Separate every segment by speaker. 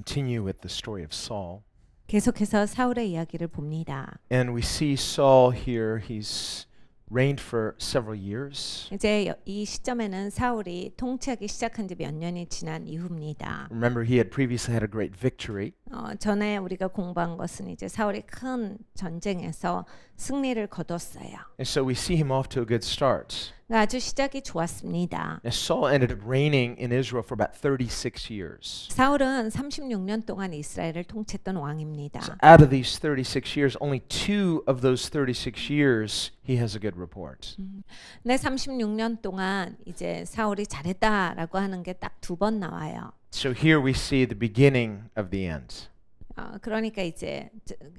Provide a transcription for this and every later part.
Speaker 1: continue with the story of Saul.
Speaker 2: 계속해서 사울의 이야기를 봅니다.
Speaker 1: And we see Saul here, he's reigned for several years.
Speaker 2: 이제 이 시점에는 사울이 통치하기 시작한 지 몇 년이 지난 이후입니다.
Speaker 1: Remember, he had previously had a great victory.
Speaker 2: 전에 우리가 공부한 것은 이제 사울이 큰 전쟁에서 승리를 거뒀어요.
Speaker 1: And so we see him off to a good start.
Speaker 2: 아주 시작이 좋았습니다.
Speaker 1: And Saul ended up reigning in Israel for about 36 years.
Speaker 2: 사울은 36년 동안 이스라엘을 통치했던 왕입니다.
Speaker 1: So out of these 36 years, only 2 of those 36 years he has a good report.
Speaker 2: 네, 36년 동안 이제 사울이 잘했다라고 하는 게 딱 2번 나와요.
Speaker 1: So here we see the beginning of the end.
Speaker 2: 그러니까 이제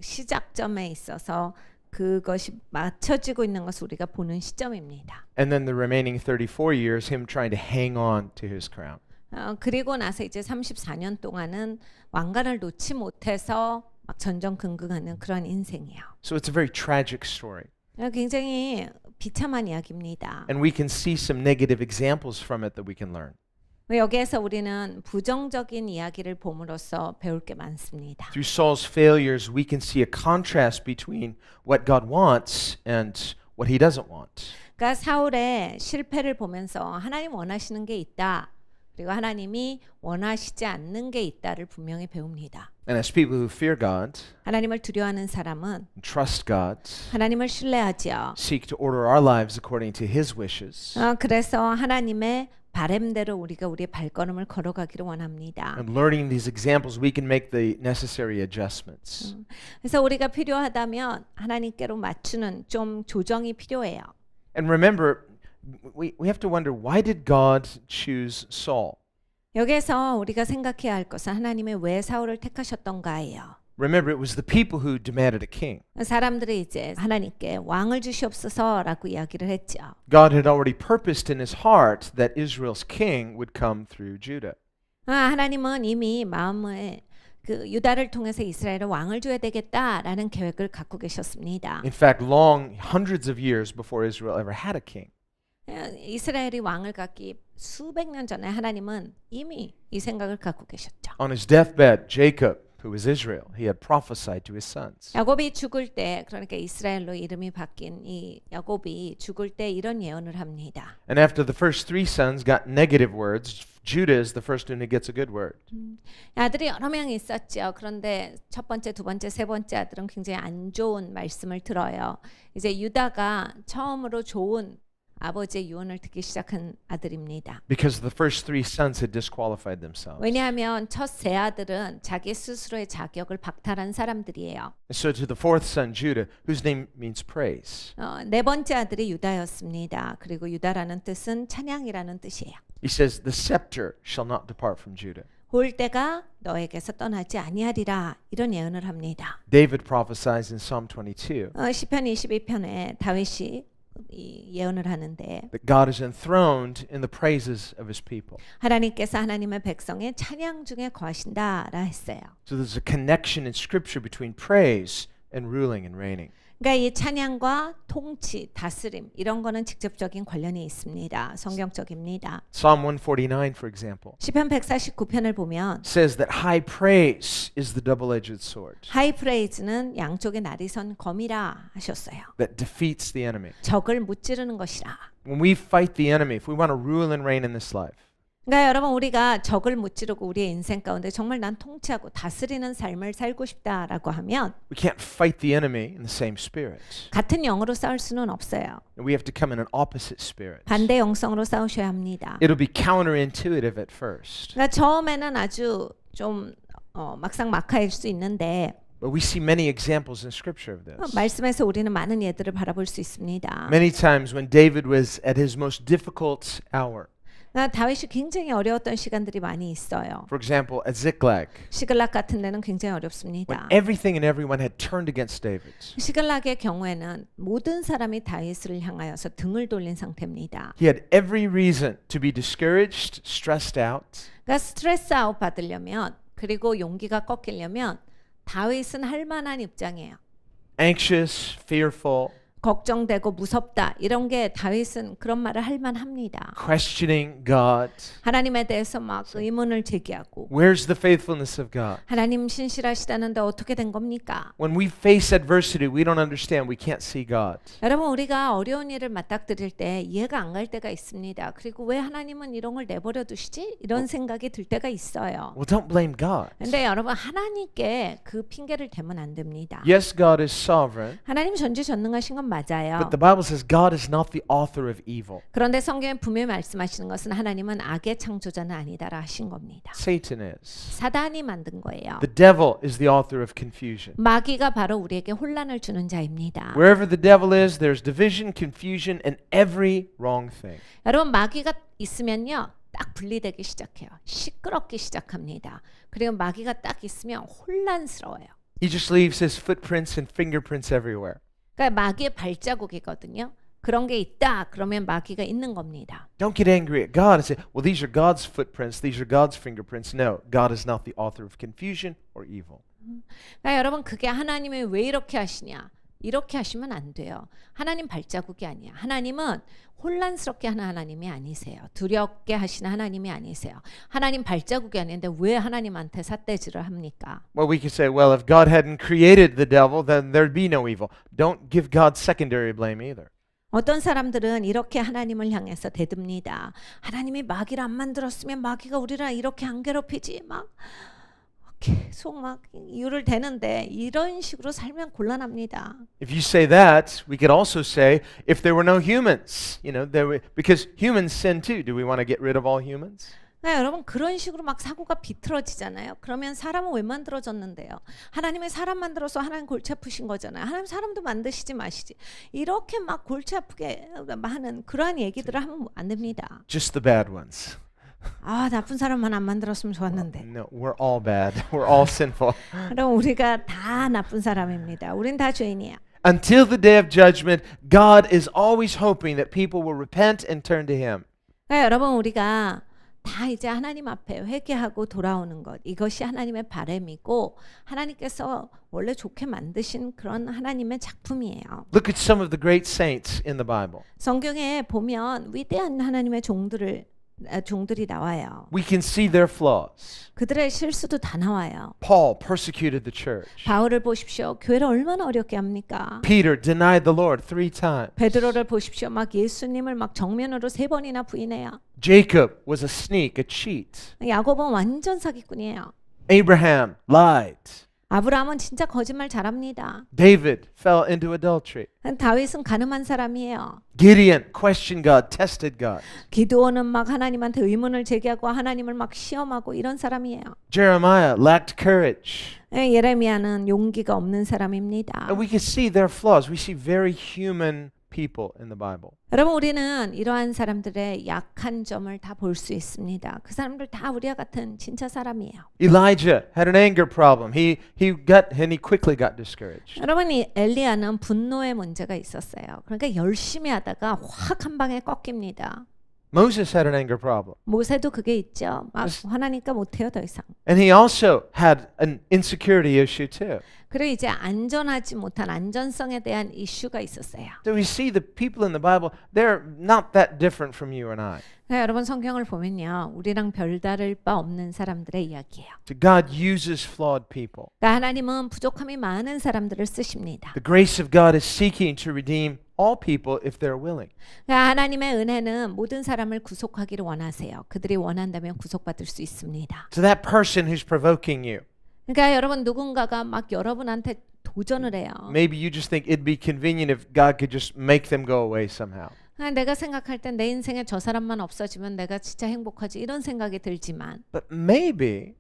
Speaker 2: 시작점에 있어서 그것이 맞춰지고 있는 것을 우리가 보는 시점입니다.
Speaker 1: And then the remaining 34 years, him trying to hang on to his crown.
Speaker 2: 그리고 나서 이제 34년 동안은 왕관을 놓지 못해서 막 전전긍긍하는 그런 인생이에요.
Speaker 1: So it's a very tragic story.
Speaker 2: 굉장히 비참한 이야기입니다.
Speaker 1: And we can see some negative examples from it that we can learn.
Speaker 2: 여기에서 우리는 부정적인 이야기를 봄으로써 배울 게 많습니다.
Speaker 1: Through Saul's failures, we can see a contrast between what God wants and what he doesn't want.
Speaker 2: 그러니까 사울의 실패를 보면서 하나님 원하시는 게 있다. 그리고 하나님이 원하시지 않는 게 있다를 분명히 배웁니다.
Speaker 1: And as people who fear God,
Speaker 2: 하나님을 두려워하는 사람은
Speaker 1: trust God,
Speaker 2: 하나님을 신뢰하지요.
Speaker 1: seek to order our lives according to his wishes,
Speaker 2: 그래서 하나님의 바램대로 우리가 우리의 발걸음을 걸어가기를 원합니다.
Speaker 1: and learning these examples, we can make the necessary adjustments.
Speaker 2: 그래서 우리가 필요하다면 하나님께로 맞추는 좀 조정이 필요해요.
Speaker 1: And remember, we have to wonder, why did God choose Saul?
Speaker 2: 여기에서 우리가 생각해야 할 것은 하나님이 왜 사울을 택하셨던가예요.
Speaker 1: Remember, it was the people who demanded a king.
Speaker 2: 사람들이 이제 하나님께 왕을 주시옵소서라고 이야기를 했죠.
Speaker 1: God had already purposed in his heart that Israel's king would come through Judah.
Speaker 2: 하나님은 이미 마음에 그 유다를 통해서 이스라엘의 왕을 줘야 되겠다라는 계획을 갖고 계셨습니다.
Speaker 1: In fact, long hundreds of years before Israel ever had a king.
Speaker 2: 이스라엘이 왕을 갖기 수백 년 전에 하나님은 이미 이 생각을 갖고 계셨죠.
Speaker 1: On his deathbed, Jacob, who was Israel, he had prophesied to his sons.
Speaker 2: 야곱이 죽을 때, 그러니까 이스라엘로 이름이 바뀐 이 야곱이 죽을 때 이런 예언을 합니다.
Speaker 1: And after the first 3 sons got negative words, Judah is the first one who gets a good word.
Speaker 2: 아들이 여러 명이 있었죠. 그런데 첫 번째, 두 번째, 세 번째 아들은 굉장히 안 좋은 말씀을 들어요. 이제 유다가 처음으로 좋은 아버지의 유언을 듣기 시작한 아들입니다.
Speaker 1: Because the first 3 sons had disqualified themselves.
Speaker 2: 왜냐하면 첫 세 아들은 자기 스스로의 자격을 박탈한 사람들이에요.
Speaker 1: And so to the 4th son, Judah, whose name means praise,
Speaker 2: 네 번째 아들이 유다였습니다. 그리고 유다라는 뜻은 찬양이라는 뜻이에요.
Speaker 1: he says, the scepter shall not depart from Judah.
Speaker 2: 홀대가 너에게서 떠나지 아니하리라 이런 예언을 합니다.
Speaker 1: David prophesies in Psalm 22
Speaker 2: 시편 22편에 다윗이 이 예언을 하는데
Speaker 1: that God is enthroned in the praises of his people.
Speaker 2: 하나님께서 하나님의 백성의 찬양 중에 거하신다라 했어요.
Speaker 1: So there's a connection in scripture between praise and ruling and reigning.
Speaker 2: 그러니까 이 찬양과 통치, 다스림 이런 거는 직접적인 관련이 있습니다. 성경적입니다.
Speaker 1: Psalm 149, for example,
Speaker 2: 시편 149편을 보면
Speaker 1: says that high praise is the double-edged sword
Speaker 2: 하이 프레이즈는 양쪽에 날이 선 검이라 하셨어요.
Speaker 1: that defeats the enemy.
Speaker 2: 적을 무찌르는 것이라.
Speaker 1: When we fight the enemy, if we want to rule and reign in this life,
Speaker 2: 그러니까 여러분 우리가 적을 무찌르고 우리의 인생 가운데 정말 난 통치하고 다스리는 삶을 살고 싶다라고 하면
Speaker 1: we can't fight the enemy in the same spirit.
Speaker 2: 같은 영으로 싸울 수는 없어요.
Speaker 1: We have to come in an opposite spirit.
Speaker 2: 반대 영성으로 싸우셔야 합니다.
Speaker 1: It'll be counterintuitive at first.
Speaker 2: 그러니까 처음에는 아주 좀 막상막하일 수 있는데
Speaker 1: But we see many examples in scripture of this.
Speaker 2: 말씀에서 우리는 많은 예들을 바라볼 수 있습니다.
Speaker 1: Many times when David was at his most difficult hour,
Speaker 2: 다윗이 굉장히 어려웠던 시간들이 많이 있어요.
Speaker 1: for example, at Ziklag,
Speaker 2: 시글락 같은 데는 굉장히
Speaker 1: when
Speaker 2: 어렵습니다.
Speaker 1: everything and everyone had turned against David,
Speaker 2: 시글락의 경우에는 모든 사람이 다윗을 향하여서 등을 돌린 상태입니다.
Speaker 1: he had every reason to be discouraged, stressed out.
Speaker 2: 그러니까 스트레스 아웃 받으려면 그리고 용기가 꺾이려면 다윗은 할 만한 입장이에요.
Speaker 1: Anxious, fearful,
Speaker 2: 걱정되고 무섭다 이런 게 다윗은 그런 말을 할 만합니다.
Speaker 1: questioning God.
Speaker 2: 하나님에 대해서 막 의문을 제기하고
Speaker 1: Where's the faithfulness of God?
Speaker 2: 하나님 신실하시다는데 어떻게 된 겁니까?
Speaker 1: When we face adversity, we don't understand. We can't see God.
Speaker 2: 여러분 우리가 어려운 일을 맞닥뜨릴 때 이해가 안 갈 때가 있습니다. 그리고 왜 하나님은 이런 걸 내버려 두시지? 이런 생각이 들 때가 있어요.
Speaker 1: Well, don't blame God.
Speaker 2: 근데 여러분 하나님께 그 핑계를 대면 안 됩니다.
Speaker 1: Yes, God is sovereign,
Speaker 2: 하나님 전지전능하신 건 맞아요.
Speaker 1: but the Bible says God is not the author of evil.
Speaker 2: 그런데 성경에 분명히 말씀하시는 것은 하나님은 악의 창조자는 아니다라 하신 겁니다.
Speaker 1: Satan is.
Speaker 2: 사단이 만든 거예요.
Speaker 1: The devil is the author of confusion.
Speaker 2: 마귀가 바로 우리에게 혼란을 주는 자입니다.
Speaker 1: Wherever the devil is, there's division, confusion, and every wrong thing.
Speaker 2: 여러분 마귀가 있으면요. 딱 분리되기 시작해요. 시끄럽기 시작합니다. 그리고 마귀가 딱 있으면 혼란스러워요.
Speaker 1: He just leaves his footprints and fingerprints everywhere.
Speaker 2: 그러니까 마귀의 발자국이거든요. 그런 게 있다. 그러면 마귀가 있는 겁니다.
Speaker 1: Don't get angry at God and say, well, these are God's footprints, these are God's fingerprints. No, God is not the author of confusion or evil.
Speaker 2: 그러니까 여러분 그게 하나님이 왜 이렇게 하시냐? 이렇게 하시면 안 돼요. 하나님 발자국이 아니야. 하나님은 혼란스럽게 하는 하나님이 아니세요. 두렵게 하시는 하나님이 아니세요. 하나님 발자국이 아닌데 왜 하나님한테 삿대질을 합니까?
Speaker 1: Well, we could say, well, if God hadn't created the devil, then there'd be no evil. Don't give God secondary blame either.
Speaker 2: 어떤 사람들은 이렇게 하나님을 향해서 대듭니다. 하나님이 마귀를 안 만들었으면 마귀가 우리를 이렇게 안 괴롭히지. 막 계속 막 이유를 대는데 이런 식으로 살면 곤란합니다.
Speaker 1: If you say that, we could also say, if there were no humans, because humans sin too. Do we want to get rid of all humans?
Speaker 2: 그러니까 여러분 그런 식으로 막 사고가 비틀어지잖아요. 그러면 사람은 왜 만들어졌는데요? 하나님이 사람 만들어서 하나님 골치 아프신 거잖아요. 하나님 사람도 만드시지 마시지. 이렇게 막 골치 아프게 하는 그러한 얘기들을 하면 안 됩니다.
Speaker 1: Just the bad ones.
Speaker 2: 아 나쁜 사람만 안 만들었으면 좋았는데.
Speaker 1: No, we're all bad. We're all sinful.
Speaker 2: 그럼 우리가 다 나쁜 사람입니다. 우린 다 죄인이야.
Speaker 1: Until the day of judgment, God is always hoping that people will repent and turn to Him.
Speaker 2: 그러니까 여러분 우리가 다 이제 하나님 앞에 회개하고 돌아오는 것 이것이 하나님의 바람이고 하나님께서 원래 좋게 만드신 그런 하나님의 작품이에요.
Speaker 1: Look at some of the great saints in the Bible.
Speaker 2: 성경에 보면 위대한 하나님의 종들이 나와요.
Speaker 1: We can see their flaws.
Speaker 2: 그들의 실수도 다 나와요.
Speaker 1: Paul persecuted the church.
Speaker 2: 바울을 보십시오. 교회를 얼마나 어렵게 합니까?
Speaker 1: Peter denied the Lord 3 times.
Speaker 2: 베드로를 보십시오. 막 예수님을 막 정면으로 3번이나 부인해요.
Speaker 1: Jacob was a sneak, a cheat.
Speaker 2: 야곱은 완전 사기꾼이에요.
Speaker 1: Abraham lied.
Speaker 2: 아브라함은 진짜 거짓말 잘합니다.
Speaker 1: David fell into adultery.
Speaker 2: 다윗은 가늠한 사람이에요.
Speaker 1: Gideon questioned God, tested God.
Speaker 2: 기드온은 막 하나님한테 의문을 제기하고 하나님을 막 시험하고 이런 사람이에요.
Speaker 1: Jeremiah lacked courage.
Speaker 2: 예레미야는 용기가 없는 사람입니다.
Speaker 1: And we can see their flaws. We see very human people in the Bible.
Speaker 2: 여러분 우리는 이러한 사람들의 약한 점을 다 볼 수 있습니다. 그 사람들 다 우리와 같은 진짜 사람이에요.
Speaker 1: Elijah had an anger problem. He quickly got discouraged.
Speaker 2: 여러분 이 엘리야는 분노의 문제가 있었어요. 그러니까 열심히 하다가 확 한 방에 꺾입니다.
Speaker 1: Moses had an anger problem.
Speaker 2: 모세도 그게 있죠. 막 화나니까 못해요 더 이상.
Speaker 1: And he also had an insecurity issue too.
Speaker 2: 그리고 이제 안전하지 못한 안전성에 대한 이슈가 있었어요.
Speaker 1: So we see the people in the Bible, they're not that different from you and I.
Speaker 2: 그러니까 여러분 성경을 보면요. 우리랑 별다를 바 없는 사람들의 이야기예요.
Speaker 1: So God uses flawed people.
Speaker 2: 그러니까 하나님은 부족함이 많은 사람들을 쓰십니다.
Speaker 1: The grace of God is seeking to redeem all people if they're willing.
Speaker 2: 그러니까 하나님의 은혜는 모든 사람을 구속하기를 원하세요. 그들이 원한다면 구속받을 수 있습니다.
Speaker 1: To that person who's provoking you.
Speaker 2: 그러니까 여러분 누군가가 막 여러분한테 도전을 해요.
Speaker 1: Maybe you just think it'd be convenient if God could just make them go away somehow.
Speaker 2: 내가 생각할 땐 내 인생에 저 사람만 없어지면 내가 진짜 행복하지 이런 생각이 들지만
Speaker 1: But maybe,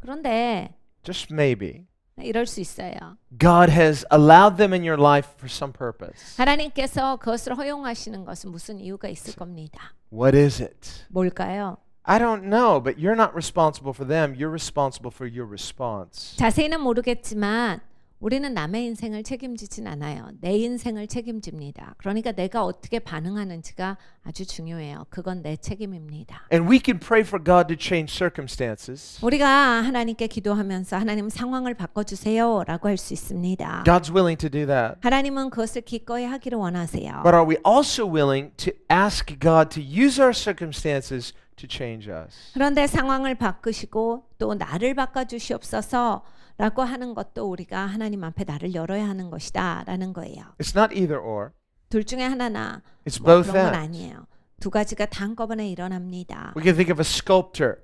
Speaker 2: 그런데
Speaker 1: just maybe,
Speaker 2: 이럴 수 있어요.
Speaker 1: God has allowed them in your life for some purpose.
Speaker 2: 하나님께서 그것을 허용하시는 것은 무슨 이유가 있을 겁니다.
Speaker 1: What is it?
Speaker 2: 뭘까요?
Speaker 1: I don't know, but you're not responsible for them. You're responsible for your response.
Speaker 2: 자세히는 모르겠지만 우리는 남의 인생을 책임지진 않아요. 내 인생을 책임집니다. 그러니까 내가 어떻게 반응하는지가 아주 중요해요. 그건 내 책임입니다.
Speaker 1: And we can pray for God to change circumstances.
Speaker 2: 우리가 하나님께 기도하면서 하나님 상황을 바꿔주세요 라고 할 수 있습니다.
Speaker 1: God's willing to do that.
Speaker 2: 하나님은 그것을 기꺼이 하기를 원하세요.
Speaker 1: But are we also willing to ask God to use our circumstances to change us?
Speaker 2: 그런데 상황을 바꾸시고 또 나를 바꿔주시옵소서 라고 하는 것도 우리가 하나님 앞에 나를 열어야 하는 것이다 라는 거예요.
Speaker 1: It's not either or.
Speaker 2: 둘 중에 하나나
Speaker 1: It's
Speaker 2: 뭐
Speaker 1: both
Speaker 2: 그런 건
Speaker 1: and.
Speaker 2: 아니에요. 두 가지가 다 한꺼번에 일어납니다.
Speaker 1: We can think of a sculptor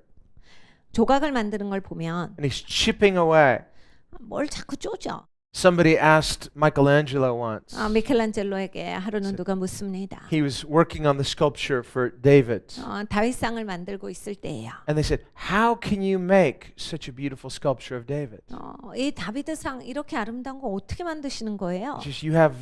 Speaker 2: 조각을 만드는 걸 보면
Speaker 1: and he's chipping away.
Speaker 2: 뭘 자꾸 쪼죠.
Speaker 1: Somebody asked Michelangelo once.
Speaker 2: 미켈란젤로에게 하루는 누가 묻습니다.
Speaker 1: He was working on the sculpture for David.
Speaker 2: 다윗상을 만들고 있을 때예요.
Speaker 1: And they said, "How can you make such a beautiful sculpture of David?"
Speaker 2: 이 다비드상 이렇게 아름다운 거 어떻게 만드시는 거예요?
Speaker 1: Just you have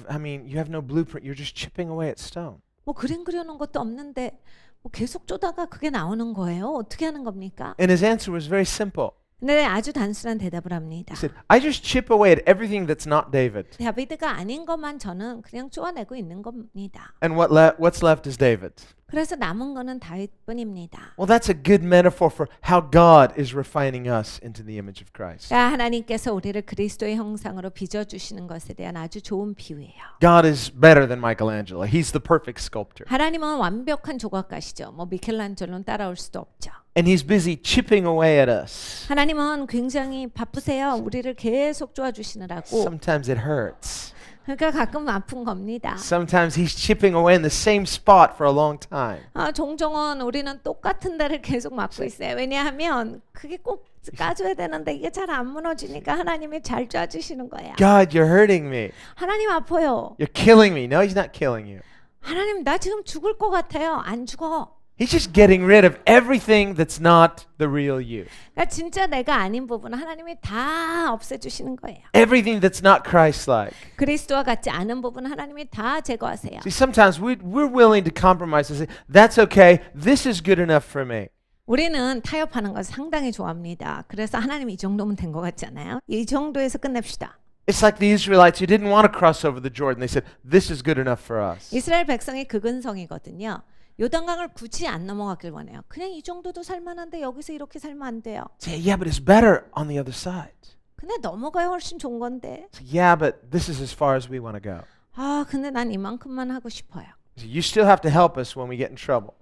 Speaker 1: no blueprint. You're just chipping away at stone.
Speaker 2: 뭐 그림 그려놓은 것도 없는데 뭐 계속 쪼다가 그게 나오는 거예요? 어떻게 하는 겁니까?
Speaker 1: And his answer was very simple.
Speaker 2: 근데 아주 단순한 대답을 합니다.
Speaker 1: He said, "I just chip away at everything that's not David.
Speaker 2: 다비드가 아닌 것만 저는 그냥 쪼아내고 있는 겁니다.
Speaker 1: And what's left is David."
Speaker 2: 그래서 남은 거는 다윗뿐입니다.
Speaker 1: Well, that's a good metaphor for how God is refining us into the image of Christ.
Speaker 2: 하나님께서 우리를 그리스도의 형상으로 빚어주시는 것에 대한 아주 좋은 비유예요.
Speaker 1: God is better than Michelangelo. He's the perfect sculptor.
Speaker 2: 하나님은 완벽한 조각가시죠. 뭐 미켈란젤로는 따라올 수도 없죠.
Speaker 1: And he's busy chipping away at us.
Speaker 2: 하나님은 굉장히 바쁘세요. 우리를 계속 쪼아주시느라고.
Speaker 1: Sometimes it hurts.
Speaker 2: 그러니까 가끔 아픈 겁니다.
Speaker 1: Sometimes he's chipping away in the same spot for a long time.
Speaker 2: 종종은 우리는 똑같은 데를 계속 맞고 있어요. 왜냐하면 그게 꼭 까줘야 되는데 이게 잘 안 무너지니까 하나님이 잘 쪼아주시는 거야.
Speaker 1: God, you're hurting me.
Speaker 2: 하나님 아파요.
Speaker 1: You're killing me. No, he's not killing you.
Speaker 2: 하나님 나 지금 죽을 것 같아요. 안 죽어.
Speaker 1: He's just getting rid of everything that's not the real you.
Speaker 2: 그러니까 진짜 내가 아닌 부분은 하나님이 다 없애주시는 거예요.
Speaker 1: Everything that's not Christ-like.
Speaker 2: 그리스도와 같지 않은 부분은 하나님이 다 제거하세요.
Speaker 1: See, sometimes we're willing to compromise and say, that's okay, this is good enough for me.
Speaker 2: 우리는 타협하는 걸 상당히 좋아합니다. 그래서 하나님 이 정도면 된 것 같지 않아요? 이 정도에서 끝냅시다.
Speaker 1: It's like the Israelites who didn't want to cross over the Jordan. They said, this is good enough for us.
Speaker 2: 이스라엘 백성이 근성이거든요. 요단강을 굳이 안 넘어가길 원해요. 그냥 이 정도도 살만한데 여기서 이렇게 살면 안 돼요.
Speaker 1: Say, yeah, but it's better on the other side.
Speaker 2: 근데 넘어가야 훨씬 좋은 건데.
Speaker 1: Say, yeah, but this is as far as we want to go.
Speaker 2: 근데 난 이만큼만 하고 싶어요.
Speaker 1: Say, you still have to help us when we get in trouble.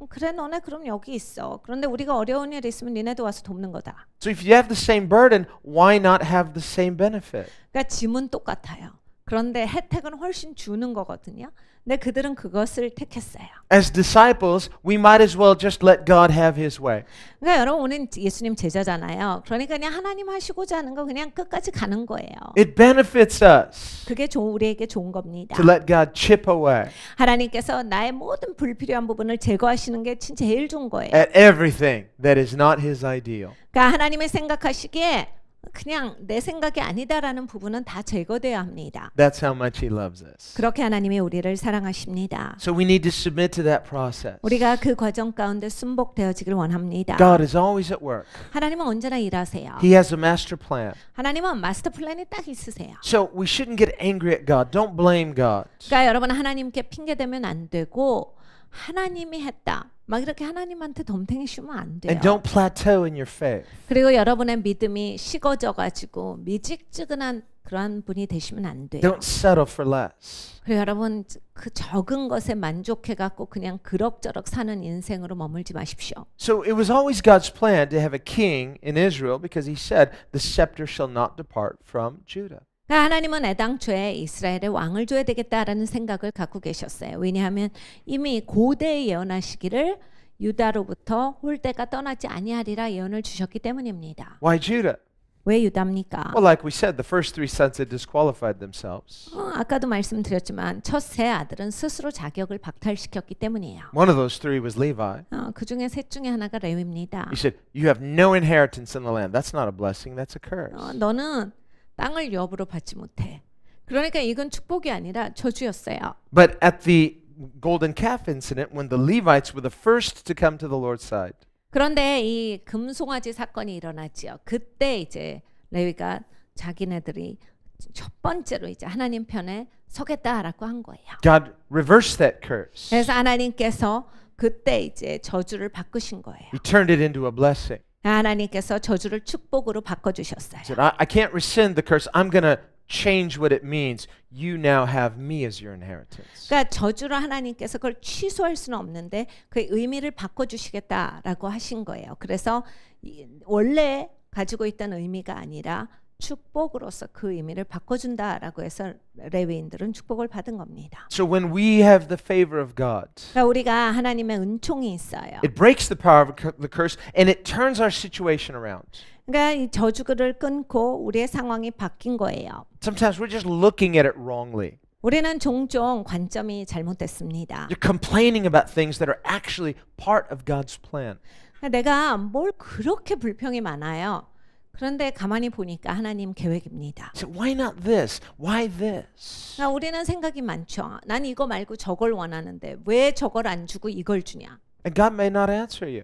Speaker 2: 그래 너네 그럼 여기 있어. 그런데 우리가 어려운 일 있으면 니네도 와서 돕는 거다.
Speaker 1: So if you have the same burden, why not have the same benefit?
Speaker 2: 그러니까 짐은 똑같아요. 그런데 혜택은 훨씬 주는 거거든요. 근데 그들은 그것을 택했어요.
Speaker 1: As disciples, we might as well just let God have his way.
Speaker 2: 그러니까 여러분 우리는 예수님 제자잖아요. 그러니까 그냥 하나님 하시고자 하는 거 그냥 끝까지 가는 거예요.
Speaker 1: It benefits us
Speaker 2: 그게 우리에게 좋은 겁니다.
Speaker 1: to let God chip away
Speaker 2: 하나님께서 나의 모든 불필요한 부분을 제거하시는 게 진짜 제일 좋은 거예요.
Speaker 1: at everything that is not his ideal.
Speaker 2: 그러니까 하나님이 생각하시기에 그냥 내 생각이 아니다라는 부분은 다 제거돼야 합니다.
Speaker 1: That's how much he loves us.
Speaker 2: 그렇게 하나님이 우리를 사랑하십니다.
Speaker 1: So we need to submit to that process.
Speaker 2: 우리가 그 과정 가운데 순복되어지길 원합니다.
Speaker 1: God is always at work.
Speaker 2: 하나님은 언제나 일하세요.
Speaker 1: He has a master plan.
Speaker 2: 하나님은 마스터 플랜이 딱 있으세요.
Speaker 1: So we shouldn't get angry at God. Don't blame God.
Speaker 2: 그러니까 여러분 하나님께 핑계 대면 안 되고 하나님이 했다. 막 이렇게 하나님한테 덤탱이 씌우면 안 돼요.
Speaker 1: And don't plateau in your faith.
Speaker 2: 그리고 여러분의 믿음이 식어져 가지고 미직지근한 그러한 분이 되시면 안 돼요.
Speaker 1: Don't settle for less.
Speaker 2: 그리고 여러분 그 적은 것에 만족해 갖고 그냥 그럭저럭 사는 인생으로 머물지 마십시오.
Speaker 1: So it was always God's plan to have a king in Israel because he said, the scepter shall not depart from Judah.
Speaker 2: 그러니까 하나님은 애당초에 이스라엘에 왕을 줘야 되겠다라는 생각을 갖고 계셨어요. 왜냐하면 이미 고대에 예언하시기를 유다로부터 홀대가 떠나지 아니하리라 예언을 주셨기 때문입니다.
Speaker 1: Why Judah?
Speaker 2: 왜 유다입니까?
Speaker 1: Well, like we said, the first three sons had disqualified themselves.
Speaker 2: 아까도 말씀드렸지만 첫 세 아들은 스스로 자격을 박탈시켰기 때문이에요.
Speaker 1: One of those three was Levi.
Speaker 2: 그 중에 셋 중에 하나가 레위입니다.
Speaker 1: He said, you have no inheritance in the land. That's not a blessing, that's a curse.
Speaker 2: 너는 땅을 유업으로 받지 못해. 그러니까 이건 축복이 아니라 저주였어요.
Speaker 1: But at the golden calf incident, when the Levites were the first to come to the Lord's side,
Speaker 2: 그런데 이 금송아지 사건이 일어났지요. 그때 이제 레위가 자기네들이 첫 번째로 이제 하나님 편에 서겠다라고 한 거예요.
Speaker 1: God reversed that curse.
Speaker 2: 그래서 하나님께서 그때 이제 저주를 바꾸신 거예요.
Speaker 1: He turned it into a blessing.
Speaker 2: 하나님께서 저주를 축복으로 바꿔주셨어요.
Speaker 1: He said, I can't rescind the curse. I'm going to change what it means. You now have me as your inheritance.
Speaker 2: 그러니까 저주를 하나님께서 그걸 취소할 수는 없는데 그 의미를 바꿔주시겠다라고 하신 거예요. 그래서 원래 가지고 있던 의미가 아니라 축복으로서 그 의미를 바꿔준다라고 해서 레위인들은 축복을 받은 겁니다.
Speaker 1: So when we have the favor of God,
Speaker 2: 그러니까 우리가 하나님의 은총이 있어요.
Speaker 1: it breaks the power of the curse and it turns our situation around.
Speaker 2: 그러니까 이 저주를 끊고 우리의 상황이 바뀐 거예요.
Speaker 1: Sometimes we're just looking at it wrongly.
Speaker 2: 우리는 종종 관점이 잘못됐습니다.
Speaker 1: You're complaining about things that are actually part of God's plan.
Speaker 2: 그러니까 내가 뭘 그렇게 불평이 많아요. 그런데 가만히 보니까 하나님 계획입니다.
Speaker 1: So why not this? Why this?
Speaker 2: 그러니까 우리는 생각이 많죠. 난 이거 말고 저걸 원하는데 왜 저걸 안 주고 이걸 주냐?
Speaker 1: And God may not answer you.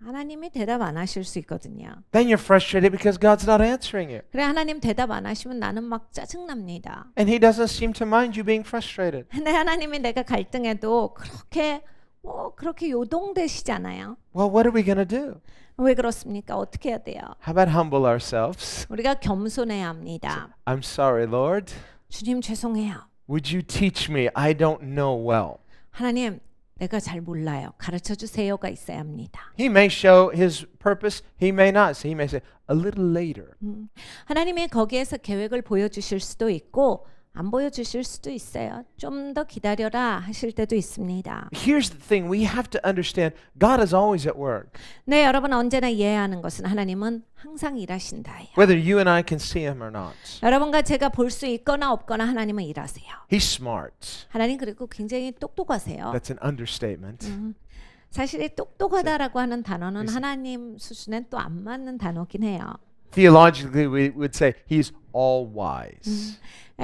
Speaker 2: 하나님이 대답 안 하실 수 있거든요.
Speaker 1: Then you're frustrated because God's not answering you.
Speaker 2: 그래 하나님 대답 안 하시면 나는 막 짜증납니다.
Speaker 1: And He doesn't seem to mind you being frustrated.
Speaker 2: 근데 하나님이 내가 갈등해도 그렇게 요동되시잖아요.
Speaker 1: Well, what are we going to do?
Speaker 2: 왜 그렇습니까? 어떻게 해야 돼요?
Speaker 1: How about humble ourselves?
Speaker 2: 우리가 겸손해야 합니다.
Speaker 1: I'm sorry, Lord.
Speaker 2: 주님 죄송해요.
Speaker 1: Would you teach me? I don't know well.
Speaker 2: 하나님 내가 잘 몰라요. 가르쳐 주세요가 있어야 합니다.
Speaker 1: He may show His purpose. He may not. So He may say, a little later.
Speaker 2: 하나님이 거기에서 계획을 보여주실 수도 있고 안 보여주실 수도 있어요. 좀 더 기다려라 하실 때도 있습니다.
Speaker 1: Here's the thing. We have to understand God is always at work.
Speaker 2: 네, 여러분 언제나 이해하는 것은 하나님은 항상 일하신다예요.
Speaker 1: Whether you and I can see Him or not.
Speaker 2: 여러분과 제가 볼 수 있거나 없거나 하나님은 일하세요.
Speaker 1: He's smart.
Speaker 2: 하나님 그리고 굉장히 똑똑하세요.
Speaker 1: That's an understatement.
Speaker 2: 사실 이 똑똑하다라고 하는 단어는 하나님 수준엔 또 안 맞는 단어긴 해요.
Speaker 1: Theologically, we would say He's all wise.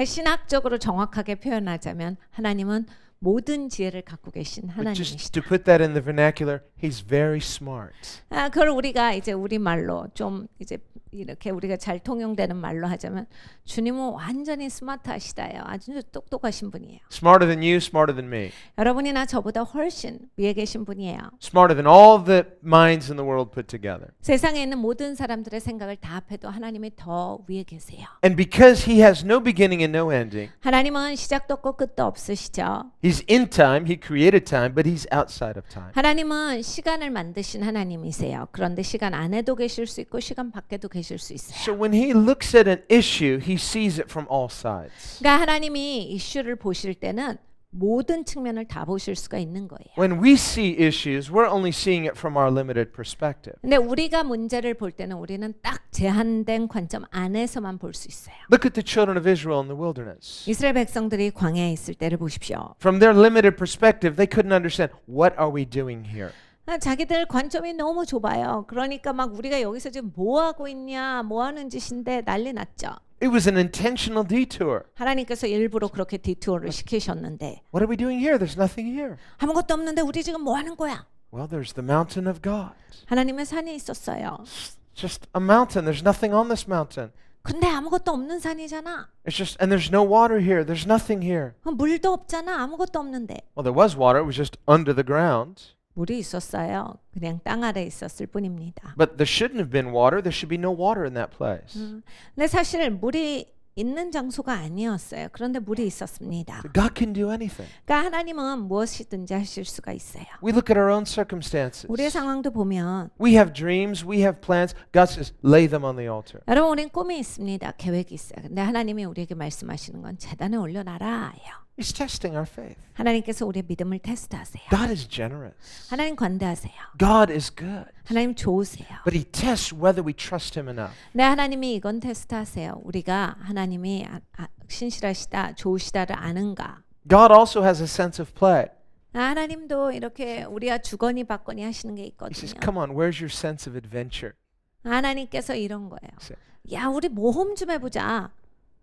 Speaker 2: 신학적으로 정확하게 표현하자면 하나님은 모든 지혜를 갖고 계신
Speaker 1: But just
Speaker 2: 하나님이시다.
Speaker 1: to put that in the vernacular, He's very smart.
Speaker 2: 그걸 우리가 이제 우리 말로 좀 이제 이렇게 우리가 잘 통용되는 말로 하자면 주님은 완전히 스마트하시다요. 아주 똑똑하신 분이에요.
Speaker 1: Smarter than you, smarter than me.
Speaker 2: 여러분이나 저보다 훨씬 위에 계신 분이에요.
Speaker 1: Smarter than all the minds in the world put together.
Speaker 2: 세상에 있는 모든 사람들의 생각을 다 합해도 하나님이 더 위에 계세요.
Speaker 1: And because He has no beginning and no ending,
Speaker 2: 하나님은 시작도 없고 끝도 없으시죠.
Speaker 1: He's in time, He created time, but He's outside of time.
Speaker 2: 하나님은 시간을 만드신 하나님이세요. 그런데 시간 안에도 계실 수 있고 시간 밖에도 계실 수 있어요.
Speaker 1: So when He looks at an issue, He sees it from all sides.
Speaker 2: 그러니까 하나님이 이슈를 보실 때는 모든 측면을 다 보실 수가 있는 거예요.
Speaker 1: When we see issues, we're only seeing it from our limited perspective.
Speaker 2: 근데 우리가 문제를 볼 때는 우리는 딱 제한된 관점 안에서만 볼 수 있어요.
Speaker 1: Look at the children of Israel in the wilderness.
Speaker 2: 이스라엘 백성들이 광야에 있을 때를 보십시오.
Speaker 1: From their limited perspective, they couldn't understand, what are we doing here?
Speaker 2: 자기들 관점이 너무 좁아요. 그러니까 막 우리가 여기서 지금 뭐 하고 있냐, 뭐 하는 짓인데 난리 났죠.
Speaker 1: It was an intentional detour.
Speaker 2: 하나님께서 일부러 그렇게 디투어를 시키셨는데
Speaker 1: What are we doing here? There's nothing here.
Speaker 2: 아무것도 없는데 우리 지금 뭐 하는 거야?
Speaker 1: Well, there's the mountain of God.
Speaker 2: 하나님의 산이 있었어요.
Speaker 1: Just a mountain. There's nothing on this mountain.
Speaker 2: 근데 아무것도 없는 산이잖아.
Speaker 1: It's just, and there's no water here. There's nothing here.
Speaker 2: 물도 없잖아. 아무것도 없는데.
Speaker 1: Well, there was water. It was just under the ground.
Speaker 2: 물이 있었어요. 그냥 땅 아래 있었을 뿐입니다.
Speaker 1: But there shouldn't have been water. There should be no water in that place.
Speaker 2: 근데 사실 물이 있는 장소가 아니었어요. 그런데 물이 있었습니다.
Speaker 1: So God can do anything.
Speaker 2: 그러니까 하나님은 무엇이든지 하실 수가 있어요.
Speaker 1: We look at our own circumstances.
Speaker 2: 우리의 상황도 보면
Speaker 1: We have dreams. We have plans. God says, lay them on the altar.
Speaker 2: 여러분 우리는 꿈이 있습니다. 계획이 있어요. 근데 하나님이 우리에게 말씀하시는 건 재단에 올려놔라예요.
Speaker 1: He's testing our faith.
Speaker 2: 하나님께서 우리의 믿음을 테스트하세요.
Speaker 1: God is generous.
Speaker 2: 하나님 관대하세요.
Speaker 1: God is good.
Speaker 2: 하나님 좋으세요.
Speaker 1: But He tests whether we trust Him enough.
Speaker 2: 네, 하나님이 이건 테스트하세요. 우리가 하나님이 신실하시다, 좋으시다를 아는가?
Speaker 1: God also has a sense of play.
Speaker 2: 하나님도 이렇게 우리가 주거니 받거니 하시는 게
Speaker 1: He says,
Speaker 2: 있거든요.
Speaker 1: come on, where's your sense of adventure?
Speaker 2: 하나님께서 이런 거예요.
Speaker 1: Say,
Speaker 2: 야, 우리 모험 좀 해보자.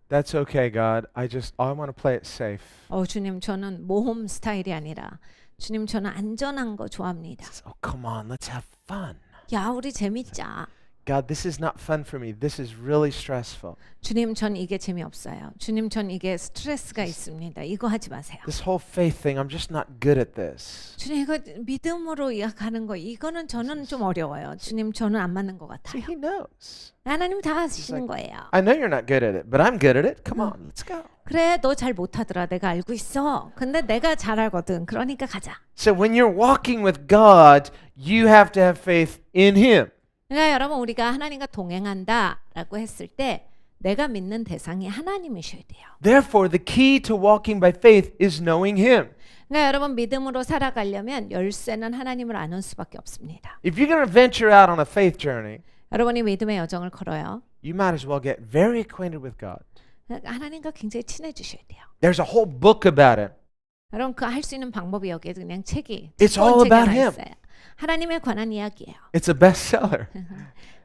Speaker 1: That's okay, God. I want to play it safe.
Speaker 2: 주님, 저는 모험 스타일이 아니라 주님, 저는 안전한 거 좋아합니다.
Speaker 1: He says, oh, come on, let's have fun.
Speaker 2: 야, 우리 재밌자.
Speaker 1: God, this is not fun for me. This is really stressful.
Speaker 2: 주님, 전 이게 재미없어요. 주님, 전 이게 스트레스가 있습니다. 이거 하지 마세요.
Speaker 1: This whole faith thing, I'm just not good at this.
Speaker 2: 주님, 이거 믿음으로 가는 거 이거는 저는 좀 어려워요. 주님, 저는 안 맞는 것
Speaker 1: See,
Speaker 2: 같아요.
Speaker 1: he knows.
Speaker 2: 하나님 다 아시는 거예요.
Speaker 1: I know you're not good at it, but I'm good at it. Come on, let's go.
Speaker 2: 그래, 너 잘 못하더라. 내가 알고 있어. 근데 내가 잘 알거든. 그러니까 가자.
Speaker 1: So when you're walking with God, you have to have faith in him.
Speaker 2: 그러니까 여러분, 우리가 하나님과 동행한다라고 했을 때 내가 믿는 대상이 하나님이셔야 돼요.
Speaker 1: Therefore, the key to walking by faith is knowing him.
Speaker 2: 그러니까 여러분, 믿음으로 살아가려면 열쇠는 하나님을 아는 수밖에 없습니다.
Speaker 1: If you're going to venture out on a faith journey,
Speaker 2: 여러분이 믿음의 여정을 걸어요.
Speaker 1: you might as well get very acquainted with God.
Speaker 2: 그러니까 하나님과 굉장히 친해지셔야 돼요.
Speaker 1: There's a whole book about him.
Speaker 2: 여러분, 그 할 수 있는 방법이 여기에 그냥 책이
Speaker 1: It's
Speaker 2: 두꺼운
Speaker 1: all
Speaker 2: 책이
Speaker 1: about
Speaker 2: 하나
Speaker 1: him.
Speaker 2: 있어요. 하나님에 관한 이야기예요.
Speaker 1: It's a bestseller.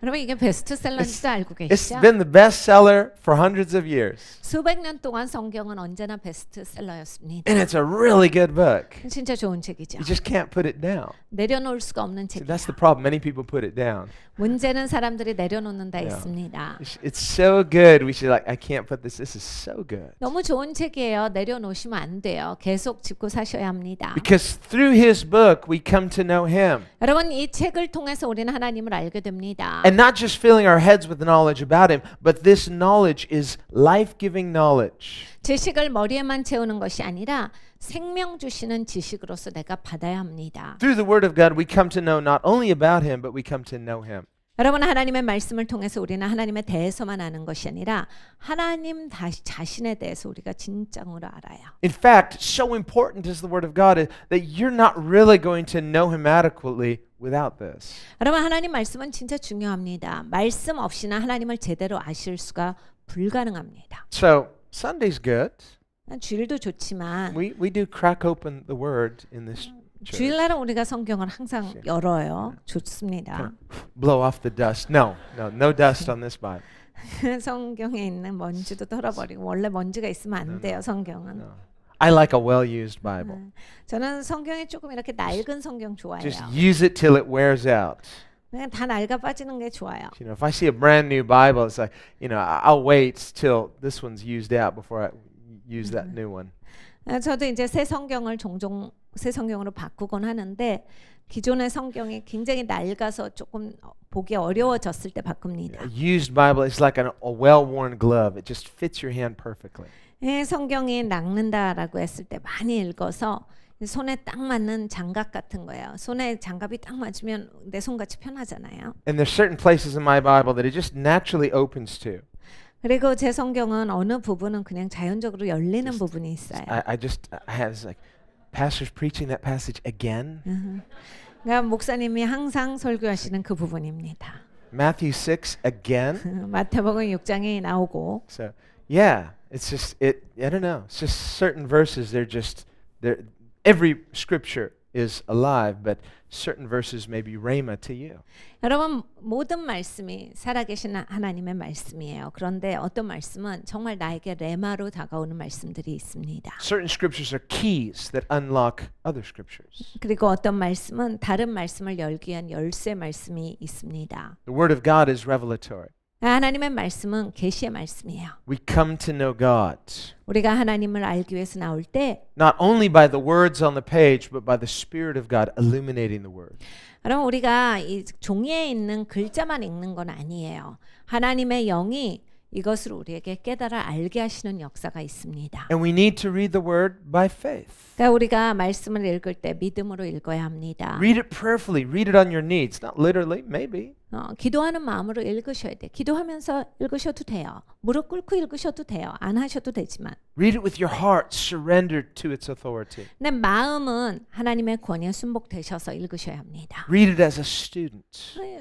Speaker 2: 여러분, 이게 베스트셀러인지도 알고
Speaker 1: It's
Speaker 2: 계시죠?
Speaker 1: been the bestseller for hundreds of years.
Speaker 2: 수백 년 동안 성경은 언제나 베스트셀러였습니다.
Speaker 1: And it's a really good book.
Speaker 2: 진짜 좋은 책이죠.
Speaker 1: You just can't put it down.
Speaker 2: 내려놓을 수가 없는
Speaker 1: See,
Speaker 2: 책이에요.
Speaker 1: that's the problem. Many people put it down.
Speaker 2: 문제는 사람들이 내려놓는 데
Speaker 1: Yeah.
Speaker 2: 있습니다.
Speaker 1: It's so good. We should I can't put this. This is so good.
Speaker 2: 너무 좋은 책이에요. 내려놓으시면 안 돼요. 계속 짚고 사셔야 합니다.
Speaker 1: Because through his book, we come to know him.
Speaker 2: 여러분, 이 책을 통해서 우리는 하나님을 알게 됩니다.
Speaker 1: And not just filling our heads with knowledge about him, but this knowledge is life-giving knowledge.
Speaker 2: 지식을 머리에만 채우는 것이 아니라 생명 주시는 지식으로서 내가 받아야 합니다.
Speaker 1: Through the word of God, we come to know not only about him, but we come to know him.
Speaker 2: 여러분, 하나님의 말씀을 통해서 우리는 하나님에 대해서만 아는 것이 아니라 하나님 자신에 대해서 우리가 진정으로 알아요.
Speaker 1: In fact, so important is the word of God that you're not really going to know him adequately without this.
Speaker 2: 여러분, 하나님 말씀은 진짜 중요합니다. 말씀 없이는 하나님을 제대로 아실 수가 불가능합니다.
Speaker 1: So, Sunday's good.
Speaker 2: 주일도 좋지만
Speaker 1: We do crack open the word in this church.
Speaker 2: 주일날은 우리가 성경을 항상 열어요. 좋습니다.
Speaker 1: Blow off the dust. No dust on this Bible.
Speaker 2: 성경에 있는 먼지도 털어버리고 원래 먼지가 있으면 안 돼요. 성경은.
Speaker 1: No. I like a well-used Bible.
Speaker 2: 저는 성경이 조금 이렇게 낡은 성경 좋아해요.
Speaker 1: Just use it till it wears out.
Speaker 2: 그냥 다 낡아 빠지는 게 좋아요.
Speaker 1: You know, if I see a brand new Bible, it's like, I'll wait till this one's used out before I use that new one.
Speaker 2: 저도 이제 새 성경을 종종 새 성경으로 바꾸곤 하는데 기존의 성경이 굉장히 낡아서 조금 보기 어려워졌을 때 바꿉니다.
Speaker 1: A used Bible is like a well-worn glove. It just fits your hand perfectly.
Speaker 2: 성경이 낡는다라고 했을 때 많이 읽어서 손에 딱 맞는 장갑 같은 거예요. 손에 장갑이 딱 맞으면 내 손같이 편하잖아요.
Speaker 1: And there's certain places in my Bible that it just naturally opens to.
Speaker 2: 그리고 제 성경은 어느 부분은 그냥 자연적으로 열리는 부분이 있어요.
Speaker 1: I have like, pastors preaching that passage again.
Speaker 2: 그러니까 목사님이 항상 설교하시는 그 부분입니다.
Speaker 1: Matthew 6 again.
Speaker 2: 마태복음 6장에 나오고.
Speaker 1: So yeah, it's just I don't know. It's just certain verses. They're every scripture is alive, but certain verses may be rhema to you.
Speaker 2: 여러분, 모든 말씀이 살아계신 하나님의 말씀이에요. 그런데 어떤 말씀은 정말 나에게 레마로 다가오는 말씀들이 있습니다.
Speaker 1: Certain scriptures are keys that unlock other scriptures.
Speaker 2: 그리고 어떤 말씀은 다른 말씀을 열기 위한 열쇠 말씀이 있습니다.
Speaker 1: The word of God is revelatory.
Speaker 2: 하나님의 말씀은 계시의 말씀이에요.
Speaker 1: We come to know God
Speaker 2: 우리가 하나님을 알기 위해서 나올 때
Speaker 1: not only by the words on the page, but by the Spirit of God illuminating the word.
Speaker 2: 그럼 우리가 이 종이에 있는 글자만 읽는 건 아니에요. 하나님의 영이 이것을 우리에게 깨달아 알게 하시는 역사가 있습니다.
Speaker 1: And we need to read the word by faith.
Speaker 2: 그러니까 우리가 말씀을 읽을 때 믿음으로 읽어야 합니다.
Speaker 1: Read it prayerfully. Read it on your needs. Not literally, maybe.
Speaker 2: 기도하는 마음으로 읽으셔야 돼. 기도하면서 읽으셔도 돼요. 무릎 꿇고 읽으셔도 돼요. 안 하셔도 되지만.
Speaker 1: Read it with your heart surrendered to its authority.
Speaker 2: 내 마음은 하나님의 권위에 순복되셔서 읽으셔야 합니다.
Speaker 1: Read it as a student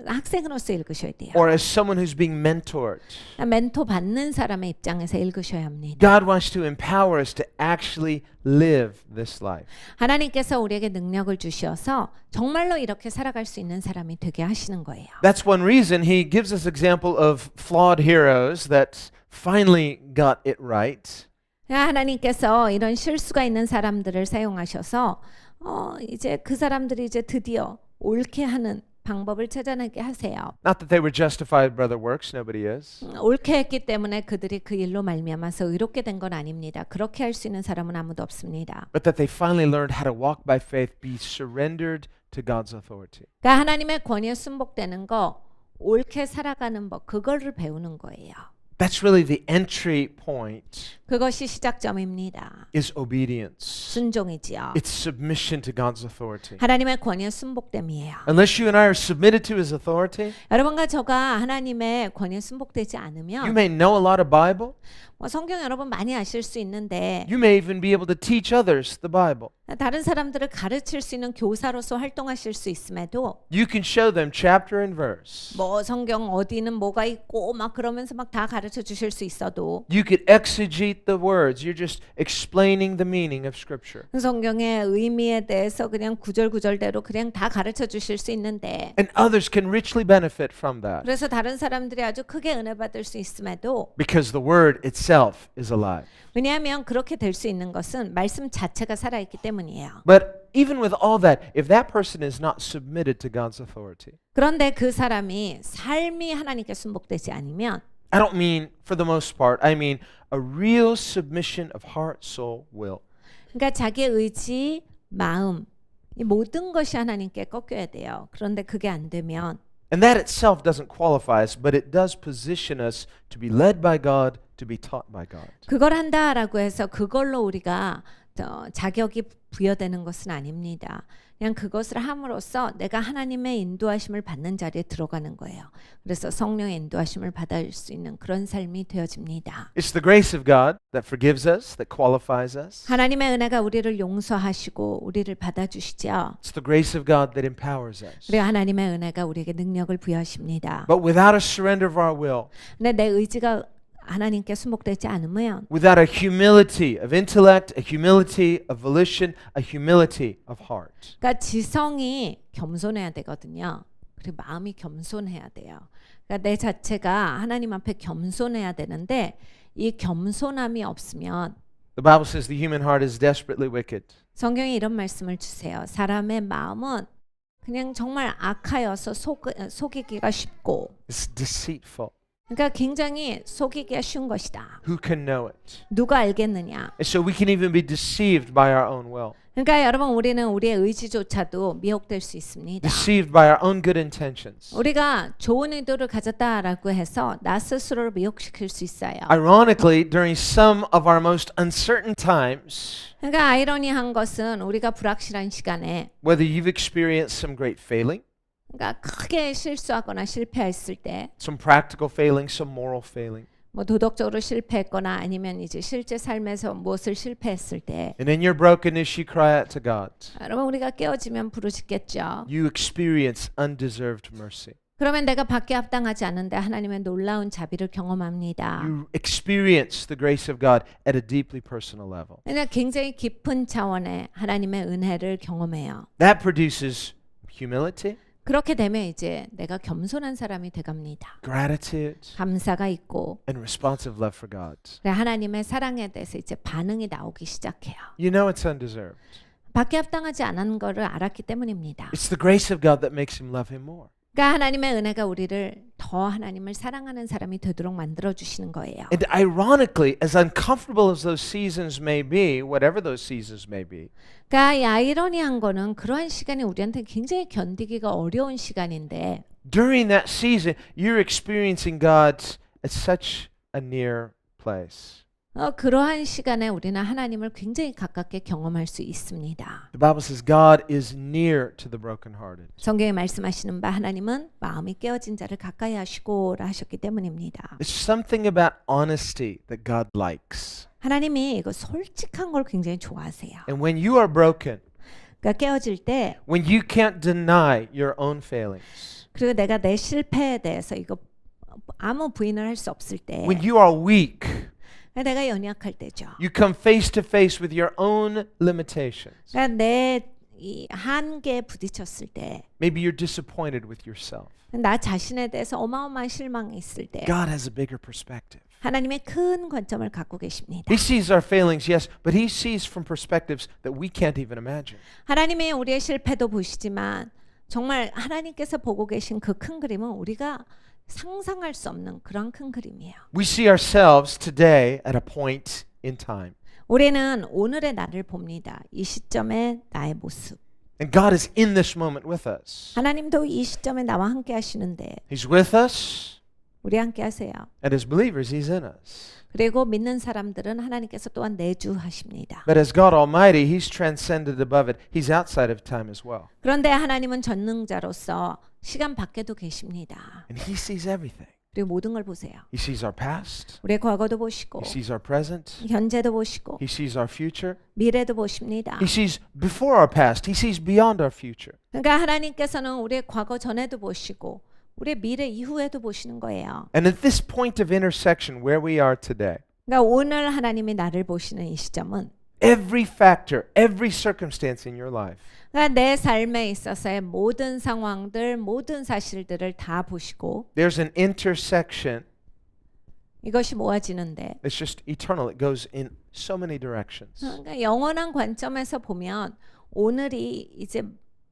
Speaker 2: 학생으로서 읽으셔야 돼요.
Speaker 1: or as someone who's being mentored.
Speaker 2: 멘토 받는 사람의 입장에서 읽으셔야 합니다.
Speaker 1: God wants to empower us to actually live this life.
Speaker 2: 하나님께서 우리에게 능력을 주셔서 정말로 이렇게 살아갈 수 있는 사람이 되게 하시는 거예요.
Speaker 1: That's one reason he gives us example of flawed heroes that finally got it right.
Speaker 2: 하나님께서 이런 실수가 있는 사람들을 사용하셔서 이제 그 사람들이 이제 드디어 옳게 하는 방법을 찾아내게 하세요.
Speaker 1: Not that they were justified by their works, nobody is.
Speaker 2: 옳게 했기 때문에 그들이 그 일로 말미암아서 의롭게 된 건 아닙니다. 그렇게 할 수 있는 사람은 아무도 없습니다.
Speaker 1: But that they finally learned how to walk by faith, be surrendered to God's authority.
Speaker 2: 그러니까 하나님의 권위에 순복되는 거, 옳게 살아가는 법, 그거를 배우는 거예요.
Speaker 1: That's really the entry point
Speaker 2: 그것이 시작점입니다.
Speaker 1: is obedience.
Speaker 2: 순종이지요.
Speaker 1: It's submission to God's authority.
Speaker 2: 하나님의 권위에 순복됨이에요.
Speaker 1: Unless you and I are submitted to his authority,
Speaker 2: 여러분과 저가 하나님의 권위에 순복되지
Speaker 1: you
Speaker 2: 않으면
Speaker 1: may know a lot of Bible.
Speaker 2: 뭐 성경 여러분 많이 아실 수 있는데
Speaker 1: You may even be able to teach others the Bible.
Speaker 2: 다른 사람들을 가르칠 수 있는 교사로서 활동하실 수 있음에도
Speaker 1: You can show them chapter and verse.
Speaker 2: 뭐 성경 어디는 뭐가 있고 막 그러면서 막 다 가르쳐 주실 수 있어도
Speaker 1: You could exegete the words. You're just explaining the meaning of Scripture.
Speaker 2: 성경의 의미에 대해서 그냥 구절구절대로 그냥 다 가르쳐 주실 수 있는데
Speaker 1: And others can richly benefit from that
Speaker 2: 그래서 다른 사람들이 아주 크게 은혜 받을 수 있음에도
Speaker 1: because the Word itself is alive.
Speaker 2: 왜냐하면 그렇게 될 수 있는 것은 말씀 자체가 살아있기 때문이에요.
Speaker 1: But even with all that, if that person is not submitted to God's authority,
Speaker 2: 그런데 그 사람이 삶이 하나님께 순복되지 않으면
Speaker 1: I don't mean for the most part, I mean a real submission of heart, soul, will.
Speaker 2: 그러니까 자기의 의지, 마음 이 모든 것이 하나님께 꺾여야 돼요. 그런데 그게 안 되면
Speaker 1: And that itself doesn't qualify us, but it does position us to be led by God, to be taught by God.
Speaker 2: 그걸 한다라고 해서 그걸로 우리가 자격이 부여되는 것은 아닙니다. 그냥 그것을 함으로써 내가 하나님의 인도하심을 받는 자리에 들어가는 거예요. 그래서 성령의 인도하심을 받을 수 있는 그런 삶이 되어집니다.
Speaker 1: It's the grace of God that forgives us, that qualifies us.
Speaker 2: 하나님의 은혜가 우리를 용서하시고 우리를 받아주시죠.
Speaker 1: It's the grace of God that empowers us.
Speaker 2: 그리고 하나님의 은혜가 우리에게 능력을 부여하십니다.
Speaker 1: But without a surrender of our will,
Speaker 2: 근데 내 의지가 하나님께 순복되지 않으면
Speaker 1: without a humility of intellect, a humility of volition, a humility of heart,
Speaker 2: 그러니까 지성이 겸손해야 되거든요. 그리고 마음이 겸손해야 돼요. 그러니까 내 자체가 하나님 앞에 겸손해야 되는데 이 겸손함이 없으면
Speaker 1: the Bible says the human heart is desperately wicked.
Speaker 2: 성경에 이런 말씀을 주세요. 사람의 마음은 그냥 정말 악하여서 속이기가 쉽고
Speaker 1: It's deceitful.
Speaker 2: 그러니까 굉장히 속이기가 쉬운 것이다.
Speaker 1: Who can know it?
Speaker 2: 누가 알겠느냐?
Speaker 1: And so we can even be deceived by our own will,
Speaker 2: 그러니까 여러분 우리는 우리의 의지조차도 미혹될 수 있습니다.
Speaker 1: deceived by our own good intentions.
Speaker 2: 우리가 좋은 의도를 가졌다라고 해서 나 스스로를 미혹시킬 수 있어요.
Speaker 1: Ironically, during some of our most uncertain times,
Speaker 2: 그러니까 아이러니한 것은 우리가 불확실한 시간에
Speaker 1: whether you've experienced some great failing,
Speaker 2: 그러니까 크게 실수하거나 실패했을 때
Speaker 1: some practical failing, some moral failing,
Speaker 2: 뭐 도덕적으로 실패했거나 아니면 이제 실제 삶에서 무엇을 실패했을 때
Speaker 1: and in your brokenness you cry out to God.
Speaker 2: 여러분 우리가 깨어지면 부르짖겠죠.
Speaker 1: You experience undeserved mercy.
Speaker 2: 그러면 내가 받기 합당하지 않은데 하나님의 놀라운 자비를 경험합니다.
Speaker 1: You experience the grace of God at a deeply personal level.
Speaker 2: 그냥 굉장히 깊은 차원의 하나님의 은혜를 경험해요.
Speaker 1: That produces humility,
Speaker 2: 그렇게 되면 이제 내가 겸손한 사람이 돼갑니다.
Speaker 1: gratitude,
Speaker 2: 감사가 있고
Speaker 1: and responsive love for God.
Speaker 2: 하나님의 사랑에 대해서 이제 반응이 나오기 시작해요.
Speaker 1: You know it's undeserved.
Speaker 2: 받기 합당하지 않은 거를 알았기 때문입니다.
Speaker 1: It's the grace of God that makes him love him more.
Speaker 2: 그러니까 하나님의 은혜가 우리를 더 하나님을 사랑하는 사람이 되도록 만들어 주시는 거예요.
Speaker 1: And ironically, as uncomfortable as those seasons may be, whatever those seasons may be,
Speaker 2: 그러니까 이 아이러니한 거는 그러한 시간이 우리한테 굉장히 견디기가 어려운 시간인데
Speaker 1: during that season, you're experiencing God at such a near place.
Speaker 2: 그러한 시간에 우리는 하나님을 굉장히 가깝게 경험할 수 있습니다.
Speaker 1: The Bible says God is near to the brokenhearted.
Speaker 2: 성경에 말씀하시는 바 하나님은 마음이 깨어진 자를 가까이 하시고라 하셨기 때문입니다.
Speaker 1: There's something about honesty that God likes.
Speaker 2: 하나님이 이거 솔직한 걸 굉장히 좋아하세요.
Speaker 1: And when you are broken,
Speaker 2: 그러니까 깨어질 때
Speaker 1: when you can't deny your own failings,
Speaker 2: 그리고 내가 내 실패에 대해서 이거 아무 부인을 할 수 없을 때
Speaker 1: when you are weak,
Speaker 2: 내가 연약할 때죠.
Speaker 1: you come face to face with your own limitations.
Speaker 2: 그러니까 내 이 한계에 부딪혔을 때,
Speaker 1: Maybe you're disappointed with yourself.
Speaker 2: 나 자신에 대해서 어마어마한 실망이 있을 때,
Speaker 1: God has a bigger perspective.
Speaker 2: 하나님의 큰 관점을 갖고 계십니다.
Speaker 1: He sees our failings, yes, but he sees from perspectives that we can't even imagine.
Speaker 2: 하나님이 우리의 실패도 보시지만 정말 하나님께서 보고 계신 그 큰 그림은 우리가 상상할 수 없는 그런 큰 그림이에요.
Speaker 1: We see ourselves today at a point in time.
Speaker 2: 우리는 오늘의 나를 봅니다. 이 시점의 나의 모습.
Speaker 1: And God is in this moment with us.
Speaker 2: 하나님도 이 시점에 나와 함께 하시는데
Speaker 1: He's with us,
Speaker 2: 우리 함께 하세요.
Speaker 1: and as believers, He's in us.
Speaker 2: 그리고 믿는 사람들은 하나님께서 또한 내주하십니다.
Speaker 1: But as God Almighty, He's transcended above it. He's outside of time as well.
Speaker 2: 그런데 하나님은 전능자로서 시간 밖에도 계십니다.
Speaker 1: And He sees everything.
Speaker 2: 그리고 모든 걸 보세요.
Speaker 1: He sees our past,
Speaker 2: 우리의 과거도 보시고
Speaker 1: He sees our present,
Speaker 2: 현재도 보시고
Speaker 1: He sees our future,
Speaker 2: 미래도 보십니다.
Speaker 1: He sees before our past, He sees beyond our future.
Speaker 2: 그러니까 하나님께서는 우리의 과거 전에도 보시고 우리의 미래 이후에도 보시는 거예요.
Speaker 1: And at this point of intersection where we are today,
Speaker 2: 그러니까 오늘 하나님이 나를 보시는 이 시점은
Speaker 1: every factor, every circumstance in your life,
Speaker 2: 그러니까 내 삶에 있어서의 모든 상황들, 모든 사실들을 다 보시고
Speaker 1: there's an intersection
Speaker 2: 이것이 모아지는데
Speaker 1: that's just eternal. It goes in so many directions.
Speaker 2: 그러니까 영원한 관점에서 보면 오늘이 이제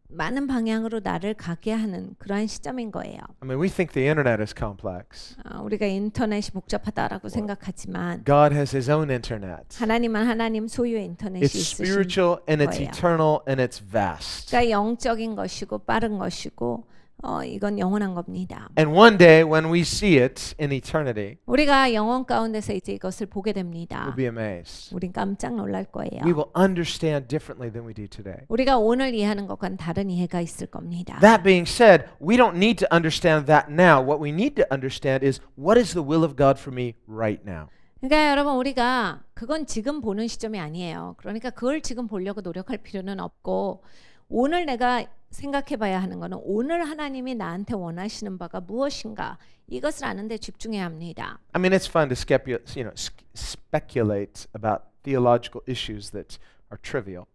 Speaker 2: 많은 방향으로 나를 가게 하는 그러한 시점인 거예요.
Speaker 1: I mean, we think the internet is complex.
Speaker 2: 우리가 인터넷이 복잡하다라고 생각하지만
Speaker 1: God has His own internet.
Speaker 2: 하나님은 하나님 소유의 인터넷이
Speaker 1: It's
Speaker 2: 있으신
Speaker 1: spiritual and it's
Speaker 2: 거예요.
Speaker 1: eternal and it's vast.
Speaker 2: 그러니까 영적인 것이고 빠른 것이고 이건 영원한 겁니다.
Speaker 1: And one day when we see it in eternity,
Speaker 2: 우리가 영원 가운데서 이제 이것을 보게 됩니다.
Speaker 1: we'll be amazed.
Speaker 2: 우린 깜짝 놀랄 거예요.
Speaker 1: We will understand differently than we do today.
Speaker 2: 우리가 오늘 이해하는 것과는 다른 이해가 있을 겁니다.
Speaker 1: That being said, we don't need to understand that now. What we need to understand is what is the will of God for me right now.
Speaker 2: 그러니까 여러분 우리가 그건 지금 보는 시점이 아니에요. 그러니까 그걸 지금 보려고 노력할 필요는 없고 오늘 내가 생각해 봐야 하는 거는 오늘 하나님이 나한테 원하시는 바가 무엇인가 이것을 아는 데 집중해야 합니다.
Speaker 1: I mean, it's fun to speculate about theological issues that are trivial.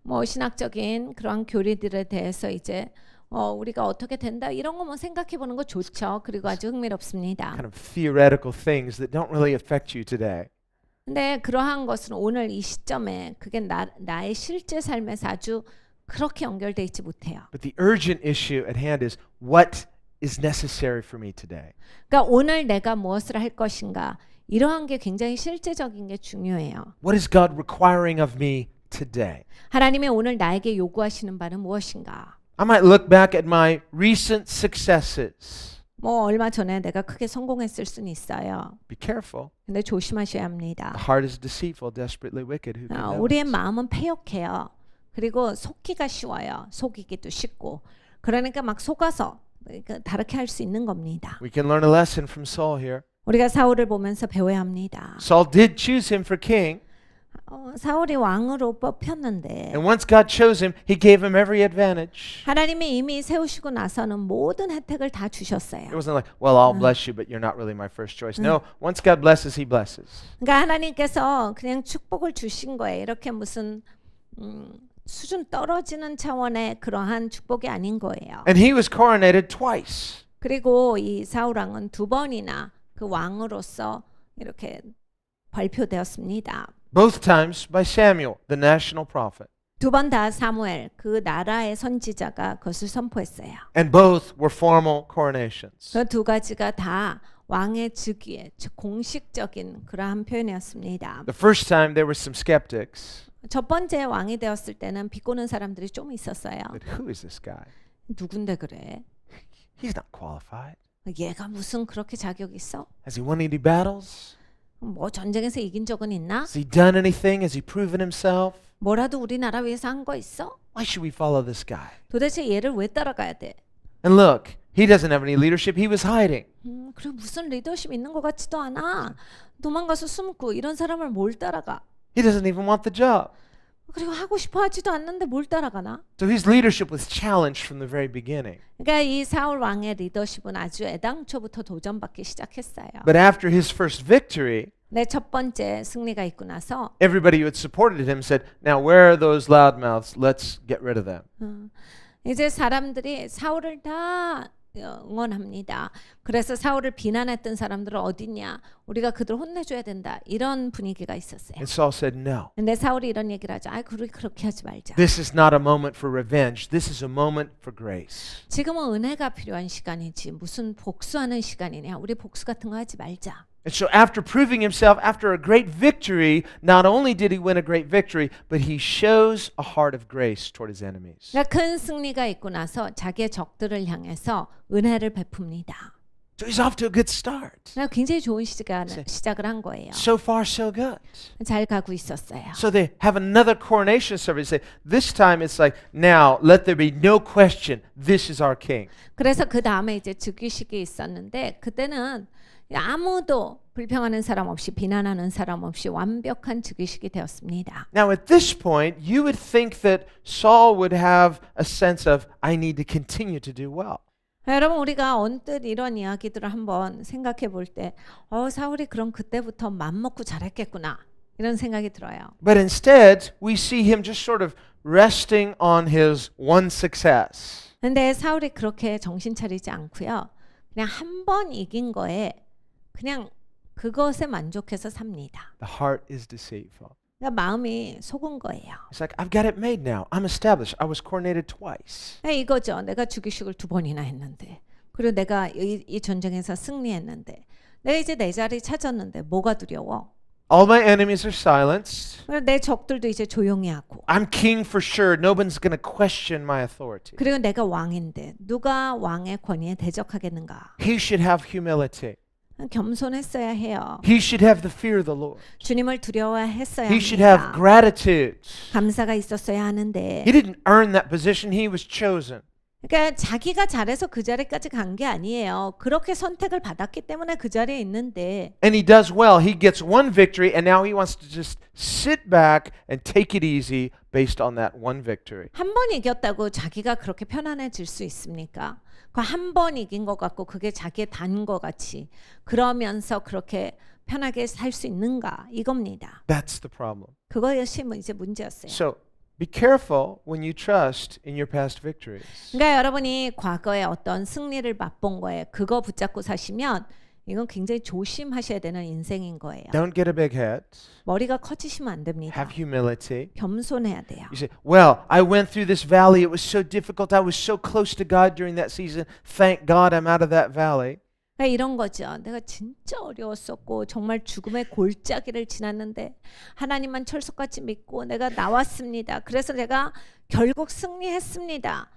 Speaker 2: 뭐 신학적인 그러한 교리들에 대해서 이제 우리가 어떻게 된다 이런 거 뭐 생각해 보는 거 좋죠. 그리고 아주 흥미롭습니다.
Speaker 1: Kind of theoretical things that don't really affect you today.
Speaker 2: 근데 그러한 것은 오늘 이 시점에 그게 나의 실제 삶에서 아주 그렇게 연결돼 있지 못해요.
Speaker 1: But the urgent issue at hand is what is necessary for me today.
Speaker 2: 그러니까 오늘 내가 무엇을 할 것인가 이러한 게 굉장히 실제적인 게 중요해요.
Speaker 1: What is God requiring of me today?
Speaker 2: 하나님이 오늘 나에게 요구하시는 바는 무엇인가?
Speaker 1: I might look back at my recent successes.
Speaker 2: 뭐 얼마 전에 내가 크게 성공했을 수는 있어요.
Speaker 1: Be careful.
Speaker 2: 근데 조심하셔야 합니다.
Speaker 1: The heart is deceitful, desperately wicked. Who can know
Speaker 2: 우리의
Speaker 1: it?
Speaker 2: 마음은 패역해요. 그리고 속기가 쉬워요. 속이기도 쉽고. 그러니까 막 속아서 다르게 할 수 있는 겁니다.
Speaker 1: We can learn a lesson from Saul here.
Speaker 2: 우리가 사울을 보면서 배워야 합니다.
Speaker 1: Saul did choose him for king,
Speaker 2: 사울이 왕으로 뽑혔는데
Speaker 1: and once God chose him, He gave him every advantage.
Speaker 2: 하나님이 이미 세우시고 나서는 모든 혜택을 다 주셨어요.
Speaker 1: It wasn't like, well, I'll bless you, but you're not really my first choice. No, once God blesses, He blesses.
Speaker 2: 그러니까 하나님께서 그냥 축복을 주신 거예요. 이렇게 무슨 수준 떨어지는 차원의 그러한 축복이 아닌 거예요.
Speaker 1: And he was coronated twice.
Speaker 2: 그리고 이 사울 왕은 두 번이나 그 왕으로서 이렇게 발표되었습니다.
Speaker 1: Both times by Samuel, the national prophet.
Speaker 2: 두 번 다 사무엘 그 나라의 선지자가 그것을 선포했어요.
Speaker 1: And both were formal coronations.
Speaker 2: 그 두 가지가 다 왕의 즉위의 즉 공식적인 그러한 표현이었습니다.
Speaker 1: The first time there were some skeptics.
Speaker 2: 첫 번째 왕이 되었을 때는 비꼬는 사람들이 좀 있었어요.
Speaker 1: But who is this guy?
Speaker 2: 누군데 그래?
Speaker 1: He's not qualified.
Speaker 2: 얘가 무슨 그렇게 자격 있어?
Speaker 1: Has he won any battles?
Speaker 2: 뭐 전쟁에서 이긴 적은 있나?
Speaker 1: Has he done anything? Has he proven himself?
Speaker 2: 뭐라도 우리나라 위해서 한 거 있어?
Speaker 1: Why should we follow this guy?
Speaker 2: 도대체 얘를 왜 따라가야 돼?
Speaker 1: And look, he doesn't have any leadership. He was hiding.
Speaker 2: 그리고 무슨 리더십 있는 것 같지도 않아. 도망가서 숨고 이런 사람을 뭘 따라가?
Speaker 1: He doesn't even want the job.
Speaker 2: 그리고 하고 싶어 하지도 않는데 뭘 따라가나?
Speaker 1: So his leadership was challenged from the very beginning.
Speaker 2: 그러니까 이 사울 왕의 리더십은 아주 애당초부터 도전받기 시작했어요.
Speaker 1: But after his first victory,
Speaker 2: 내 첫 번째 승리가 있고 나서
Speaker 1: everybody who had supported him said, now where are those loudmouths? Let's get rid of them.
Speaker 2: 이제 사람들이 사울을 다 응원합니다. 그래서 사울을 비난했던 사람들은 어딨냐? 우리가 그들 혼내줘야 된다. 이런 분위기가 있었어요.
Speaker 1: And Saul said, no.
Speaker 2: 근데 사울이 이런 얘기를 하죠. 아, 그렇게 하지 말자.
Speaker 1: This is not a moment for revenge. This is a moment for grace.
Speaker 2: 지금은 은혜가 필요한 시간이지 무슨 복수하는 시간이냐. 우리 복수 같은 거 하지 말자.
Speaker 1: And so after proving himself, after a great victory, not only did he win a great victory, but he shows a heart of grace toward his enemies.
Speaker 2: 그러니까 큰 승리가 있고 나서 자기의 적들을 향해서 은혜를 베풉니다.
Speaker 1: So he's off to a good start.
Speaker 2: 그러니까 굉장히 좋은 시작을 한 거예요.
Speaker 1: So far, so good.
Speaker 2: 잘 가고 있었어요.
Speaker 1: So they have another coronation service. They say, this time it's like, now let there be no question, this is our king.
Speaker 2: 그래서 그 다음에 이제 즉위식이 있었는데 그때는 아무도 불평하는 사람 없이 비난하는 사람 없이 완벽한 즉위식이 되었습니다.
Speaker 1: Now at this point, you would think that Saul would have a sense of, I need to continue to do well.
Speaker 2: 여러분 우리가 언뜻 이런 이야기들을 한번 생각해 볼 때 사울이 그럼 그때부터 맘먹고 잘했겠구나 이런 생각이 들어요.
Speaker 1: But instead, we see him just sort of resting on his one success.
Speaker 2: 근데 사울이 그렇게 정신 차리지 않고요. 그냥 한 번 이긴 거에 그냥 그것에 만족해서 삽니다.
Speaker 1: The heart is deceitful.
Speaker 2: 그러니까 마음이 속은 거예요.
Speaker 1: It's like, I've got it made now. I'm established. I was coronated twice.
Speaker 2: 이거죠. 내가 즉위식을 2번이나 했는데 그리고 내가 이 전쟁에서 승리했는데 내가 이제 내 자리 찾았는데 뭐가 두려워?
Speaker 1: All my enemies are silenced.
Speaker 2: 내 적들도 이제 조용히 하고
Speaker 1: I'm king for sure. Nobody's going to question my authority.
Speaker 2: 그리고 내가 왕인데 누가 왕의 권위에 대적하겠는가?
Speaker 1: He should have humility.
Speaker 2: 겸손했어야 해요.
Speaker 1: He should have the fear of the Lord.
Speaker 2: 주님을 두려워했어야
Speaker 1: He should have
Speaker 2: 합니다.
Speaker 1: gratitude.
Speaker 2: 감사가 있었어야 하는데
Speaker 1: He didn't earn that position. He was chosen.
Speaker 2: 그러니까 자기가 잘해서 그 자리까지 간 게 아니에요. 그렇게 선택을 받았기 때문에 그 자리에 있는데
Speaker 1: And he does well. He gets one victory, and now he wants to just sit back and take it easy based on that one victory.
Speaker 2: 한 번 이겼다고 자기가 그렇게 편안해질 수 있습니까? 그 한 번 이긴 것 같고 그게 자기의 단 것 같이 그러면서 그렇게 편하게 살 수 있는가 이겁니다.
Speaker 1: That's the problem.
Speaker 2: 그것이 이제 문제였어요.
Speaker 1: So be careful when you trust in your past victories.
Speaker 2: 그러니까 여러분이 과거에 어떤 승리를 맛본 거에 그거 붙잡고 사시면 이건 굉장히 조심하셔야 되는 인생인 거예요.
Speaker 1: Don't get a big head.
Speaker 2: 머리가 커지시면 안 됩니다.
Speaker 1: Have humility.
Speaker 2: 겸손해야 돼요.
Speaker 1: You say, well, I went through this valley. It was so difficult. I was so close to God during that season. Thank God I'm out of that valley.
Speaker 2: 그러니까 이런 거죠. 내가 진짜 어려웠었고 정말 죽음의 골짜기를 지났는데 하나님만 철석같이 믿고 내가 나왔습니다. 그래서 내가 결국 승리했습니다.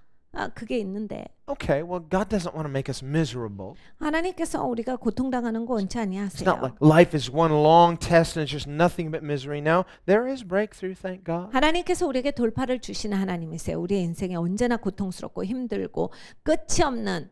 Speaker 2: 그게 있는데
Speaker 1: Okay, well, God doesn't want to make us miserable.
Speaker 2: 하나님께서 우리가 고통당하는 거 원치
Speaker 1: It's not
Speaker 2: 아니하세요.
Speaker 1: like life is one long test and it's just nothing but misery. Now, there is breakthrough, thank God.
Speaker 2: 하나님께서 우리에게 돌파를 주시는 하나님이세요. 우리의 인생이 언제나 고통스럽고 힘들고 끝이 없는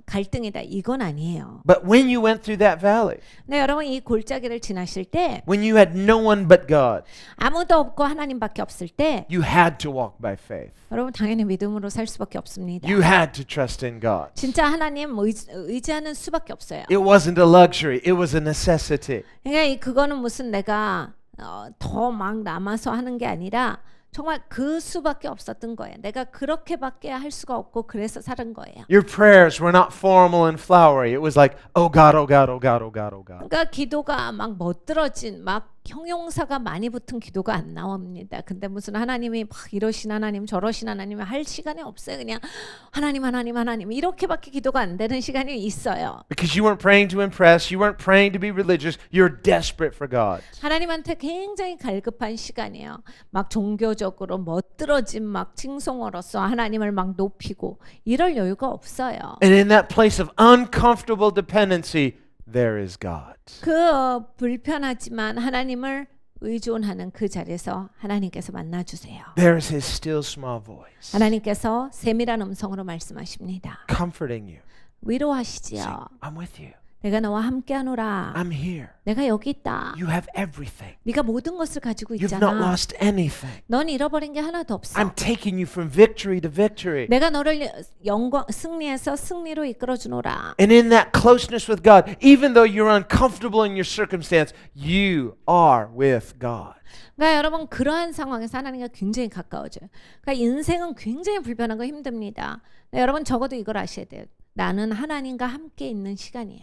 Speaker 2: 갈등이다. 이건 아니에요.
Speaker 1: But when you went through that valley,
Speaker 2: 네, 여러분 이 골짜기를 지나실 때
Speaker 1: when you had no one but God,
Speaker 2: 아무도 없고 하나님밖에 없을 때
Speaker 1: you had to walk by faith.
Speaker 2: 여러분 당연히 믿음으로 살 수밖에 없습니다.
Speaker 1: You had to trust in God.
Speaker 2: 진짜 하나님 의지하는 수밖에 없어요.
Speaker 1: It wasn't a luxury, it was a necessity.
Speaker 2: 그러니까 그거는 무슨 내가 더 막 남아서 하는 게 아니라 정말 그 수밖에 없었던 거예요. 내가 그렇게밖에 할 수가 없고 그래서 사는 거예요.
Speaker 1: Your prayers were not formal and flowery. It was like, oh God, oh God, oh God, oh God, oh God.
Speaker 2: 그러니까 기도가 막 멋들어진 막 형용사가 많이 붙은 기도가 안 나옵니다. 근데 무슨 하나님이 막 이러신 하나님 저러신 하나님 할 시간이 없어요. 그냥 하나님 하나님 하나님 이렇게밖에 기도가 안 되는 시간이 있어요.
Speaker 1: Because you weren't praying to impress, you weren't praying to be religious, you're desperate for God.
Speaker 2: 하나님한테 굉장히 갈급한 시간이에요. 막 종교적으로 멋들어진 막 칭송어로서 하나님을 막 높이고 이럴 여유가 없어요.
Speaker 1: And in that place of uncomfortable dependency, there is God.
Speaker 2: 그 불편하지만 하나님을 의존하는 그 자리에서 하나님께서 만나주세요.
Speaker 1: There is His still small voice,
Speaker 2: 하나님께서 세밀한 음성으로 말씀하십니다.
Speaker 1: comforting you.
Speaker 2: 위로하시지요.
Speaker 1: Saying, I'm with you.
Speaker 2: 내가 너와 함께하노라.
Speaker 1: I'm here.
Speaker 2: 내가 여기 있다.
Speaker 1: You have everything.
Speaker 2: 네가 모든 것을 가지고
Speaker 1: You've not
Speaker 2: 있잖아.
Speaker 1: lost anything.
Speaker 2: 넌 잃어버린 게 하나도 없어.
Speaker 1: I'm taking you from victory to victory.
Speaker 2: 내가 너를 승리에서 승리로 이끌어주노라.
Speaker 1: And in that closeness with God, even though you're uncomfortable in your circumstance, you are with God.
Speaker 2: 그러니까 여러분 그러한 상황에서 하나님과 굉장히 가까워져요. 그러니까 인생은 굉장히 불편하고 힘듭니다. 네, 여러분 적어도 이걸 아셔야 돼요. 나는 하나님과 함께 있는 시간이에요.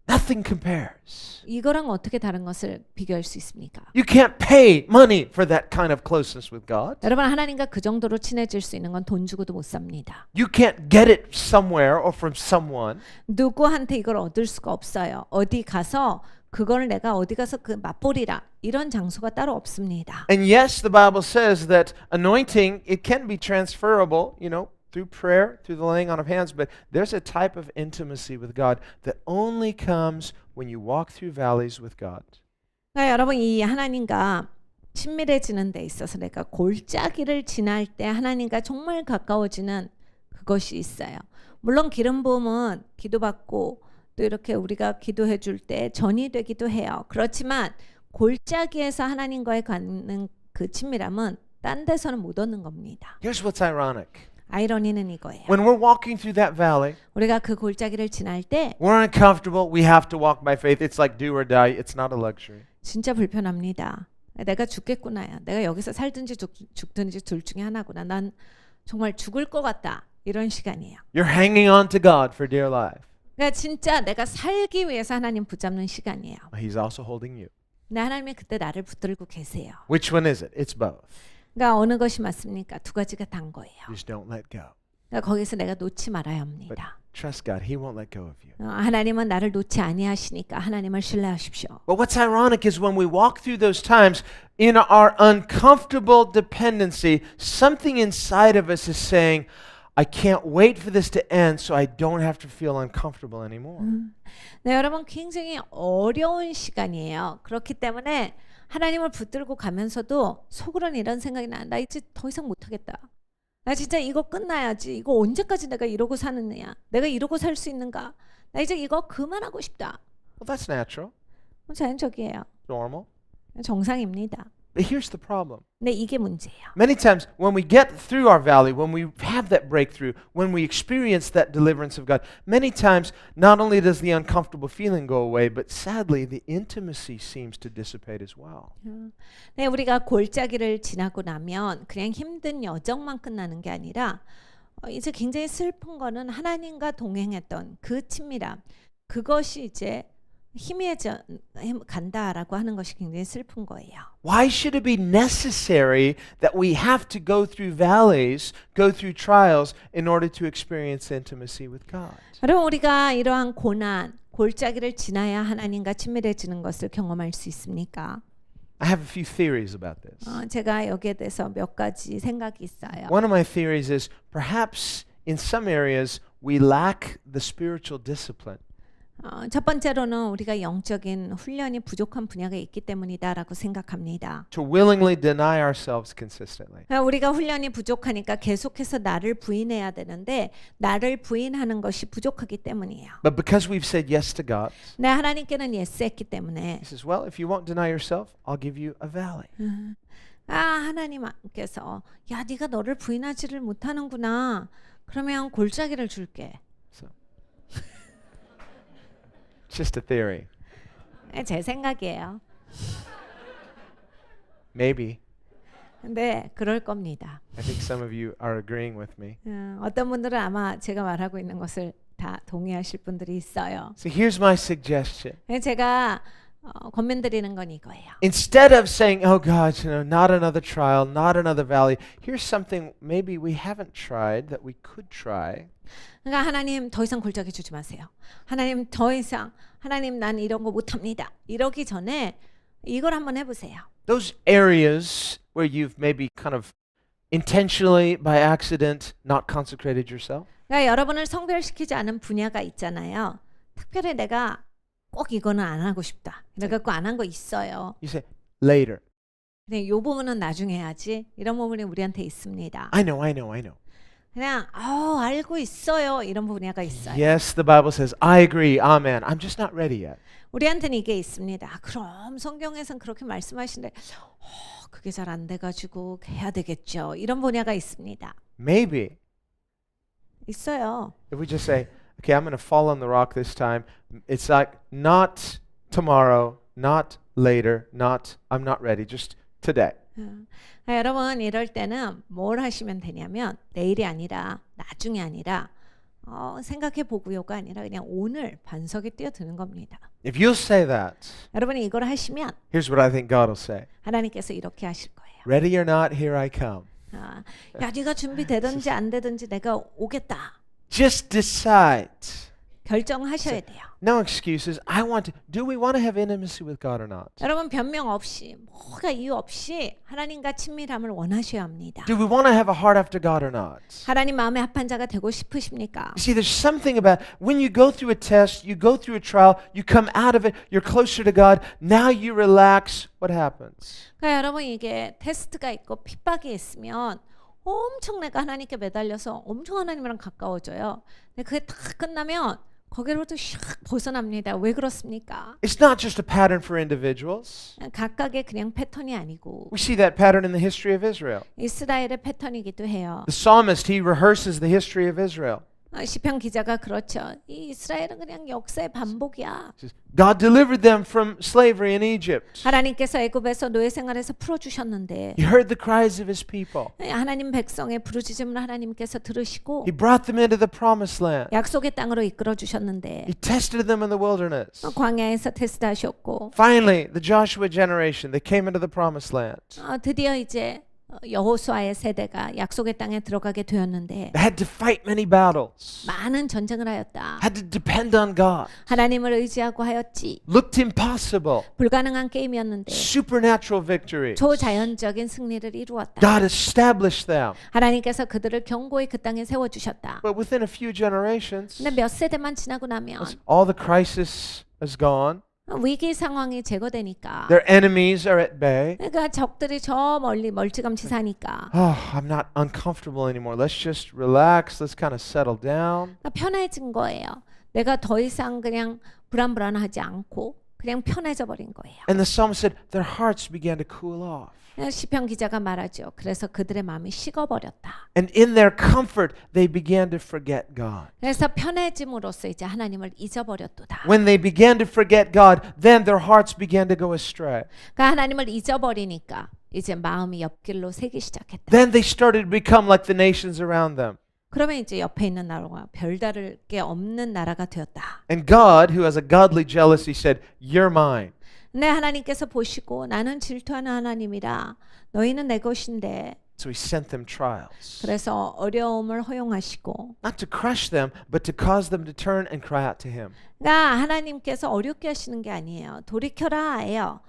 Speaker 1: Nothing compares.
Speaker 2: 이거랑 어떻게 다른 것을 비교할 수 있습니까?
Speaker 1: You can't pay money for that kind of closeness with God.
Speaker 2: 여러분 하나님과 그 정도로 친해질 수 있는 건 돈 주고도 못 삽니다.
Speaker 1: You can't get it somewhere or from someone.
Speaker 2: 누구한테 이걸 얻을 수가 없어요. 어디 가서 그걸 내가 어디 가서 그 맛보리라 이런 장소가 따로 없습니다.
Speaker 1: And yes, the Bible says that anointing, it can be transferable, through prayer, through the laying on of hands, but there's a type of intimacy with God that only comes when you walk through valleys with God.
Speaker 2: 그러니까 여러분 이 하나님과 친밀해지는 데 있어서 내가 골짜기를 지날 때 하나님과 정말 가까워지는 그것이 있어요. 물론 기름 부음은 기도받고 또 이렇게 우리가 기도해 줄 때 전이 되기도 해요. 그렇지만 골짜기에서 하나님과의 갖는 그 친밀함은 딴 데서는 못 얻는 겁니다.
Speaker 1: Here's what's ironic.
Speaker 2: 아이러니는 이거예요.
Speaker 1: When we're walking through that valley,
Speaker 2: 우리가 그 골짜기를 지날 때
Speaker 1: we're uncomfortable. We have to walk by faith. It's like do or die. It's not a luxury.
Speaker 2: 진짜 불편합니다. 내가 죽겠구나야. 내가 여기서 살든지 죽든지 둘 중에 하나구나. 난 정말 죽을 것 같다. 이런 시간이에요.
Speaker 1: You're hanging on to God for dear life.
Speaker 2: 그러니까 진짜 내가 살기 위해서 하나님 붙잡는 시간이에요.
Speaker 1: He's also holding you.
Speaker 2: 근데 하나님이 그때 나를 붙들고 계세요.
Speaker 1: Which one is it? It's both.
Speaker 2: 그러니까 어느 것이 맞습니까? 두 가지가 단 거예요.
Speaker 1: Just don't let go.
Speaker 2: 그러니까 거기서 내가 놓지 말아야
Speaker 1: But
Speaker 2: 합니다.
Speaker 1: trust God. He won't let go of you.
Speaker 2: 하나님은 나를 놓지 아니하시니까 하나님을 신뢰하십시오.
Speaker 1: But what's ironic is when we walk through those times, in our uncomfortable dependency, something inside of us is saying, I can't wait for this to end so I don't have to feel uncomfortable anymore.
Speaker 2: 네, 여러분 굉장히 어려운 시간이에요. 그렇기 때문에 하나님을 붙들고 가면서도 속으로는 이런 생각이 나. 나 이제 더 이상 못하겠다. 나 진짜 이거 끝나야지. 이거 언제까지 내가 이러고 사느냐. 내가 이러고 살 수 있는가. 나 이제 이거 그만하고 싶다.
Speaker 1: Well, that's natural,
Speaker 2: 자연적이에요.
Speaker 1: normal.
Speaker 2: 정상입니다.
Speaker 1: But here's the problem.
Speaker 2: 근데 이게 문제예요.
Speaker 1: Many times when we get through our valley, when we have that breakthrough, when we experience that deliverance of God, many times not only does the uncomfortable feeling go away, but sadly the intimacy seems to dissipate as well.
Speaker 2: 네, 우리가 골짜기를 지나고 나면 그냥 힘든 여정만 끝나는 게 아니라 이제 굉장히 슬픈 거는 하나님과 동행했던 그 친밀함, 그것이 이제 희미해져 간다라고 하는 것이 굉장히 슬픈 거예요.
Speaker 1: Why should it be necessary that we have to go through valleys, go through trials in order to experience intimacy with God?
Speaker 2: 여러분 우리가 이러한 고난, 골짜기를 지나야 하나님과 친밀해지는 것을 경험할 수 있습니까?
Speaker 1: I have a few theories about this.
Speaker 2: 제가 여기에 대해서 몇 가지 생각이 있어요.
Speaker 1: One of my theories is perhaps in some areas we lack the spiritual discipline.
Speaker 2: 첫 번째로는 우리가 영적인 훈련이 부족한 분야가 있기 때문이다라고 생각합니다.
Speaker 1: To willingly deny ourselves consistently.
Speaker 2: 우리가 훈련이 부족하니까 계속해서 나를 부인해야 되는데 나를 부인하는 것이 부족하기 때문이에요.
Speaker 1: But because we've said yes to God,
Speaker 2: 내 하나님께는 예스했기 때문에
Speaker 1: He says, well, if you won't deny yourself, I'll give you a valley.
Speaker 2: 하나님께서 야 네가 너를 부인하지를 못하는구나. 그러면 골짜기를 줄게.
Speaker 1: So, it's just a theory.
Speaker 2: 제 생각이에요.
Speaker 1: Maybe.
Speaker 2: 근데 그럴 겁니다.
Speaker 1: I think some of you are agreeing with me.
Speaker 2: 어떤 분들은 아마 제가 말하고 있는 것을 다 동의하실 분들이 있어요.
Speaker 1: So here's my suggestion.
Speaker 2: 제가 권면드리는 건 이거예요.
Speaker 1: Instead of saying, oh God, not another trial, not another valley, here's something maybe we haven't tried that we could try.
Speaker 2: 그러니까 하나님 더 이상 골짜기 주지 마세요. 하나님 더 이상 하나님 난 이런 거 못합니다. 이러기 전에 이걸 한번 해보세요.
Speaker 1: Those areas where you've maybe kind of intentionally by accident not consecrated yourself.
Speaker 2: 그러니까 여러분을 성별시키지 않은 분야가 있잖아요. 특별히 내가 꼭 이거는 안 하고 싶다. 내가 꼭 안 한 거 있어요.
Speaker 1: You say, later.
Speaker 2: 근데 이 부분은 나중에 해야지. 이런 부분이 우리한테 있습니다.
Speaker 1: I know.
Speaker 2: 그냥 알고 있어요. 이런 분야가 있어요.
Speaker 1: Yes, the Bible says, I agree, amen. I'm just not ready yet.
Speaker 2: 우리한테는 이게 있습니다. 그럼 성경에선 그렇게 말씀하시는데 그게 잘 안 돼가지고 해야 되겠죠. 이런 분야가 있습니다.
Speaker 1: Maybe
Speaker 2: 있어요.
Speaker 1: if we just say, okay, I'm going to fall on the rock this time. It's like not tomorrow, not later, not I'm not ready, just today.
Speaker 2: 여러분 이럴 때는 뭘 하시면 되냐면 내일이 아니라 나중이 아니라 생각해 보고요가 아니라 그냥 오늘 반석에 뛰어드는 겁니다.
Speaker 1: If you'll say that,
Speaker 2: 여러분이 이걸 하시면
Speaker 1: here's what I think God will say.
Speaker 2: 하나님께서 이렇게 하실 거예요.
Speaker 1: Ready or not, here I come.
Speaker 2: 야, 네가 준비되든지 안 되든지 내가 오겠다.
Speaker 1: Just decide.
Speaker 2: 결정하셔야 돼요.
Speaker 1: No excuses. Do we want to have intimacy with God or not?
Speaker 2: 여러분 변명 없이 뭐가 이유 없이 하나님과 친밀함을 원하셔야 합니다.
Speaker 1: Do we want to have a heart after God or not?
Speaker 2: 하나님 마음에 합한 자가 되고 싶으십니까?
Speaker 1: You see, there's something about when you go through a test, you go through a trial, you come out of it, you're closer to God, now you relax, what happens?
Speaker 2: 그러니까 여러분 이게 테스트가 있고 핍박이 있으면 엄청 내가 하나님께 매달려서 엄청 하나님이랑 가까워져요. 근데 그게 다 끝나면 거기로부터 샥 벗어납니다. 왜 그렇습니까?
Speaker 1: It's not just a pattern for individuals.
Speaker 2: 각각의 그냥 패턴이 아니고
Speaker 1: We see that pattern in the history of Israel.
Speaker 2: 이스라엘의 패턴이기도 해요.
Speaker 1: The psalmist, he rehearses the history of Israel.
Speaker 2: 시편 기자가 그렇죠. 이 이스라엘은 그냥 역사의 반복이야.
Speaker 1: God delivered them from slavery in Egypt.
Speaker 2: 하나님께서 애굽에서 노예 생활에서 풀어주셨는데
Speaker 1: He heard the cries of his people.
Speaker 2: 하나님 백성의 부르짖음을 하나님께서 들으시고
Speaker 1: He brought them into the promised land.
Speaker 2: 약속의 땅으로 이끌어 주셨는데
Speaker 1: He tested them in the wilderness.
Speaker 2: 광야에서 테스트하셨고
Speaker 1: Finally, the Joshua generation, they came into the promised land.
Speaker 2: 드디어 이제 여호수아의 세대가 약속의 땅에 들어가게 되었는데
Speaker 1: They had to fight many battles.
Speaker 2: 많은 전쟁을 하였다.
Speaker 1: Had to depend on God.
Speaker 2: 하나님을 의지하고 하였지.
Speaker 1: Looked impossible.
Speaker 2: 불가능한 게임이었는데
Speaker 1: Supernatural victory.
Speaker 2: 초자연적인 승리를 이루었다.
Speaker 1: God established them.
Speaker 2: 하나님께서 그들을 견고히 그 땅에 세워주셨다.
Speaker 1: But within a few generations,
Speaker 2: 근데 몇 세대만 지나고 나면
Speaker 1: all the crisis is gone.
Speaker 2: 위기 상황이 제거되니까
Speaker 1: Their enemies are at bay.
Speaker 2: 그러니까 적들이 저 멀리 멀찌감치 사니까
Speaker 1: Oh, I'm not uncomfortable anymore. Let's just relax. Let's kind of settle down.
Speaker 2: 편해진 거예요. 내가 더 이상 그냥 불안불안하지 않고 그냥 편해져 버린 거예요.
Speaker 1: And the psalmist said their hearts began to cool off.
Speaker 2: 시편 기자가 말하죠. 그래서 그들의 마음이 식어버렸다.
Speaker 1: And in their comfort, they began to forget God.
Speaker 2: 그래서 편해짐으로써 이제 하나님을 잊어버렸도다.
Speaker 1: When they began to forget God, then their hearts began to go astray.
Speaker 2: 그러니까 하나님을 잊어버리니까 이제 마음이 옆길로 새기 시작했다.
Speaker 1: Then they started to become like the nations around them.
Speaker 2: 그러면 이제 옆에 있는 나라와 별다를 게 없는 나라가 되었다.
Speaker 1: And God, who has a godly jealousy, said, "You're mine."
Speaker 2: 네, 하나님께서 보시고 나는 질투하는 하나님이라 너희는 내 것인데
Speaker 1: So he sent them trials.
Speaker 2: 그래서 어려움을 허용하시고
Speaker 1: Not to crush them, but to cause them to turn and cry out to him.
Speaker 2: 그러니까 하나님께서 어렵게 하시는 게 아니에요. 돌이켜라예요.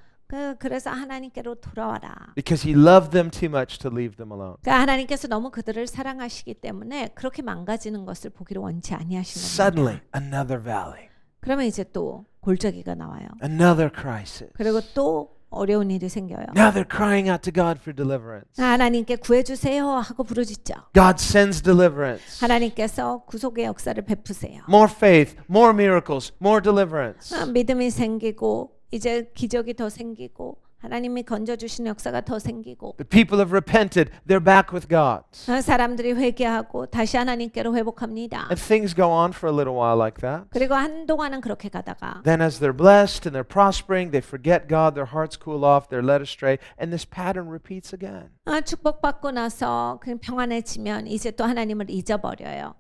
Speaker 2: 그래서 하나님께로 돌아와라.
Speaker 1: Because he loved them too much to leave them alone.
Speaker 2: 그러니까 하나님께서 너무 그들을 사랑하시기 때문에 그렇게 망가지는 것을 보기를 원치 아니하신 겁니다.
Speaker 1: Suddenly, another valley,
Speaker 2: 그러면 이제 또 골짜기가 나와요.
Speaker 1: another crisis.
Speaker 2: 그리고 또 어려운 일이 생겨요.
Speaker 1: Now they're crying out to God for deliverance.
Speaker 2: 하나님께 구해주세요 하고 부르짖죠.
Speaker 1: God sends deliverance.
Speaker 2: 하나님께서 구속의 역사를 베푸세요.
Speaker 1: More faith, more miracles, more deliverance.
Speaker 2: 믿음이 생기고 이제 기적이 더 생기고 하나님이 건져주신 역사가 더 생기고
Speaker 1: The people have repented. They're back with God.
Speaker 2: 사람들이 회개하고 다시 하나님께로 회복합니다.
Speaker 1: And things go on for a little while like that.
Speaker 2: 그리고 한동안은 그렇게 가다가
Speaker 1: Then as they're blessed and they're prospering, they forget God, their hearts cool off, they're led astray, and this pattern repeats again.
Speaker 2: 축복받고 나서 그냥 평안해지면 이제 또 하나님을 잊어버려요.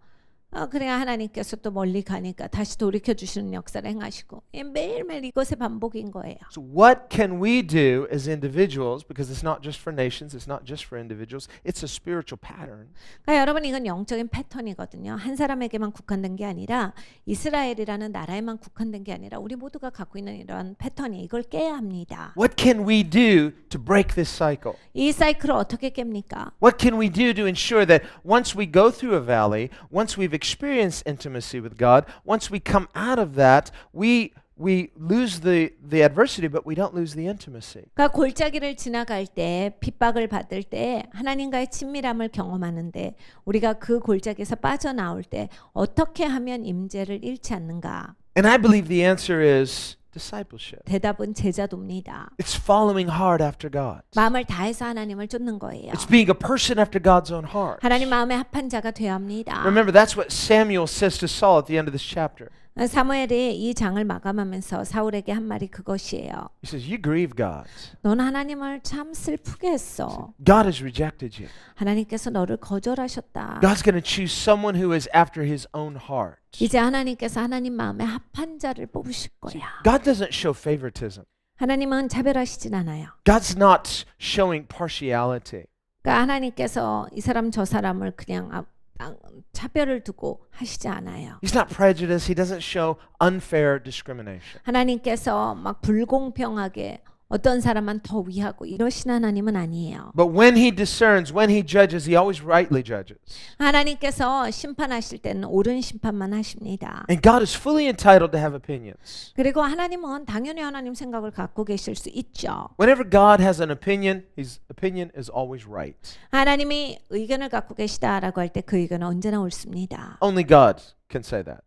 Speaker 2: 그래야 하나님께서 또 멀리 가니까 다시 돌이켜 주시는 역사를 행하시고 매일매일 이것의 반복인 거예요.
Speaker 1: So what can we do as individuals, because it's not just for nations, it's not just for individuals, it's a spiritual pattern.
Speaker 2: 그러니까 여러분 이건 영적인 패턴이거든요. 한 사람에게만 국한된 게 아니라 이스라엘이라는 나라에만 국한된 게 아니라 우리 모두가 갖고 있는 이런 패턴이 이걸 깨야 합니다.
Speaker 1: What can we do to break this cycle?
Speaker 2: 이 사이클을 어떻게 깹니까?
Speaker 1: What can we do to ensure that once we go through a valley, once we've experienced intimacy with God, once we come out of that, we lose the adversity, but we don't lose the intimacy.
Speaker 2: 그러니까 골짜기를 지나갈 때, 핍박을 받을 때 하나님과의 친밀함을 경험하는데 우리가 그 골짜기에서 빠져나올 때 어떻게 하면 임재를 잃지 않는가?
Speaker 1: And I believe the answer is discipleship.
Speaker 2: 대답은 제자도입니다.
Speaker 1: It's following hard after God.
Speaker 2: 마음을 다해서 하나님을 쫓는 거예요.
Speaker 1: It's being a person after God's own heart.
Speaker 2: 하나님 마음에 합한 자가 되어야 합니다.
Speaker 1: Remember, that's what Samuel says to Saul at the end of this chapter.
Speaker 2: 사무엘이 이 장을 마감하면서 사울에게 한 말이 그것이에요.
Speaker 1: He says, you grieve God.
Speaker 2: 넌 하나님을 참 슬프게 했어.
Speaker 1: God has rejected you.
Speaker 2: 하나님께서 너를 거절하셨다.
Speaker 1: God's going to choose someone who is after his own heart.
Speaker 2: 이제 하나님께서 하나님 마음에 합한 자를 뽑으실 거야.
Speaker 1: God doesn't show favoritism.
Speaker 2: 하나님은 차별하시진 않아요.
Speaker 1: God's not showing partiality.
Speaker 2: 그러니까 하나님께서 이 사람 저 사람을 그냥 차별을 두고 하시지 않아요.
Speaker 1: He's not prejudiced. He doesn't show unfair discrimination.
Speaker 2: 하나님께서 막 불공평하게 어떤 사람만 더 위하고 이러신 하나님은 아니에요.
Speaker 1: But when he discerns, when he judges, he always rightly judges.
Speaker 2: 하나님께서 심판하실 때는 옳은 심판만 하십니다.
Speaker 1: And God is fully entitled to have opinions.
Speaker 2: 그리고 하나님은 당연히 하나님 생각을 갖고 계실 수 있죠.
Speaker 1: Whenever God has an opinion, his opinion is always right.
Speaker 2: 하나님이 의견을 갖고 계시다라고 할 때 그 의견은 언제나 옳습니다.
Speaker 1: Only God can say that.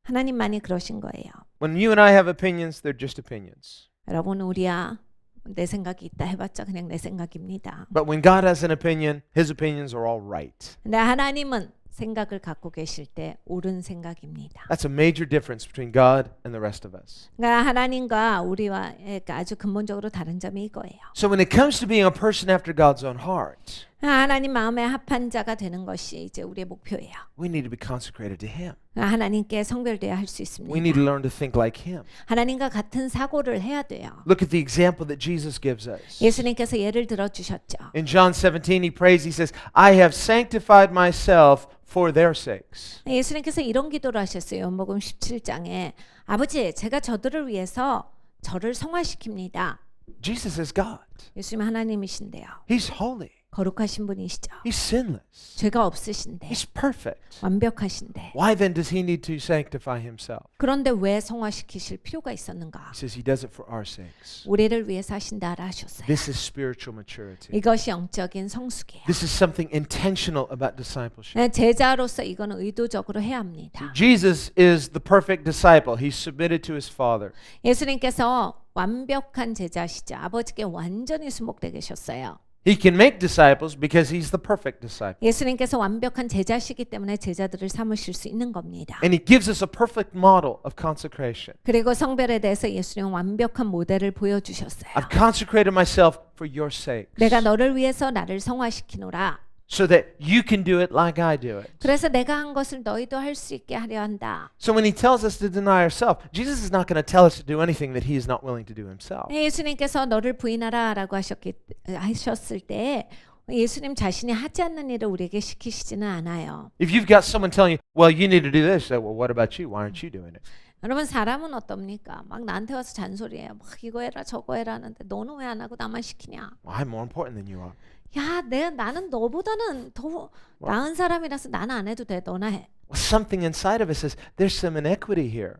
Speaker 2: 하나님만이 그러신 거예요.
Speaker 1: When you and I have opinions, they're just opinions.
Speaker 2: 여러분 우리야 내 생각이 있다 해봤자 그냥 내 생각입니다.
Speaker 1: But when God has an opinion, his opinions are all right.
Speaker 2: 근데 하나님은 생각을 갖고 계실 때 옳은 생각입니다.
Speaker 1: That's a major difference between God and the rest of us.
Speaker 2: 그러니까 하나님과 우리와 아주 근본적으로 다른 점이 이거예요.
Speaker 1: So when it comes to being a person after God's own heart,
Speaker 2: 하나님 마음에 합한 자가 되는 것이 이제 우리의 목표예요.
Speaker 1: we need to be consecrated to him.
Speaker 2: 하나님께 성별돼야 할 수 있습니다.
Speaker 1: We need to learn to think like him.
Speaker 2: 하나님과 같은 사고를 해야 돼요.
Speaker 1: Look at the example that Jesus gives us.
Speaker 2: 예수님께서 예를 들어 주셨죠.
Speaker 1: In John 17, he prays, he says, I have sanctified myself for their sakes.
Speaker 2: 예수님께서 이런 기도를 하셨어요. 요한복음 17장에 아버지 제가 저들을 위해서 저를 성화시킵니다.
Speaker 1: Jesus is God.
Speaker 2: 예수님 하나님이신데요.
Speaker 1: He's holy.
Speaker 2: 거룩하신 분이시죠.
Speaker 1: He's sinless.
Speaker 2: 죄가 없으신데
Speaker 1: He's perfect.
Speaker 2: 완벽하신데
Speaker 1: Why then does he need to sanctify himself?
Speaker 2: 그런데 왜 성화시키실 필요가 있었는가?
Speaker 1: He says he does it for our sakes.
Speaker 2: 우리를 위해서 하신다라 하셨어요.
Speaker 1: This is spiritual maturity.
Speaker 2: 이것이 영적인 성숙이에요.
Speaker 1: This is something intentional about discipleship.
Speaker 2: 제자로서 이거는 의도적으로 해야 합니다.
Speaker 1: Jesus is the perfect disciple. He's submitted to his Father.
Speaker 2: 예수님께서 완벽한 제자시죠. 아버지께 완전히 수목되 계셨어요.
Speaker 1: He can make disciples because he's the perfect disciple.
Speaker 2: 예수님께서 완벽한 제자시기 때문에 제자들을 삼으실 수 있는 겁니다.
Speaker 1: And he gives us a perfect model of consecration.
Speaker 2: 그리고 성별에 대해서 예수님은 완벽한 모델을 보여주셨어요.
Speaker 1: I've consecrated myself for your sakes.
Speaker 2: 내가 너를 위해서 나를 성화시키노라.
Speaker 1: So that you can do it like I do it.
Speaker 2: 그래서 내가 한 것을 너희도 할 수 있게 하려 한다.
Speaker 1: So when he tells us to deny ourselves, Jesus is not going to tell us to do anything that he is not willing to do himself.
Speaker 2: 예수님께서 너를 부인하라라고 하셨을 때 예수님 자신이 하지 않는 일을 우리에게 시키시지는 않아요.
Speaker 1: If you've got someone telling you, well, you need to do this, say, well, what about you? Why aren't you doing it?
Speaker 2: 여러분 사람은 어떻습니까? 막 나한테 와서 잔소리해요. 막 이거 해라 저거 해라 하는데 너는 왜 안 하고 나만 시키냐?
Speaker 1: Well, I'm more important than you are.
Speaker 2: 야, 나는 너보다는 더 나은 사람이라서 나는 안 해도 돼. 너나 해.
Speaker 1: Well, something inside of us says there's some inequity here.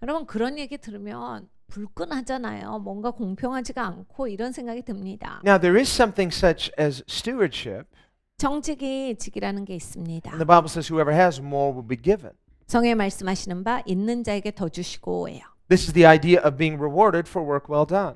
Speaker 2: 여러분 그런 얘기 들으면 불끈하잖아요. 뭔가 공평하지가 않고 이런 생각이 듭니다.
Speaker 1: Now, there is something such as stewardship.
Speaker 2: 정직이 직이라는 게 있습니다.
Speaker 1: And the Bible says whoever has more will be given.
Speaker 2: 성에 말씀하시는 바 있는 자에게 더 주시고예요.
Speaker 1: This is the idea of being rewarded for work well done.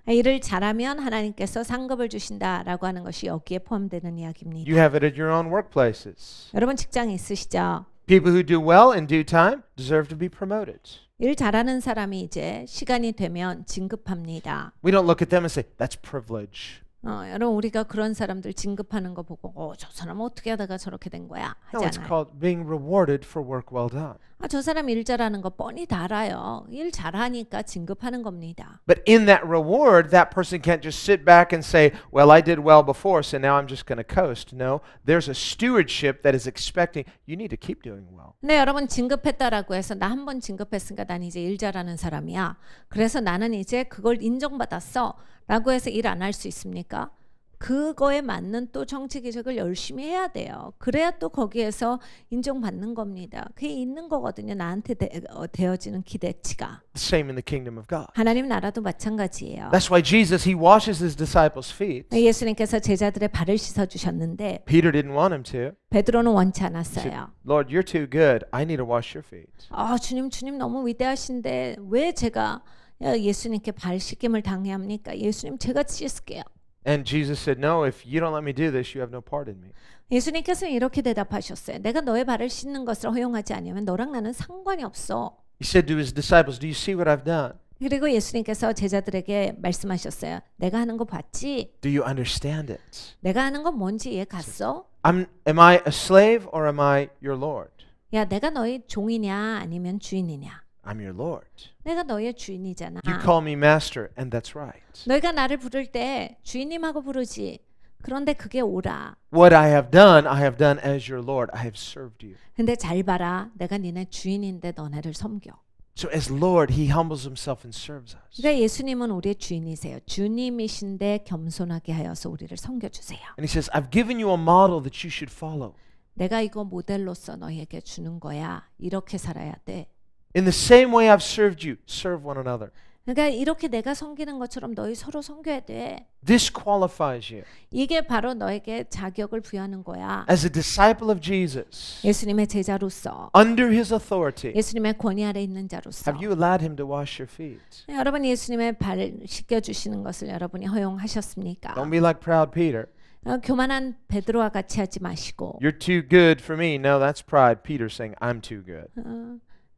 Speaker 2: 일을 잘하면 하나님께서 상급을 주신다라고 하는 것이 여기에 포함되는 이야기입니다.
Speaker 1: You have it at your own workplaces.
Speaker 2: 여러분 직장 있으시죠?
Speaker 1: People who do well in due time deserve to be promoted.
Speaker 2: 일 잘하는 사람이 이제 시간이 되면 진급합니다.
Speaker 1: We don't look at them and say, that's privilege.
Speaker 2: 여러분 우리가 그런 사람들 진급하는 거 보고 저 사람 어떻게 하다가 저렇게 된 거야
Speaker 1: No,
Speaker 2: 하지
Speaker 1: it's
Speaker 2: 않아요.
Speaker 1: called being rewarded for work well done.
Speaker 2: 저 사람 일 잘하는 거 뻔히 다 알아요. 일 잘하니까 진급하는 겁니다.
Speaker 1: But in that reward, that person can't just sit back and say, well, I did well before, so now I'm just going to coast. No, there's a stewardship that is expecting you need to keep doing well.
Speaker 2: 근데 여러분 진급했다라고 해서 나 한 번 진급했으니까 난 이제 일 잘하는 사람이야. 그래서 나는 이제 그걸 인정받았어 라고 해서 일 안 할 수 있습니까? 그거에 맞는 또 정치 기적을 열심히 해야 돼요. 그래야 또 거기에서 인정받는 겁니다. 그게 있는 거거든요. 나한테 되어지는 기대치가.
Speaker 1: The same in the kingdom of God.
Speaker 2: 하나님 나라도 마찬가지예요.
Speaker 1: That's why Jesus, he washes his disciples' feet.
Speaker 2: 예수님께서 제자들의 발을 씻어 주셨는데
Speaker 1: Peter didn't want him to.
Speaker 2: 베드로는 원치
Speaker 1: He said,
Speaker 2: 않았어요.
Speaker 1: Lord, you're too good. I need to wash your feet.
Speaker 2: 주님 너무 위대하신데 왜 제가 예수님께 발 씻김을 당해야 합니까? 예수님 제가 씻을게요.
Speaker 1: And Jesus said, no, if you don't let me do this, you have no part in me.
Speaker 2: 예수님께서는 이렇게 대답하셨어요. 내가 너의 발을 씻는 것을 허용하지 않으면 너랑 나는 상관이 없어.
Speaker 1: He said to his disciples, "Do you see what I've done?
Speaker 2: 그리고 예수님께서 제자들에게 말씀하셨어요. 내가 하는 거 봤지?
Speaker 1: Do you understand it?
Speaker 2: 내가 하는 건 뭔지 이해 갔어?
Speaker 1: Am I a slave or am I your Lord?
Speaker 2: 야, 내가 너희 종이냐 아니면 주인이냐?
Speaker 1: I'm your Lord.
Speaker 2: 내가 너희의 주인이잖아.
Speaker 1: You call me master, and that's right.
Speaker 2: 너희가 나를 부를 때 주인님하고 부르지. 그런데 그게 옳아.
Speaker 1: What I have done as your Lord. I have served you."
Speaker 2: 근데 잘 봐라. 내가 니네 주인인데 너네를 섬겨.
Speaker 1: So as Lord, he humbles himself and serves us.
Speaker 2: 그러니까 예수님은 우리의 주인이세요. 주님이신데 겸손하게 하여서 우리를 섬겨주세요.
Speaker 1: And he says, "I've given you a model that you should follow."
Speaker 2: 내가 이거 모델로서 너희에게 주는 거야. 이렇게 살아야 돼.
Speaker 1: In the same way I've served you, serve one another.
Speaker 2: 그러니까 이렇게 내가 섬기는 것처럼 너희 서로 섬겨야 돼.
Speaker 1: This qualifies you.
Speaker 2: 이게 바로 너에게 자격을 부여하는 거야.
Speaker 1: As a disciple of Jesus,
Speaker 2: 예수님의 제자로서,
Speaker 1: under his authority,
Speaker 2: 예수님의 권위 아래 있는 자로서.
Speaker 1: have you allowed him to wash your feet?
Speaker 2: 여러분 예수님의 발을 씻겨주시는 것을 여러분이 허용하셨습니까?
Speaker 1: Don't be like proud Peter.
Speaker 2: 교만한 베드로와 같이 하지 마시고.
Speaker 1: You're too good for me. No, that's pride. Peter saying, "I'm too good."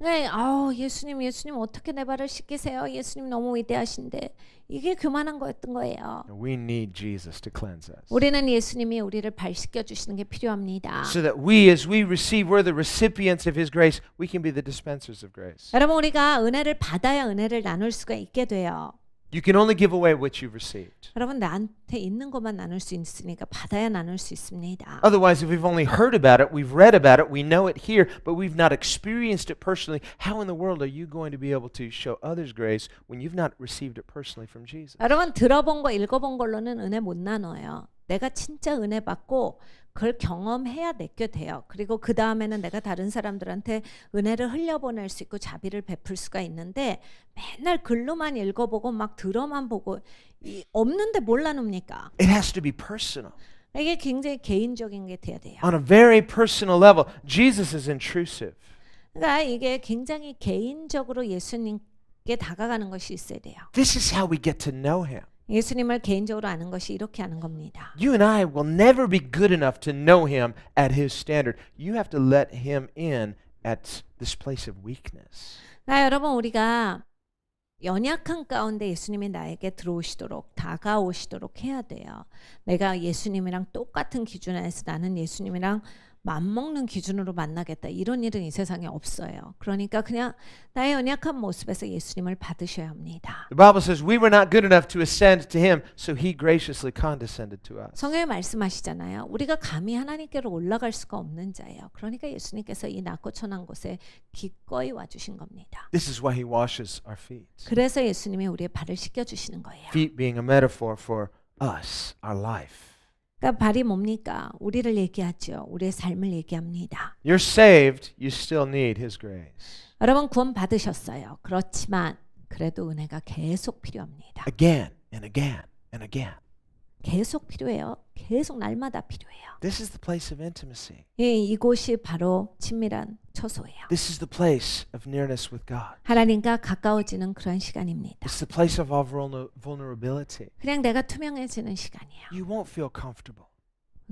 Speaker 2: 네, 예수님 어떻게 내 발을 씻기세요? 예수님 너무 위대하신데 이게 교만한 거였던 거예요.
Speaker 1: We need Jesus to cleanse us.
Speaker 2: 우리는 예수님이 우리를 발 씻겨 주시는 게 필요합니다.
Speaker 1: So that as we receive, we're the recipients of his grace, we can be the dispensers of grace.
Speaker 2: 여러분 우리가 은혜를 받아야 은혜를 나눌 수가 있게 돼요.
Speaker 1: You can only give away what you've received.
Speaker 2: 여러분 나한테 있는 것만 나눌 수 있으니까 받아야 나눌 수 있습니다.
Speaker 1: Otherwise, if we've only heard about it, we've read about it, we know it here, but we've not experienced it personally, how in the world are you going to be able to show others grace when you've not received it personally from Jesus?
Speaker 2: 여러분 들어본 거 읽어본 걸로는 은혜 못 나눠요. 내가 진짜 은혜 받고 그걸 경험해야 내게 돼요. 그리고 그 다음에는 내가 다른 사람들한테 은혜를 흘려보낼 수 있고 자비를 베풀 수가 있는데 맨날 글로만 읽어보고 막 들어만 보고 없는데 뭘 나눕니까?
Speaker 1: It has to be personal.
Speaker 2: 이게 굉장히 개인적인 게 돼야 돼요.
Speaker 1: On a very personal level, Jesus is intrusive.
Speaker 2: 그러니까 이게 굉장히 개인적으로 예수님께 다가가는 것이 있어야 돼요.
Speaker 1: This is how we get to know him.
Speaker 2: 예수님을 개인적으로 아는 것이 이렇게 아는 겁니다.
Speaker 1: You and I will never be good enough to know him at his standard. You have to let him in at this place of weakness.
Speaker 2: 여러분 우리가 연약한 가운데 예수님이 나에게 들어오시도록 다가오시도록 해야 돼요. 내가 예수님이랑 똑같은 기준 안에서 나는 예수님이랑 맞먹는 기준으로 만나겠다. 이런 일은 이 세상에 없어요. 그러니까 그냥 나의 연약한 모습에서 예수님을 받으셔야 합니다.
Speaker 1: The Bible says we were not good enough to ascend to him, so he graciously condescended to us.
Speaker 2: 성경에 말씀하시잖아요. 우리가 감히 하나님께로 올라갈 수가 없는 자예요. 그러니까 예수님께서 이 낮고 천한 곳에 기꺼이 와주신 겁니다.
Speaker 1: This is why he washes our feet.
Speaker 2: 그래서 예수님이 우리의 발을 씻겨주시는 거예요.
Speaker 1: Feet being a metaphor for us, our life.
Speaker 2: 그러니까 발이 뭡니까? 우리를 얘기하죠. 우리의 삶을 얘기합니다.
Speaker 1: You're saved, you still need his grace.
Speaker 2: 여러분 구원 받으셨어요. 그렇지만 그래도 은혜가 계속 필요합니다.
Speaker 1: Again and again and again.
Speaker 2: 계속 필요해요. 계속 날마다 필요해요.
Speaker 1: This is the place of intimacy.
Speaker 2: 이곳이 바로 친밀한 처소예요.
Speaker 1: This is the place of nearness with God.
Speaker 2: 하나님과 가까워지는 그런 시간입니다.
Speaker 1: It's the place of our vulnerability.
Speaker 2: 그냥 내가 투명해지는 시간이에요.
Speaker 1: You won't feel comfortable.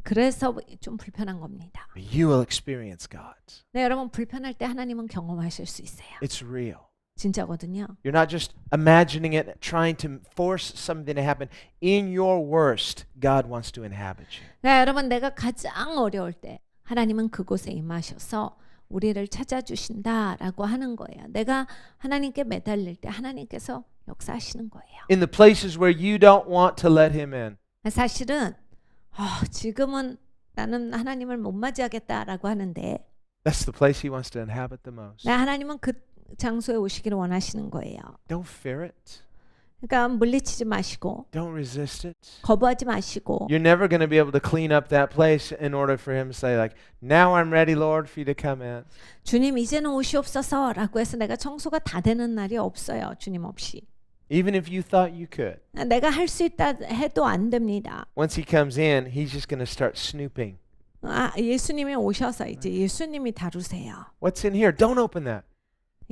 Speaker 2: 그래서 좀 불편한 겁니다.
Speaker 1: But you will experience God.
Speaker 2: 네, 여러분 불편할 때 하나님은 경험하실 수 있어요.
Speaker 1: It's real.
Speaker 2: 진짜거든요.
Speaker 1: You're not just imagining it, trying to force something to happen. In your worst, God wants to inhabit you.
Speaker 2: 네, 여러분 내가 가장 어려울 때 하나님은 그곳에 임하셔서 우리를 찾아주신다라고 하는 거예요. 내가 하나님께 매달릴 때 하나님께서 역사하시는 거예요.
Speaker 1: In the places where you don't want to let him in.
Speaker 2: 사실은 지금은 나는 하나님을 못 맞이하겠다라고 하는데
Speaker 1: That's the place he wants to inhabit the most.
Speaker 2: 하나님은 그 장소에 오시기를 원하시는 거예요.
Speaker 1: Don't fear it.
Speaker 2: 그러니까 물리치지 마시고
Speaker 1: Don't resist it.
Speaker 2: 거부하지 마시고
Speaker 1: You're never going to be able to clean up that place in order for him to say like, now I'm ready, Lord, for you to come in.
Speaker 2: 주님 이제는 오시옵소서라고 해서 내가 청소가 다 되는 날이 없어요. 주님 없이.
Speaker 1: Even if you thought you could.
Speaker 2: 내가 할 수 있다 해도 안 됩니다.
Speaker 1: Once he comes in, he's just going to start snooping.
Speaker 2: 예수님이 오셔서 이제 예수님이 다루세요.
Speaker 1: What's in here? Don't open that.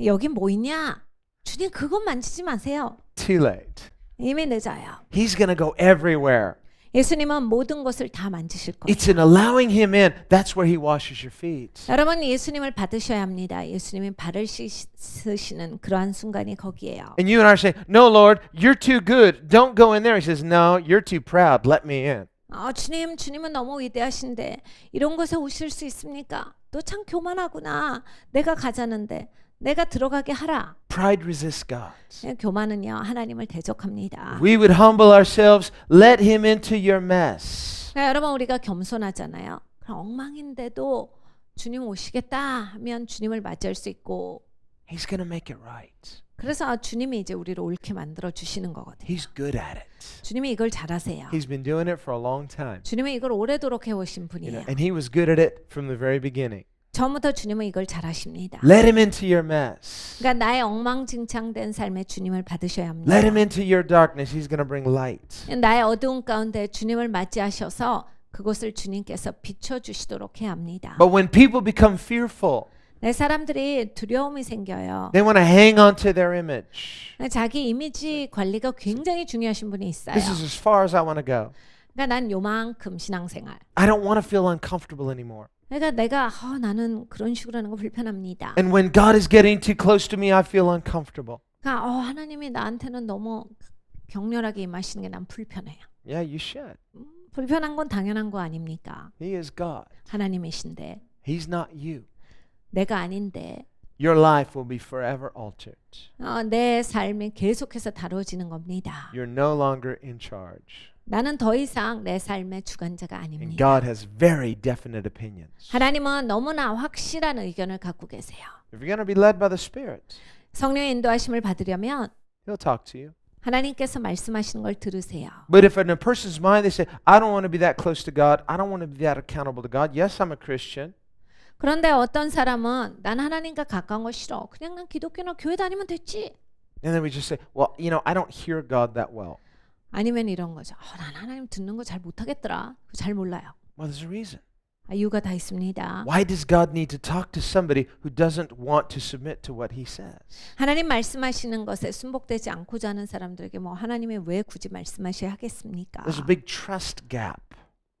Speaker 2: 여기 뭐 있냐? 주님 그것 만지지 마세요.
Speaker 1: Too late.
Speaker 2: 이미 늦어요.
Speaker 1: He's going to go everywhere.
Speaker 2: 예수님은 모든 것을 다 만지실 거예요.
Speaker 1: It's in allowing him in. That's where he washes your feet.
Speaker 2: 여러분 예수님을 받으셔야 합니다. 예수님이 발을 씻으시는 그러한 순간이 거기에요.
Speaker 1: And you and I are saying, no, Lord, you're too good. Don't go in there. He says, no, you're too proud. Let me in.
Speaker 2: 주님은 너무 위대하신데 이런 곳에 오실 수 있습니까? 너 참 교만하구나. 내가 가자는데 내가 들어가게 하라.
Speaker 1: Pride resists God.
Speaker 2: 교만은요 하나님을 대적합니다.
Speaker 1: We would humble ourselves. Let him into your mess.
Speaker 2: 그러니까 여러분 우리가 겸손하잖아요. 그럼 엉망인데도 주님 오시겠다 하면 주님을 맞이할 수 있고
Speaker 1: He's going to make it right.
Speaker 2: 그래서 주님이 이제 우리를 옳게 만들어 주시는 거거든요.
Speaker 1: He's good at it.
Speaker 2: 주님이 이걸 잘하세요.
Speaker 1: He's been doing it for a long time.
Speaker 2: 주님이 이걸 오래도록 해오신
Speaker 1: You
Speaker 2: 분이에요.
Speaker 1: know, and he was good at it from the very beginning.
Speaker 2: 처음부터 주님은 이걸 잘하십니다.
Speaker 1: Let him into your mess.
Speaker 2: 그러니까 나의 엉망진창된 삶에 주님을 받으셔야 합니다.
Speaker 1: Let him into your darkness. He's going to bring light.
Speaker 2: 나의 어두운 가운데 주님을 맞이하셔서 그곳을 주님께서 비춰주시도록 해야 합니다.
Speaker 1: But when people become fearful,
Speaker 2: 내 사람들이 두려움이 생겨요.
Speaker 1: they want to hang on to their image.
Speaker 2: 자기 이미지 관리가 굉장히 중요하신 분이 있어요.
Speaker 1: This is as far as I want to go.
Speaker 2: 그러니까 난 요만큼 신앙생활.
Speaker 1: I don't want to feel uncomfortable anymore.
Speaker 2: 그러니까 내가 나는 그런 식으로 하는 거 불편합니다.
Speaker 1: And when God is getting too close to me, I feel uncomfortable.
Speaker 2: 그러니까 하나님이 나한테는 너무 격렬하게 임하시는 게 난 불편해요.
Speaker 1: Yeah, you should.
Speaker 2: 불편한 건 당연한 거 아닙니까?
Speaker 1: He is God.
Speaker 2: 하나님이신데
Speaker 1: He's not you.
Speaker 2: 내가 아닌데
Speaker 1: Your life will be forever altered.
Speaker 2: 내 삶이 계속해서 다뤄지는 겁니다.
Speaker 1: You're no longer in charge.
Speaker 2: 나는 더 이상 내 삶의 주관자가
Speaker 1: And
Speaker 2: 아닙니다.
Speaker 1: God has very definite opinions.
Speaker 2: 하나님은 너무나 확실한 의견을 갖고 계세요.
Speaker 1: If you're going to be led by the Spirit,
Speaker 2: 성령의 인도하심을 받으려면
Speaker 1: He'll talk to you.
Speaker 2: 하나님께서 말씀하시는 걸 들으세요.
Speaker 1: But if in a person's mind they say, I don't want to be that close to God, I don't want to be that accountable to God. Yes, I'm a Christian.
Speaker 2: 그런데 어떤 사람은 난 하나님과 가까운 거 싫어. 그냥 난 기독교나 교회 다니면 됐지.
Speaker 1: And then we just say, well, you know, I don't hear God that well.
Speaker 2: 아니면 이런 거죠. 난 하나님 듣는 거 잘 못하겠더라. 잘 몰라요.
Speaker 1: Well, there's a reason.
Speaker 2: 이유가 다 있습니다.
Speaker 1: Why does God need to talk to somebody who doesn't want to submit to what He says?
Speaker 2: 하나님 말씀하시는 것에 순복되지 않고자 하는 사람들에게 하나님이 왜 굳이 말씀하셔야 하겠습니까?
Speaker 1: There's a big trust gap.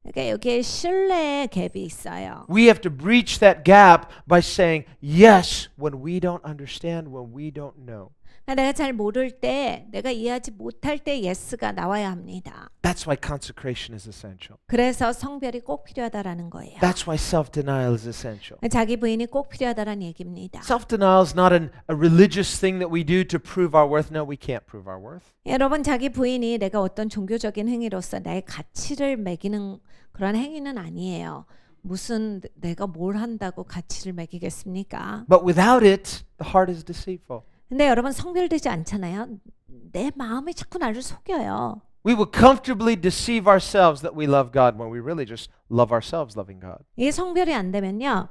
Speaker 2: 그러니까 여기에 신뢰의 갭이 있어요.
Speaker 1: We have to breach that gap by saying yes when we don't understand, when we don't know.
Speaker 2: 내가 잘 모를 때, 내가 이해하지 못할 때 예스가 나와야 합니다.
Speaker 1: That's why consecration is essential.
Speaker 2: 그래서 성별이 꼭 필요하다라는 거예요.
Speaker 1: That's why self-denial is essential.
Speaker 2: 자기 부인이 꼭 필요하다라는 얘기입니다.
Speaker 1: Self-denial is not a religious thing that we do to prove our worth. No, we can't prove our worth.
Speaker 2: 여러분 자기 부인이 내가 어떤 종교적인 행위로서 나의 가치를 매기는 그런 행위는 아니에요. 무슨 내가 뭘 한다고 가치를 매기겠습니까?
Speaker 1: But without it, the heart is deceitful.
Speaker 2: 근데 여러분 성별되지 않잖아요. 내 마음이 자꾸 나를 속여요.
Speaker 1: We will comfortably deceive ourselves that we love God when we really just love ourselves loving God.
Speaker 2: 이게 성별이 안 되면요.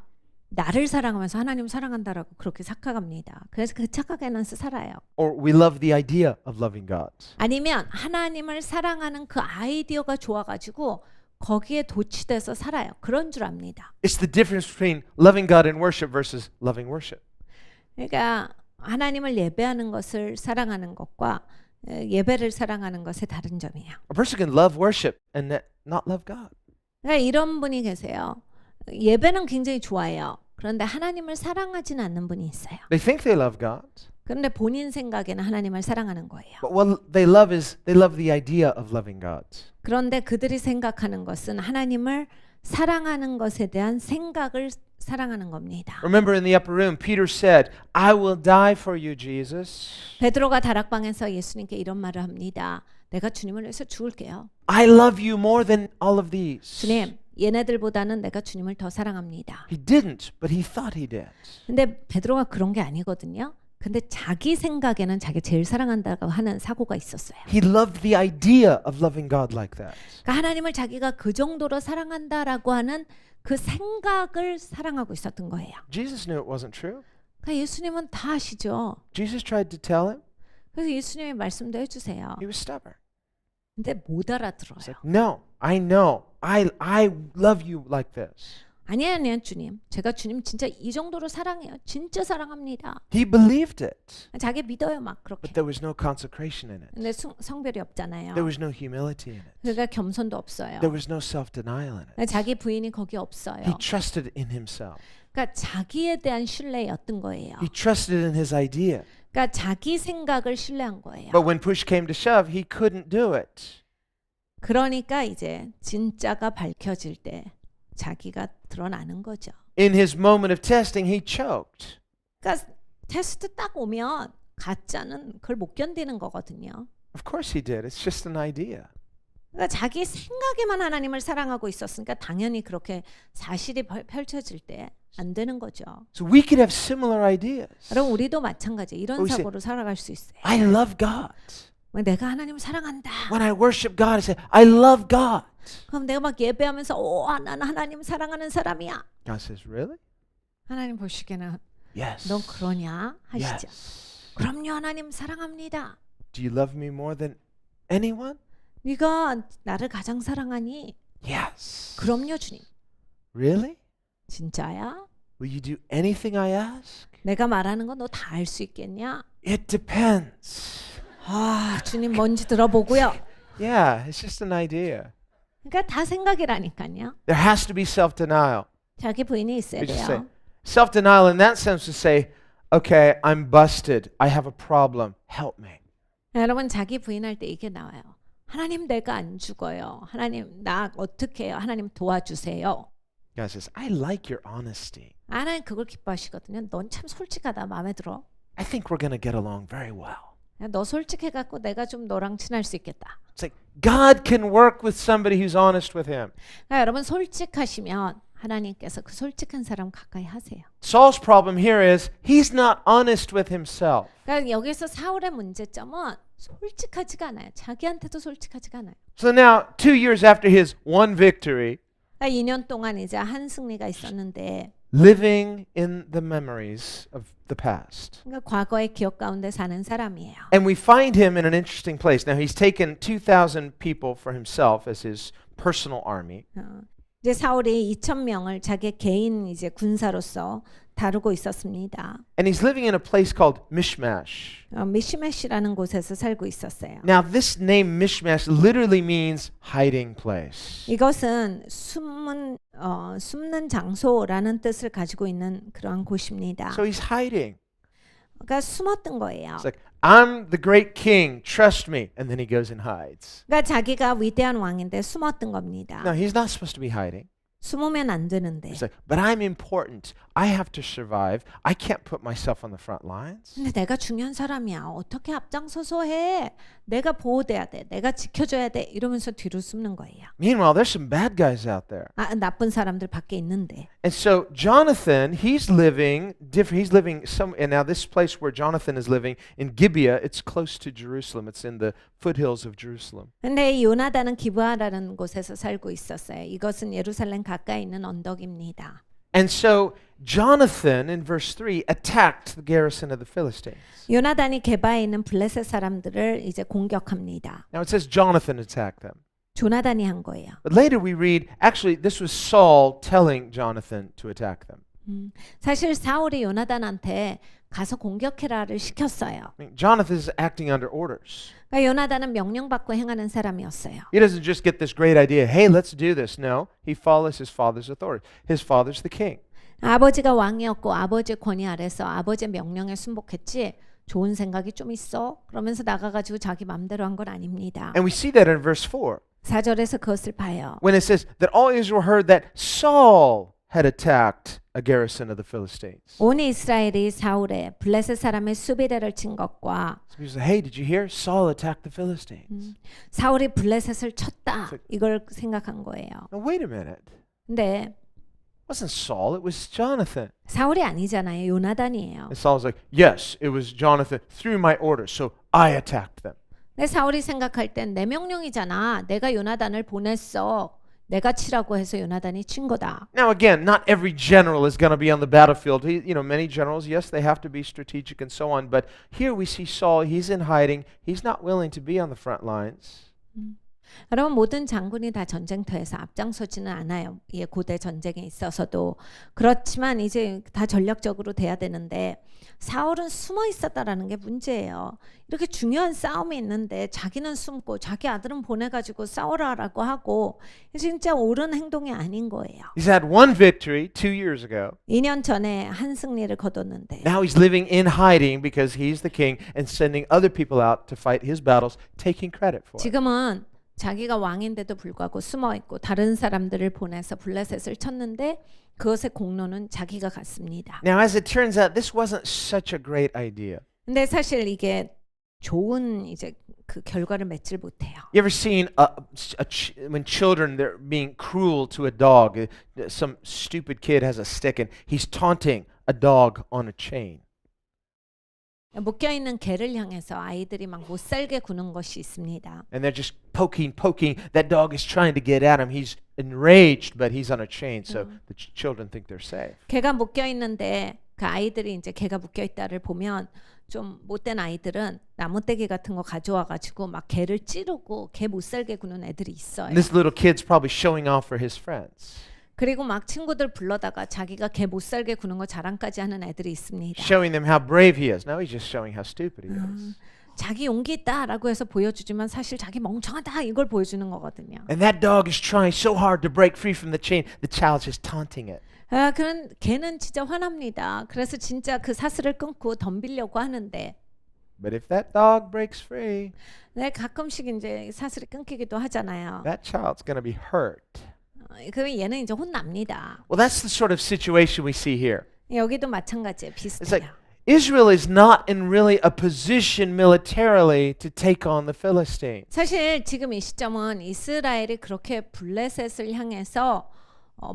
Speaker 2: 나를 사랑하면서 하나님 사랑한다라고 그렇게 착각합니다. 그래서 그 착각에서 살아요.
Speaker 1: Or we love the idea of loving God.
Speaker 2: 아니면 하나님을 사랑하는 그 아이디어가 좋아가지고 거기에 도취돼서 살아요. 그런 줄 압니다.
Speaker 1: It's the difference between loving God in worship versus loving worship.
Speaker 2: 그러니까 하나님을 예배하는 것을 사랑하는 것과 예배를 사랑하는 것의 다른 점이에요.
Speaker 1: A person can love worship and not love God.
Speaker 2: 그러니까 이런 분이 계세요. 예배는 굉장히 좋아해요. 그런데 하나님을 사랑하지는 않는 분이 있어요.
Speaker 1: They think they love God,
Speaker 2: 그런데 본인 생각에는 하나님을 사랑하는 거예요.
Speaker 1: but what they love is they love the idea of loving God.
Speaker 2: 그런데 그들이 생각하는 것은 하나님을 사랑하는 것에 대한 생각을 사랑하는 겁니다.
Speaker 1: Remember in the upper room, Peter said, I will die for you, Jesus.
Speaker 2: 베드로가 다락방에서 예수님께 이런 말을 합니다. 내가 주님을 위해서 죽을게요.
Speaker 1: I love you more than all of these.
Speaker 2: 주님, 얘네들보다는 내가 주님을 더 사랑합니다.
Speaker 1: He didn't, but he thought he did.
Speaker 2: 근데 베드로가 그런 게 아니거든요. 근데 자기 생각에는 자기 제일 사랑한다고 하는 사고가 있었어요.
Speaker 1: He loved the idea of loving God like that.
Speaker 2: 그러니까 하나님을 자기가 그 정도로 사랑한다라고 하는 그 생각을 사랑하고 있었던 거예요.
Speaker 1: Jesus knew it wasn't true.
Speaker 2: 그러니까 예수님은 다 아시죠.
Speaker 1: Jesus tried to tell him.
Speaker 2: 그래서 예수님이 말씀도 해주세요.
Speaker 1: He was stubborn.
Speaker 2: 근데 못
Speaker 1: He's
Speaker 2: 알아들어요.
Speaker 1: like, no, I know. I love you like this.
Speaker 2: 아니에요, 주님. 제가 주님 진짜 이 정도로 사랑해요. 진짜 사랑합니다.
Speaker 1: He believed it,
Speaker 2: 자기 믿어요, 막
Speaker 1: but
Speaker 2: 그렇게.
Speaker 1: there was no consecration in it.
Speaker 2: 근데 성별이 없잖아요.
Speaker 1: There was no humility in it.
Speaker 2: 그러니까 겸손도 없어요.
Speaker 1: There was no self-denial in it.
Speaker 2: 자기 부인이 거기 없어요.
Speaker 1: He trusted in himself.
Speaker 2: 그러니까 자기에 대한 신뢰였던 거예요.
Speaker 1: He trusted in his idea.
Speaker 2: 그러니까 자기 생각을 신뢰한 거예요.
Speaker 1: But when push came to shove, he couldn't do it.
Speaker 2: 그러니까 이제 진짜가 밝혀질 때 자기가 드러나는 거죠.
Speaker 1: In his moment of testing, he choked.
Speaker 2: 그러니까 테스트 딱 오면 가짜는 그걸 못 견디는 거거든요.
Speaker 1: Of course he did. It's just an idea.
Speaker 2: 그러니까 자기 생각에만 하나님을 사랑하고 있었으니까 당연히 그렇게 사실이 펼쳐질 때 안 되는 거죠.
Speaker 1: So we could have similar ideas.
Speaker 2: 여러분 우리도 마찬가지 이런
Speaker 1: 혹시-
Speaker 2: 사고로 살아갈 수 있어요.
Speaker 1: I love God.
Speaker 2: 내가 하나님을 사랑한다.
Speaker 1: When I worship God, I say, I love God.
Speaker 2: 그럼 내가 막 예배하면서 나는 하나님 사랑하는 사람이야.
Speaker 1: God says, really?
Speaker 2: 하나님 보시기에는
Speaker 1: Yes.
Speaker 2: 넌 그러냐 하시죠.
Speaker 1: Yes.
Speaker 2: 그럼요 하나님 사랑합니다.
Speaker 1: Do you love me more than anyone?
Speaker 2: 네가 나를 가장 사랑하니?
Speaker 1: Yes.
Speaker 2: 그럼요 주님.
Speaker 1: Really?
Speaker 2: 진짜야?
Speaker 1: Will you do anything I ask?
Speaker 2: 내가 말하는 거 너 다 알 수 있겠냐?
Speaker 1: It depends.
Speaker 2: 주님 뭔지 들어보고요.
Speaker 1: Yeah, it's just an idea.
Speaker 2: 그러니까 다 생각이라니까요.
Speaker 1: There has to be self-denial.
Speaker 2: 자기 부인이 있어야
Speaker 1: We just say,
Speaker 2: 돼요.
Speaker 1: self-denial in that sense to say, okay, I'm busted. I have a problem. Help me.
Speaker 2: 여러분 자기 부인할 때 이게 나와요. 하나님 내가 안 죽어요. 하나님 나 어떻게 해요? 하나님 도와주세요.
Speaker 1: God says, I like your honesty.
Speaker 2: 하나님 그걸 기뻐하시거든요. 넌 참 솔직하다. 마음에 들어.
Speaker 1: I think we're going to get along very well.
Speaker 2: 너 솔직해갖고 내가 좀 너랑 친할 수 있겠다.
Speaker 1: It's like God can work with somebody who's honest with him.
Speaker 2: 그러니까 여러분 솔직하시면 하나님께서 그 솔직한 사람 가까이 하세요.
Speaker 1: Saul's problem here is he's not honest with himself.
Speaker 2: 그러니까 여기서 사울의 문제점은 솔직하지가 않아요. 자기한테도 솔직하지가 않아요.
Speaker 1: So now, 2 years after his one victory,
Speaker 2: 그러니까 2년 동안 이제 한 승리가 있었는데
Speaker 1: living in the memories of the past.
Speaker 2: 그러니까 과거의 기억 가운데 사는 사람이에요.
Speaker 1: And we find him in an interesting place. Now, he's taken 2,000 people for himself as his personal army.
Speaker 2: 이제 사울이 2,000명을 자기 개인 이제 군사로서 다루고 있었습니다.
Speaker 1: And he's living in a place called Mishmash.
Speaker 2: 미시메시라는 곳에서 살고 있었어요.
Speaker 1: Now, this name Mishmash literally means hiding place.
Speaker 2: 이것은 숨는 장소라는 뜻을 가지고 있는 그러한 곳입니다.
Speaker 1: So he's hiding.
Speaker 2: 그러니까 숨었던 거예요.
Speaker 1: It's like, I'm the great king, trust me. And then he goes and hides.
Speaker 2: 그러니까 자기가 위대한 왕인데 숨었던 겁니다.
Speaker 1: No, he's not supposed to be hiding.
Speaker 2: 숨으면 안 되는데.
Speaker 1: It's like, but I'm important. I have to survive. I can't put myself on the front lines.
Speaker 2: 근데 내가 중요한 사람이야. 어떻게 앞장서서 해? 내가 보호돼야 돼. 내가 지켜줘야 돼. 이러면서 뒤로 숨는 거예요.
Speaker 1: Meanwhile, there's some bad guys out there.
Speaker 2: 나쁜 사람들 밖에 있는데.
Speaker 1: And so Jonathan, he's living different. He's living and now this place where Jonathan is living in Gibeah, it's close to Jerusalem. It's in the foothills of Jerusalem.
Speaker 2: 근데 요나단은 기브아라는 곳에서 살고 있었어요. 이것은 예루살렘 가까이 있는 언덕입니다.
Speaker 1: And so Jonathan, in verse 3, attacked the garrison of the Philistines.
Speaker 2: 요나단이 게바에 있는 블레셋 사람들을 이제 공격합니다.
Speaker 1: Now it says Jonathan attacked them.
Speaker 2: 조나단이 한 거예요.
Speaker 1: But later we read, actually, this was Saul telling Jonathan to attack them.
Speaker 2: 사실 사울이 요나단한테 가서 공격해라를 시켰어요.
Speaker 1: I mean, Jonathan is acting under orders.
Speaker 2: 그러니까 요나단은 명령받고 행하는 사람이었어요.
Speaker 1: He doesn't just get this great idea, hey, let's do this. No, he follows his father's authority. His father's the king.
Speaker 2: 아버지가 왕이었고 아버지의 권위 아래서 아버지의 명령에 순복했지 좋은 생각이 좀 있어? 그러면서 나가가지고 자기 맘대로 한 건 아닙니다.
Speaker 1: And we see that in verse 4.
Speaker 2: 4절에서 그것을 봐요.
Speaker 1: When it says that all Israel heard that Saul had attacked a garrison of the Philistines.
Speaker 2: 온 이스라엘이 사울의 블레셋 사람의 수비대를 친 것과
Speaker 1: So people say, hey, did you hear? Saul attacked the Philistines.
Speaker 2: 사울이 블레셋을 쳤다 이걸 생각한 거예요.
Speaker 1: Now, wait a minute.
Speaker 2: 근데
Speaker 1: It wasn't Saul, it was Jonathan.
Speaker 2: 사울이 아니잖아요. 요나단이에요.
Speaker 1: And Saul's like, yes, it was Jonathan through my orders, so I attacked them.
Speaker 2: 근데 사울이 생각할 땐 내 명령이잖아. 내가 요나단을 보냈어. 내가 치라고 해서 요나단이 친 거다.
Speaker 1: Now again, not every general is going to be on the battlefield. Many generals, yes, they have to be strategic and so on. But here we see Saul, he's in hiding. He's not willing to be on the front lines.
Speaker 2: 여러분 모든 장군이 다 전쟁터에서 앞장서지는 않아요. 예, 고대 전쟁에 있어서도 그렇지만 이제 다 전략적으로 돼야 되는데 사울은 숨어 있었다라는 게 문제예요. 이렇게 중요한 싸움이 있는데 자기는 숨고 자기 아들은 보내가지고 싸우라라고 하고 진짜 옳은 행동이 아닌 거예요.
Speaker 1: He's had one victory 2 years ago.
Speaker 2: 2년 전에 한 승리를 거뒀는데
Speaker 1: Now he's living in hiding because he's the king and sending other people out to fight his battles, taking credit for it.
Speaker 2: 지금은 자기가 왕인데도 불구하고 숨어 있고 다른 사람들을 보내서 블레셋을 쳤는데 그것의 공로는 자기가 갖습니다.
Speaker 1: Now, as it turns out, this wasn't such a great idea.
Speaker 2: 근데 사실 이게 좋은 이제 그 결과를 맺질 못해요.
Speaker 1: You ever seen when children they're being cruel to a dog? Some stupid kid has a stick and he's taunting a dog on a chain.
Speaker 2: 묶여 있는 개를 향해서 아이들이 막 못 살게 구는 것이 있습니다.
Speaker 1: And they're just poking. That dog is trying to get at him. He's enraged, but he's on a chain, so the children think they're safe.
Speaker 2: 개가 묶여 있는데 그 아이들이 이제 개가 묶여 있다를 보면 좀 못된 아이들은 나무떼기 같은 거 가져와 가지고 막 개를 찌르고 개 못 살게 구는 애들이 있어요.
Speaker 1: And this little kid's probably showing off for his friends,
Speaker 2: 그리고 막 친구들 불러다가 자기가 개 못 살게 구는 거 자랑까지 하는 애들이 있습니다.
Speaker 1: showing them how brave he is. Now he's just showing how stupid he is.
Speaker 2: 자기 용기 있다라고 해서 보여주지만 사실 자기 멍청하다 이걸 보여주는 거거든요.
Speaker 1: And that dog is trying so hard to break free from the chain. The child's just taunting it.
Speaker 2: 그런 개는 진짜 화납니다. 그래서 진짜 그 사슬을 끊고 덤비려고 하는데
Speaker 1: But if that dog breaks free,
Speaker 2: 네, 가끔씩 이제 사슬이 끊기기도 하잖아요.
Speaker 1: that child's going to be hurt.
Speaker 2: 그러면 얘는 이제 혼납니다.
Speaker 1: Well, that's the sort of situation we see here.
Speaker 2: 여기도 마찬가지예요.
Speaker 1: It's like
Speaker 2: 비슷해요.
Speaker 1: Israel is not in really a position militarily to take on the Philistines.
Speaker 2: 사실 지금 이 시점은 이스라엘이 그렇게 블레셋을 향해서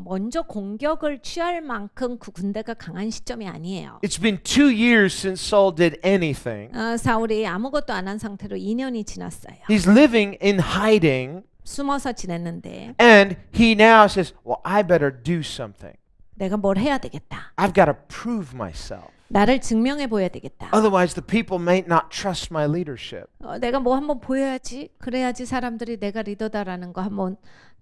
Speaker 2: 먼저 공격을 취할 만큼 그 군대가 강한 시점이 아니에요.
Speaker 1: It's been 2 years since Saul did anything.
Speaker 2: 사울이 아무것도 안 한 상태로 2년이 지났어요.
Speaker 1: He's living in hiding,
Speaker 2: 숨어서 지냈는데
Speaker 1: and he now says, well, I better do something.
Speaker 2: 내가 뭘 해야 되겠다.
Speaker 1: I've got to prove myself.
Speaker 2: 나를 증명해 보여야 되겠다.
Speaker 1: Otherwise, the people may not trust my leadership.
Speaker 2: 내가 뭐 한번 보여야지. 그래야지 사람들이 내가 리더다라는 거 한번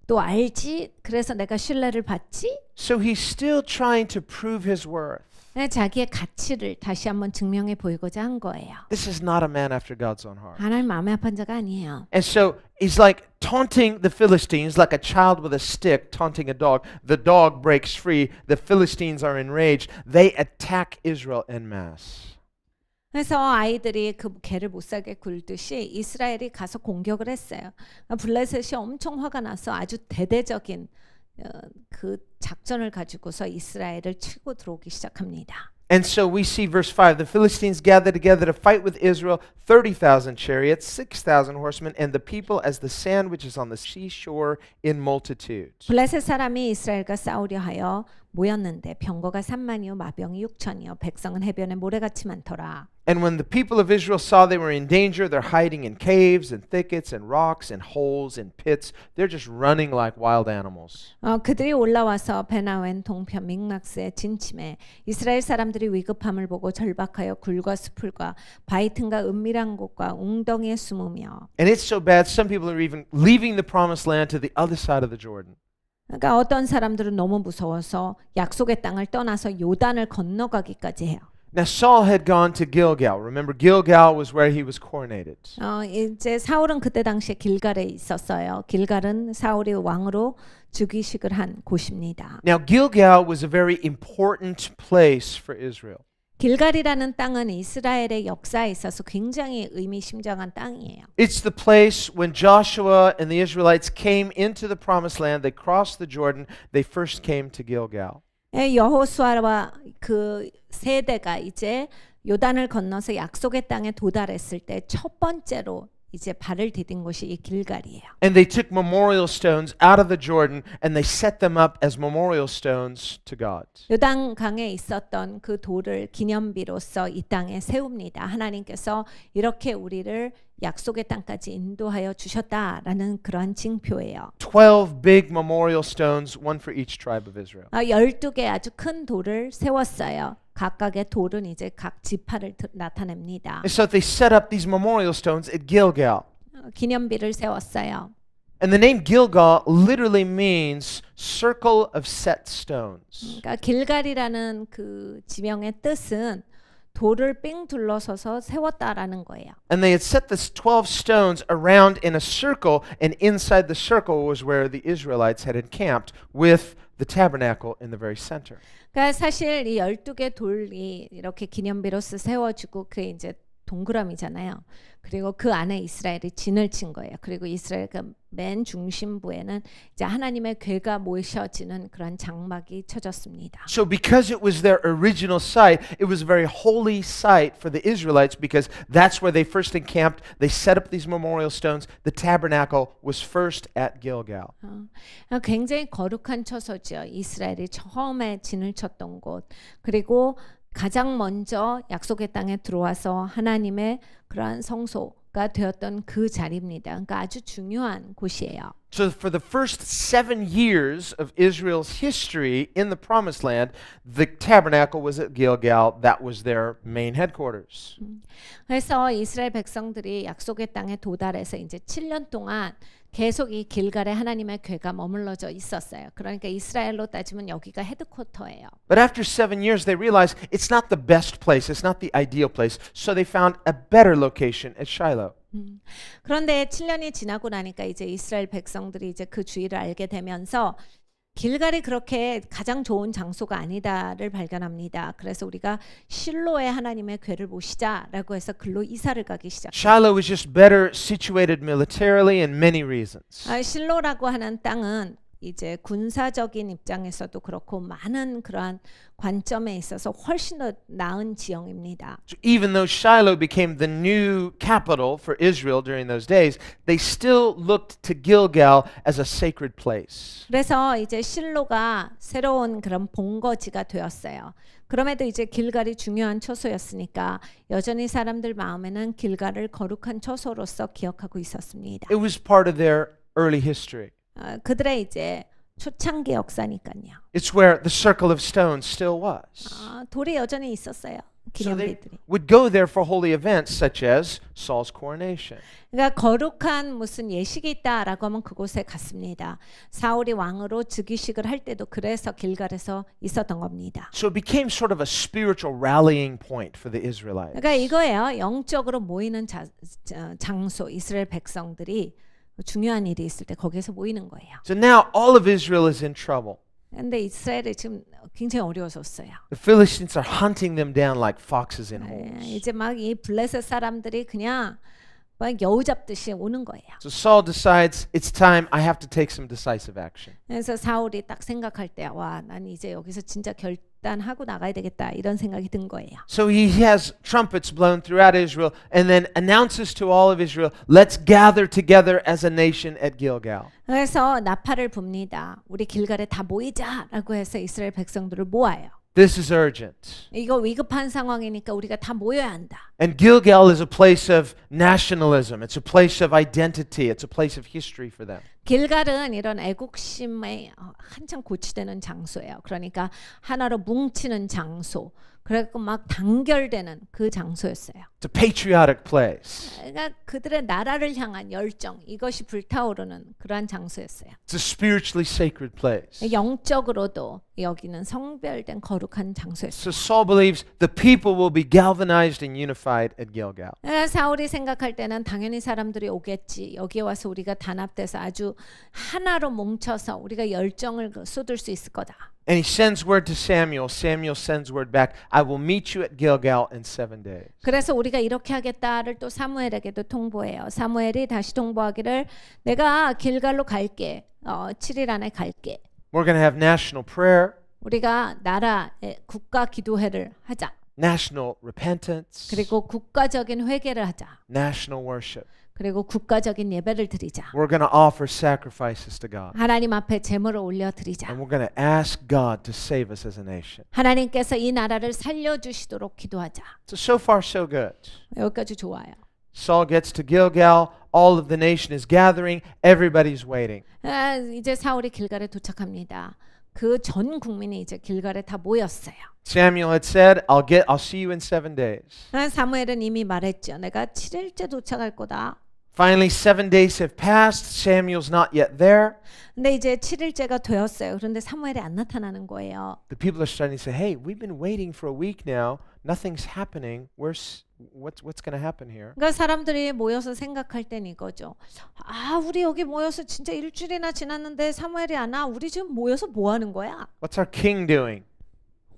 Speaker 2: 또 알지. 그래서 내가 신뢰를 받지.
Speaker 1: So he's still trying to prove his worth.
Speaker 2: 자기의 가치를 다시 한번 증명해 보이고자 한 거예요.
Speaker 1: This is not a man after God's own heart.
Speaker 2: 하나님 마음에 합한 자가 아니에요.
Speaker 1: And so he's like taunting the Philistines like a child with a stick taunting a dog. The dog breaks free. The Philistines are enraged. They attack Israel en masse.
Speaker 2: 그래서 아이들이 그 개를 못 살게 굴듯이 이스라엘이 가서 공격을 했어요. 블레셋이 엄청 화가 나서 아주 대대적인 그 작전을 가지고서 이스라엘을 치고 들어오기 시작합니다.
Speaker 1: And so we see verse 5. The Philistines gathered together to fight with Israel, 30,000 chariots, 6,000 horsemen, and the people as the sand which is on the seashore in multitudes.
Speaker 2: 블레셋 사람이 이스라엘과 싸우려 하여 모였는데 병거가 3만이요 마병이 6천이요 백성은 해변에 모래같이 많더라.
Speaker 1: And when the people of Israel saw they were in danger, they're hiding in caves and thickets and rocks and holes and pits. They're just running like wild animals.
Speaker 2: 그들이 올라와서 베나웬 동편 믹막스에 진침해 이스라엘 사람들이 위급함을 보고 절박하여 굴과 수풀과 바위 틈과 은밀한 곳과 웅덩이에 숨으며.
Speaker 1: And it's so bad, some people are even leaving the promised land to the other side of the Jordan.
Speaker 2: 그러니까 어떤 사람들은 너무 무서워서 약속의 땅을 떠나서 요단을 건너가기까지 해요.
Speaker 1: Now Saul had gone to Gilgal. Remember, Gilgal was where he was coronated.
Speaker 2: 이제 사울은 그때 당시에 길갈에 있었어요. 길갈은 사울이 왕으로 즉위식을 한 곳입니다.
Speaker 1: Now Gilgal was a very important place for Israel.
Speaker 2: 길갈이라는 땅은 이스라엘의 역사에 있어서 굉장히 의미심장한 땅이에요.
Speaker 1: It's the place when Joshua and the Israelites came into the promised land. They crossed the Jordan. They first came to Gilgal.
Speaker 2: 여호수아와 그 세대가 이제 요단을 건너서 약속의 땅에 도달했을 때 첫 번째로 이제 발을 디딘 곳이 이 길갈이에요.
Speaker 1: And they took memorial stones out of the Jordan and they set them up as memorial stones to God.
Speaker 2: 요단 강에 있었던 그 돌을 기념비로서 이 땅에 세웁니다. 하나님께서 이렇게 우리를 약속의 땅까지 인도하여 주셨다라는 그러한 징표예요.
Speaker 1: 12 big memorial stones, one for each tribe of Israel.
Speaker 2: 12개 아주 큰 돌을 세웠어요. 각각의 돌은 이제 각 지파를 나타냅니다.
Speaker 1: And so they set up these memorial stones at Gilgal.
Speaker 2: 기념비를 세웠어요.
Speaker 1: And the name Gilgal literally means circle of set stones.
Speaker 2: 그러니까 길갈이라는 그 지명의 뜻은 돌을 삥 둘러서서 세웠다라는 거예요.
Speaker 1: And they had set the 12 stones around in a circle, and inside the circle was where the Israelites had encamped with the tabernacle in the very center.
Speaker 2: 그러니까 사실 이 12개 돌이 이렇게 기념비로서 세워지고 그게 이제 동그라미잖아요. 그리고 그 안에 이스라엘이 진을 친 거예요. 그리고 이스라엘 그 맨 중심부에는 이제 하나님의 궤가 모셔지는 그런 장막이 쳐졌습니다.
Speaker 1: So because it was their original site, it was a very holy site for the Israelites because that's where they first encamped. They set up these memorial stones. The tabernacle was first at Gilgal.
Speaker 2: 굉장히 거룩한 처소죠. 이스라엘이 처음에 진을 쳤던 곳. 그리고 가장 먼저 약속의 땅에 들어와서 하나님의 그러한 성소가 되었던 그 자리입니다. 그러니까 아주 중요한 곳이에요.
Speaker 1: So for the first 7 years of Israel's history in the Promised Land, the tabernacle was at Gilgal. That was their main headquarters.
Speaker 2: 그래서 이스라엘 백성들이 약속의 땅에 도달해서 이제 7년 동안 계속 이 길갈에 하나님의 궤가 머물러져 있었어요. 그러니까 이스라엘로 따지면 여기가 헤드쿼터예요.
Speaker 1: But after 7 years, they realized it's not the best place. It's not the ideal place. So they found a better location at Shiloh.
Speaker 2: 그런데 7년이 지나고 나니까 이제 이스라엘 백성들이 이제 그 주의를 알게 되면서 길갈이 그렇게 가장 좋은 장소가 아니다를 발견합니다. 그래서 우리가 실로에 하나님의 궤를 모시자라고 해서 글로 이사를 가기 시작해요.
Speaker 1: Shiloh was just better situated militarily and many reasons.
Speaker 2: 실로라고 하는 땅은 이제 군사적인 입장에서도 그렇고 많은 그러한 관점에 있어서 훨씬 더 나은 지형입니다.
Speaker 1: So even though Shiloh became the new capital for Israel during those days, they still looked to Gilgal as a sacred place.
Speaker 2: 그래서 이제 실로가 새로운 그런 본거지가 되었어요. 그럼에도 이제 길갈이 중요한 처소였으니까 여전히 사람들 마음에는 길갈을 거룩한 처소로서 기억하고 있었습니다.
Speaker 1: It was part of their early history.
Speaker 2: 그들의 이제 초창기 역사니까요.
Speaker 1: It's where the circle of stones still was.
Speaker 2: 돌이 여전히 있었어요.
Speaker 1: So they
Speaker 2: 기념비들이.
Speaker 1: would go there for holy events such as Saul's coronation.
Speaker 2: 그러니까 거룩한 무슨 예식이 있다라고 하면 그곳에 갔습니다. 사울이 왕으로 즉위식을 할 때도 그래서 길갈에서 있었던 겁니다.
Speaker 1: So it became sort of a spiritual rallying point for the Israelites.
Speaker 2: 그러니까 이거예요. 영적으로 모이는 장소. 이스라엘 백성들이 중요한 일이 있을 때 거기에서 모이는 거예요.
Speaker 1: So now all of Israel is in trouble.
Speaker 2: 근데 이스라엘이 지금 굉장히 어려워졌어요.
Speaker 1: The Philistines are hunting them down like foxes in holes.
Speaker 2: 이제 막 이 블레셋 사람들이 그냥 막 여우 잡듯이 오는 거예요.
Speaker 1: So Saul decides it's time I have to take some decisive action.
Speaker 2: 그래서 사울이 딱 생각할 때 와, 난 이제 여기서 진짜 결단하고 나가야 되겠다 이런 생각이 든 거예요.
Speaker 1: So he has trumpets blown throughout Israel and then announces to all of Israel, let's gather together as a nation at Gilgal.
Speaker 2: 그래서 나팔을 붑니다. 우리 길갈에 다 모이자라고 해서 이스라엘 백성들을 모아요.
Speaker 1: This is urgent.
Speaker 2: 이거 위급한 상황이니까 우리가 다 모여야 한다.
Speaker 1: And Gilgal is a place of nationalism. It's a place of identity. It's a place of history for them.
Speaker 2: 길갈은 이런 애국심에 한창 고취되는 장소예요. 그러니까 하나로 뭉치는 장소. 그래갖고 막 단결되는 그 장소였어요.
Speaker 1: It's a patriotic place.
Speaker 2: 그러니까 그들의 나라를 향한 열정 이것이 불타오르는 그러한 장소였어요.
Speaker 1: It's a spiritually sacred place.
Speaker 2: 영적으로도 여기는 성별된 거룩한 장소였어요.
Speaker 1: So Saul believes the people will be galvanized and unified at Gilgal.
Speaker 2: 사울이 생각할 때는 당연히 사람들이 오겠지. 여기에 와서 우리가 단합돼서 아주 하나로 뭉쳐서 우리가 열정을 쏟을 수 있을 거다.
Speaker 1: And he sends word to Samuel. Samuel sends word back. I will meet you at Gilgal in 7 days.
Speaker 2: 그래서 우리가 이렇게 하겠다를 또 사무엘에게도 통보해요. 사무엘이 다시 통보하기를 내가 길갈로 갈게. 7일 안에 갈게.
Speaker 1: We're going to have national prayer,
Speaker 2: 우리가 나라의 국가 기도회를 하자.
Speaker 1: national repentance,
Speaker 2: 그리고 국가적인 회개를 하자.
Speaker 1: national worship.
Speaker 2: 그리고 국가적인 예배를 드리자.
Speaker 1: We're going to offer sacrifices to God.
Speaker 2: 하나님 앞에 제물을 올려 드리자.
Speaker 1: And we're going to ask God to save us as a nation.
Speaker 2: 하나님께서 이 나라를 살려 주시도록 기도하자.
Speaker 1: So far so good.
Speaker 2: 여기까지 좋아요.
Speaker 1: Saul gets to Gilgal. All of the nation is gathering. Everybody's waiting.
Speaker 2: 이제 사울이 길갈에 도착합니다. 그 전 국민이 이제 길갈에 다 모였어요.
Speaker 1: Samuel had said, I'll see you in 7 days.
Speaker 2: 사무엘은 이미 말했죠. 내가 7일째 도착할 거다.
Speaker 1: Finally, 7 days have passed. Samuel's not yet there.
Speaker 2: 근데 이제 7일째가 되었어요. 그런데 사무엘이 안 나타나는 거예요.
Speaker 1: The people are starting to say, hey, we've been waiting for a week now. Nothing's happening. What's going to happen here?
Speaker 2: 그러니까 사람들이 모여서 생각할 땐 이거죠. 아, 우리 여기 모여서 진짜 일주일이나 지났는데 사무엘이 안 와. 우리 지금 모여서 뭐 하는 거야?
Speaker 1: What's our king doing?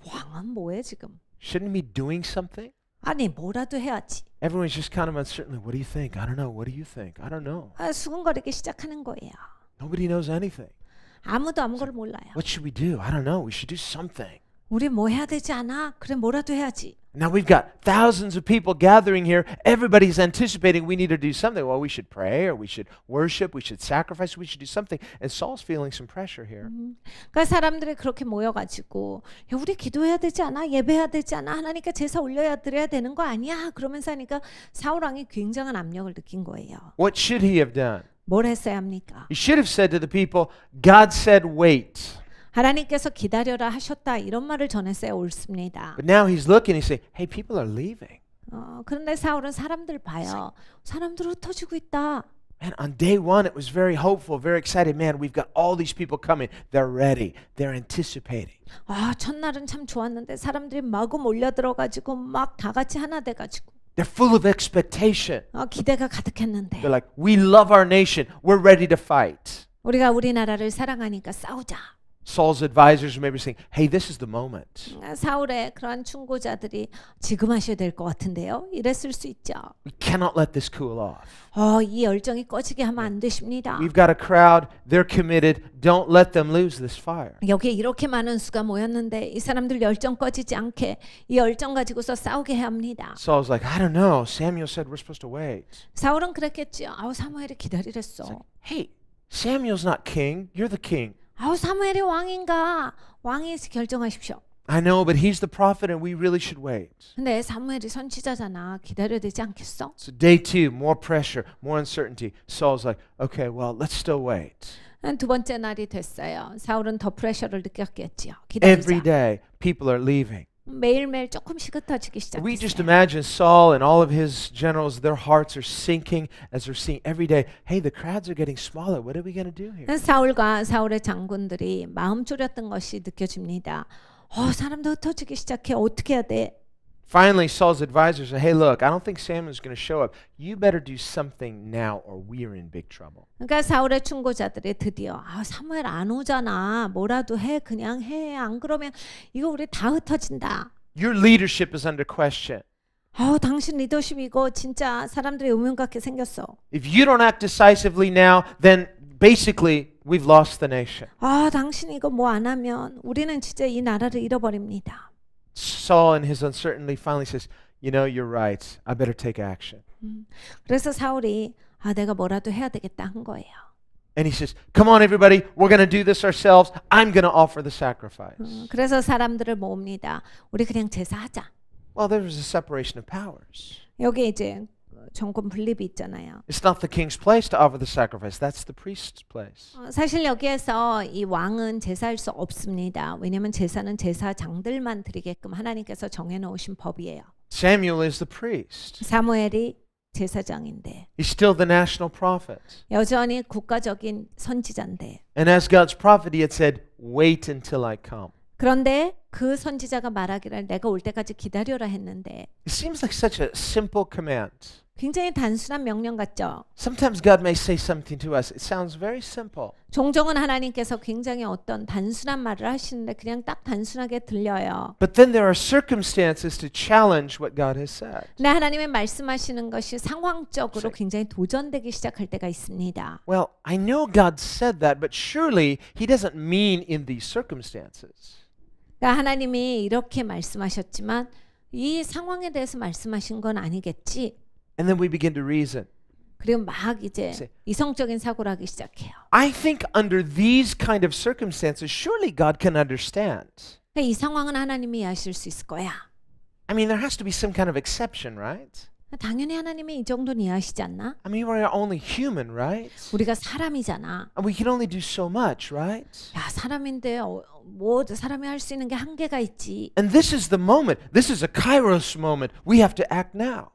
Speaker 2: 왕은 뭐해 지금?
Speaker 1: Shouldn't we be doing something?
Speaker 2: 아니 뭐라도 해야지.
Speaker 1: Everyone's just kind of uncertain. What do you think? I don't know. What do you think? I don't know.
Speaker 2: 아, 수근거리기 시작하는 거예요.
Speaker 1: Nobody knows anything.
Speaker 2: 아무도 아무걸 몰라요.
Speaker 1: What should we do? I don't know. We should do something.
Speaker 2: 우리 뭐 해야 되지 않아? 그래 뭐라도 해야지.
Speaker 1: Now we've got thousands of people gathering here. Everybody's anticipating we need to do something. Well, we should pray or we should worship, we should sacrifice, we should do something. And Saul's feeling some pressure here.
Speaker 2: 그러니까 사람들이 그렇게 모여가지고 야, 우리 기도해야 되지 않아? 예배해야 되지 않아? 하나님께 제사 올려야 드려야 되는 거 아니야? 그러면서 하니까 사울 왕이 굉장한 압력을 느낀 거예요.
Speaker 1: What should he have done?
Speaker 2: 뭘 했어야 합니까?
Speaker 1: He should have said to the people, God said wait.
Speaker 2: 하나님께서 기다려라 하셨다 이런 말을 전했어야 옳습니다.
Speaker 1: But now he's looking and he's saying, hey, people are leaving.
Speaker 2: 그런데 사울은 사람들 봐요. 사람들 흩어지고 있다.
Speaker 1: Man, on day one, it was very hopeful, very excited. Man, we've got all these people coming. They're ready. They're anticipating.
Speaker 2: 아, 첫날은 참 좋았는데 사람들이 마구 몰려들어가지고 막 다 같이 하나 돼가지고
Speaker 1: They're full of expectation.
Speaker 2: 기대가 가득했는데
Speaker 1: They're like, we love our nation. We're ready to fight.
Speaker 2: 우리가 우리나라를 사랑하니까 싸우자.
Speaker 1: Saul's advisors maybe saying, hey, this is the moment.
Speaker 2: 사울의 그러한 충고자들이 지금 하셔야 될 것 같은데요. 이랬을 수 있죠.
Speaker 1: We cannot let this cool off.
Speaker 2: 이 열정이 꺼지게 하면 안 되십니다.
Speaker 1: We've got a crowd. They're committed. Don't let them lose this fire.
Speaker 2: 여기에 이렇게 많은 수가 모였는데 이 사람들 열정 꺼지지 않게 이 열정 가지고서 싸우게 해야 합니다.
Speaker 1: Saul's like, I don't know. Samuel said we're supposed to wait.
Speaker 2: 사울은 그랬겠지요. 사무엘이 기다리랬어.
Speaker 1: Hey, Samuel's not king. You're the king.
Speaker 2: 사무엘이 왕인가? 왕이 결정하십시오.
Speaker 1: I know, but he's the prophet and we really should wait.
Speaker 2: 근데 사무엘이 선지자잖아. 기다려야 되지 않겠어?
Speaker 1: So day 2, more pressure, more uncertainty. Saul's like, okay, well, let's still wait.
Speaker 2: 두 번째 날이 됐어요. 사울은 더 프레셔를 느꼈겠지요.
Speaker 1: Every
Speaker 2: 기다리자.
Speaker 1: day, people are leaving.
Speaker 2: 매일매일 조금씩 흩어지기
Speaker 1: We just
Speaker 2: 시작했어요.
Speaker 1: imagine Saul and all of his generals, their hearts are sinking as they're seeing every day, hey, the crowds are getting smaller. What are we going to do here?
Speaker 2: 사울과 사울의 장군들이 마음 졸였던 것이 느껴집니다. 사람도 흩어지기 시작해. 어떻게 해야 돼?
Speaker 1: Finally, Saul's advisors say, hey, look, I don't think Samuel's going to show up. You better do something now or we're in big trouble.
Speaker 2: 그러니까 사울의 충고자들이 드디어 사무엘 안 오잖아. 뭐라도 해. 그냥 해. 안 그러면 이거 우리 다 흩어진다.
Speaker 1: Your leadership is under question.
Speaker 2: 당신 리더십 이거 진짜 사람들이 의문 갖게 생겼어.
Speaker 1: If you don't act decisively now, then basically we've lost the nation.
Speaker 2: 당신 이거 뭐 안 하면 우리는 진짜 이 나라를 잃어버립니다.
Speaker 1: Saul in his uncertainty finally says, you know, you're right. I better take action.
Speaker 2: 그래서 사울이 내가 뭐라도 해야 되겠다 한 거예요.
Speaker 1: And he says, come on, everybody. We're going to do this ourselves. I'm going to offer the sacrifice.
Speaker 2: 그래서 사람들을 모읍니다. 우리 그냥 제사하자.
Speaker 1: Well, there was a separation of powers.
Speaker 2: 여기 이제 정권 분립이 있잖아요.
Speaker 1: It's not the king's place to offer the sacrifice. That's the priest's place.
Speaker 2: 사실 여기에서 이 왕은 제사할 수 없습니다. 왜냐하면 제사는 제사장들만 드리게끔 하나님께서 정해놓으신 법이에요.
Speaker 1: Samuel is the priest.
Speaker 2: 사무엘이 제사장인데
Speaker 1: He's still the national prophet.
Speaker 2: 여전히 국가적인 선지자인데
Speaker 1: And as God's prophet, he had said, wait until I come.
Speaker 2: 그런데 그 선지자가 말하기를 내가 올 때까지 기다려라 했는데
Speaker 1: It seems like such a simple command.
Speaker 2: 굉장히 단순한 명령 같죠.
Speaker 1: Sometimes God may say something to us. It sounds very simple.
Speaker 2: 종종은 하나님께서 굉장히 어떤 단순한 말을 하시는데 그냥 딱 단순하게 들려요.
Speaker 1: But then there are circumstances to challenge what God has said.
Speaker 2: 근데 하나님의 말씀하시는 것이 상황적으로 굉장히 도전되기 시작할 때가 있습니다.
Speaker 1: Well, I know God said that, but surely he doesn't mean in these circumstances.
Speaker 2: 그러니까 하나님이 이렇게 말씀하셨지만 이 상황에 대해서 말씀하신 건 아니겠지.
Speaker 1: And then we begin to reason.
Speaker 2: 그리고 막 이제 이성적인 사고를 하기 시작해요.
Speaker 1: I think under these kind of circumstances, surely God can understand.
Speaker 2: 그러니까 이 상황은 하나님이 이해하실 수 있을 거야.
Speaker 1: I mean, there has to be some kind of exception, right?
Speaker 2: 당연히 하나님이 이 정도는 이해하시지 않나?
Speaker 1: I mean, we're only human, right?
Speaker 2: 우리가 사람이잖아.
Speaker 1: And we can only do so much, right?
Speaker 2: 야, 사람인데 뭐 사람이 할 수 있는 게 한계가 있지.
Speaker 1: And this is the moment. This is a kairos moment. We have to act now.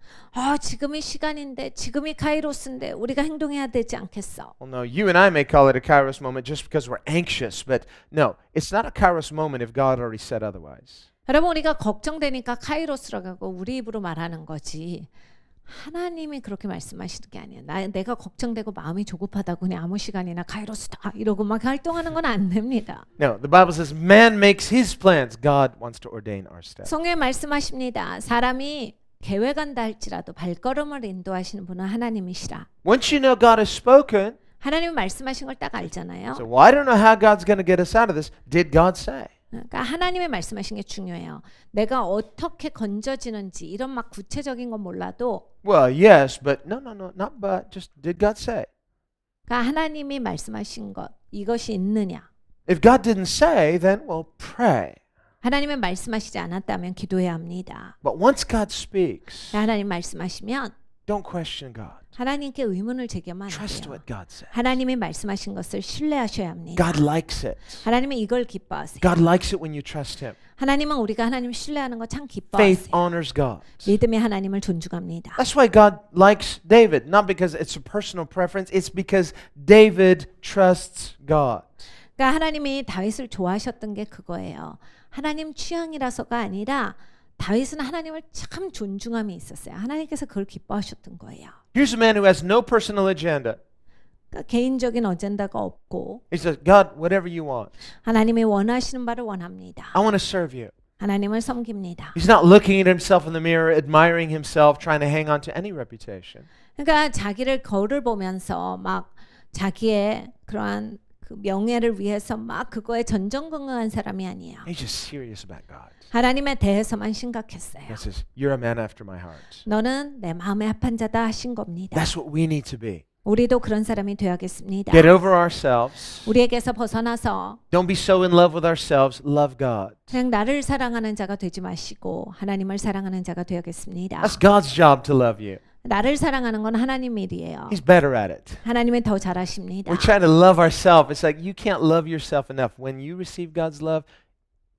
Speaker 2: 지금이 시간인데, 지금이 카이로스인데 우리가 행동해야 되지 않겠어?
Speaker 1: Well, no, you and I may call it a kairos moment just because we're anxious, but no, it's not a kairos moment if God already said otherwise.
Speaker 2: 여러분, 우리가 걱정되니까 카이로스라고 하고 우리 입으로 말하는 거지. 하나님이 그렇게 말씀하시는 게 아니야. 내가 걱정되고 마음이 조급하다고 그냥 아무 시간이나 카이로스다 이러고 막 활동하는 건 안 됩니다.
Speaker 1: No, the Bible says man makes his plans. God wants to ordain our steps.
Speaker 2: 성경에 말씀하십니다. 사람이 계획한다 할지라도 발걸음을 인도하시는 분은 하나님이시라.
Speaker 1: Once you know God has spoken,
Speaker 2: 하나님이 말씀하신 걸 딱 알잖아요.
Speaker 1: so well, I don't know how God's going to get us out of this. Did God say?
Speaker 2: 그러니까 하나님의 말씀하신 게 중요해요. 내가 어떻게 건져지는지 이런 막 구체적인 건 몰라도
Speaker 1: Well, yes, but no, not but. Just did God say?
Speaker 2: 그러니까 하나님이 말씀하신 것 이것이 있느냐.
Speaker 1: If God didn't say, then well, pray.
Speaker 2: 하나님의 말씀하시지 않았다면 기도해야 합니다.
Speaker 1: But once God speaks,
Speaker 2: 하나님 말씀하시면
Speaker 1: don't question God.
Speaker 2: 하나님께 의문을 제기하면 안
Speaker 1: Trust
Speaker 2: 돼요.
Speaker 1: what God says.
Speaker 2: 하나님이 말씀하신 것을 신뢰하셔야 합니다.
Speaker 1: God likes it.
Speaker 2: 하나님이 이걸 기뻐하세요.
Speaker 1: God likes it when you trust Him.
Speaker 2: 하나님은 우리가 하나님 신뢰하는 거 참
Speaker 1: Faith
Speaker 2: 기뻐하세요.
Speaker 1: honors God.
Speaker 2: 믿음이 하나님을 존중합니다.
Speaker 1: That's why God likes David, not because it's a personal preference, it's because David trusts God.
Speaker 2: 그러니까 하나님이 다윗을 좋아하셨던 게 그거예요. 하나님 취향이라서가 아니라 다윗은 하나님을 참 존중함이 있었어요. 하나님께서 그걸 기뻐하셨던 거예요.
Speaker 1: Here's a man who has no personal agenda.
Speaker 2: 그러니까 개인적인 어젠다가 없고
Speaker 1: He says, God, whatever you want.
Speaker 2: 하나님이 원하시는 바를 원합니다.
Speaker 1: I want to serve you.
Speaker 2: 하나님을 섬깁니다.
Speaker 1: He's not looking at himself in the mirror, admiring himself, trying to hang on to any reputation.
Speaker 2: 그러니까 자기를 거울을 보면서 막 자기의 그러한 그 명예를 위해서 막 그거에 전전긍긍한 사람이 아니에요.
Speaker 1: He's just serious about God.
Speaker 2: 하나님에 대해서만 심각했어요.
Speaker 1: He says, you're a man after my heart.
Speaker 2: 너는 내 마음에 합한 자다 하신 겁니다.
Speaker 1: That's what we need to be.
Speaker 2: 우리도 그런 사람이 되어야겠습니다.
Speaker 1: Get over ourselves.
Speaker 2: 우리에게서 벗어나서
Speaker 1: Don't be so in love with ourselves. Love God.
Speaker 2: 그냥 나를 사랑하는 자가 되지 마시고 하나님을 사랑하는 자가 되어야겠습니다.
Speaker 1: That's God's job to love you.
Speaker 2: 나를 사랑하는 건 하나님 일이에요.
Speaker 1: He's better at it.
Speaker 2: 하나님은 더 잘하십니다.
Speaker 1: We try to love ourselves. It's like you can't love yourself enough. When you receive God's love,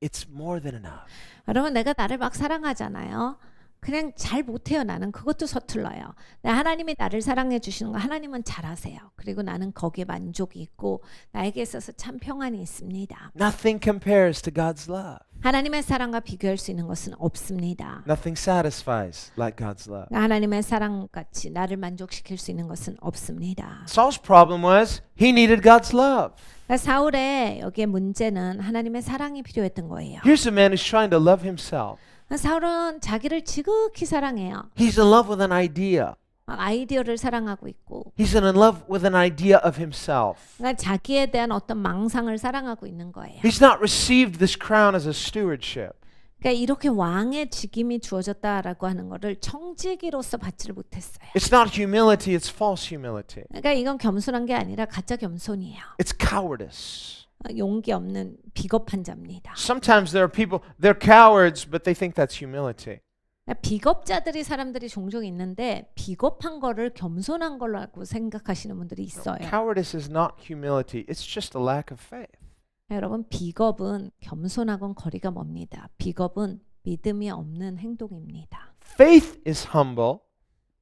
Speaker 1: it's more than enough.
Speaker 2: 여러분 내가 나를 막 사랑하잖아요. 그냥 잘 못해요. 나는 그것도 서툴러요. 하나님이 나를 사랑해 주시는 거 하나님은 잘하세요. 그리고 나는 거기에 만족이 있고 나에게 있어서 참 평안이 있습니다.
Speaker 1: Nothing compares to God's love.
Speaker 2: 하나님의 사랑과 비교할 수 있는 것은 없습니다.
Speaker 1: Nothing satisfies like God's love.
Speaker 2: 하나님의 사랑같이 나를 만족시킬 수 있는 것은 없습니다.
Speaker 1: Saul's problem was he needed God's love.
Speaker 2: 그러니까 사울의 여기에 문제는 하나님의 사랑이 필요했던 거예요.
Speaker 1: Here's a man who's trying to love himself.
Speaker 2: 사울은 자기를 지극히 사랑해요.
Speaker 1: He's in love with an idea.
Speaker 2: 막 아이디어를 사랑하고 있고
Speaker 1: He's in love with an idea of himself.
Speaker 2: 그러니까 자기에 대한 어떤 망상을 사랑하고 있는 거예요.
Speaker 1: He's not received this crown as a stewardship.
Speaker 2: 그러니까 이렇게 왕의 직임이 주어졌다라고 하는 거를 청지기로서 받지를 못했어요.
Speaker 1: It's not humility, it's false humility.
Speaker 2: 그러니까 이건 겸손한 게 아니라 가짜 겸손이에요.
Speaker 1: It's cowardice.
Speaker 2: 용기 없는 비겁한 자입니다.
Speaker 1: Sometimes there are people, they're cowards, but they think that's humility.
Speaker 2: 그러니까 비겁자들이 사람들이 종종 있는데 비겁한 거를 겸손한 걸로 생각하시는 분들이 있어요.
Speaker 1: Cowardice is not humility, it's just a lack of faith.
Speaker 2: 여러분 비겁은 겸손하고는 거리가 멉니다. 비겁은 믿음이 없는 행동입니다.
Speaker 1: Faith is humble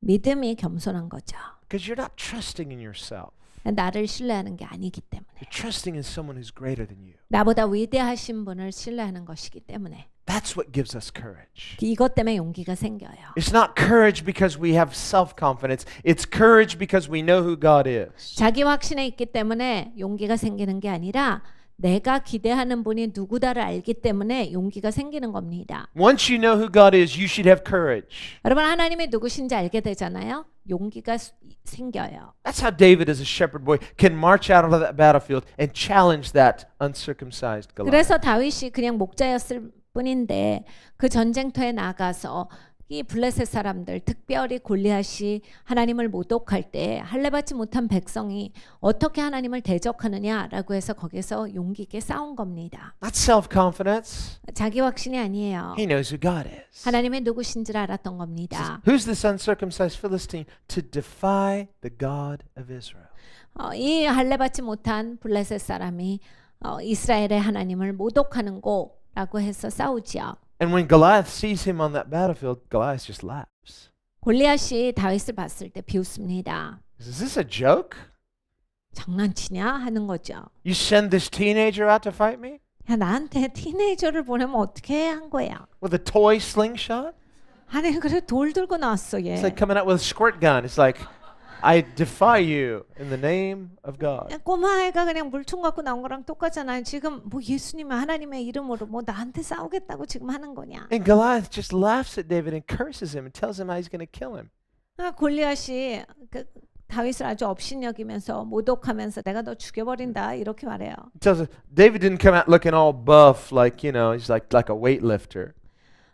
Speaker 2: 믿음이 겸손한 거죠.
Speaker 1: because you're not trusting in yourself.
Speaker 2: 나를 신뢰하는 게 아니기 때문에
Speaker 1: You're trusting in someone who's greater than you.
Speaker 2: 나보다 위대하신 분을 신뢰하는 것이기 때문에
Speaker 1: That's what gives us courage.
Speaker 2: 이것 때문에 용기가 생겨요.
Speaker 1: It's not courage because we have self-confidence. It's courage because we know who God is.
Speaker 2: 자기 확신에 있기 때문에 용기가 생기는 게 아니라 내가 기대하는 분이 누구다를 알기 때문에 용기가 생기는 겁니다.
Speaker 1: Once you know who God is, you should have courage.
Speaker 2: 여러분 하나님이 누구신지 알게 되잖아요. 용기가 생겨요.
Speaker 1: That's how David as a shepherd boy can march out onto that battlefield and challenge that uncircumcised Goliath.
Speaker 2: 그래서 다윗이 그냥 목자였을 뿐인데 그 전쟁터에 나가서 이 블레셋 사람들, 특별히 골리앗이 하나님을 모독할 때 할례받지 못한 백성이 어떻게 하나님을 대적하느냐라고 해서 거기서 용기 있게 싸운 겁니다.
Speaker 1: Not self-confidence.
Speaker 2: 자기 확신이 아니에요.
Speaker 1: He knows who God is.
Speaker 2: 하나님의 누구신지를 알았던
Speaker 1: He says,
Speaker 2: 겁니다.
Speaker 1: who's this uncircumcised Philistine to defy the God of Israel?
Speaker 2: 이 할례받지 못한 블레셋 사람이 이스라엘의 하나님을 모독하는 거라고 해서 싸우지요.
Speaker 1: And when Goliath sees him on that battlefield, Goliath just laughs.
Speaker 2: 골리앗이 다윗을 봤을 때 비웃습니다.
Speaker 1: He says, is this a joke?
Speaker 2: 장난치냐 하는 거죠.
Speaker 1: You send this teenager out to fight me?
Speaker 2: 야, 나한테 티네이저를 보내면 어떻게 한 거야?
Speaker 1: With a toy slingshot?
Speaker 2: 아니 그래 돌 들고 나왔어 얘.
Speaker 1: It's like coming out with a squirt gun. It's like, I defy you in the name of God.
Speaker 2: 꼬마 애가 그냥 물총 갖고 나온 거랑 똑같잖아요. 지금 뭐 예수님의 하나님의 이름으로 뭐 나한테 싸우겠다고 지금 하는 거냐?
Speaker 1: And Goliath just laughs at David and curses him and tells him how he's going to kill him.
Speaker 2: 골리앗이 다윗을 아주 업신여기면서 모독하면서 내가 너 죽여버린다 이렇게 말해요.
Speaker 1: He tells him, David didn't come out looking all buff like, he's like a weightlifter.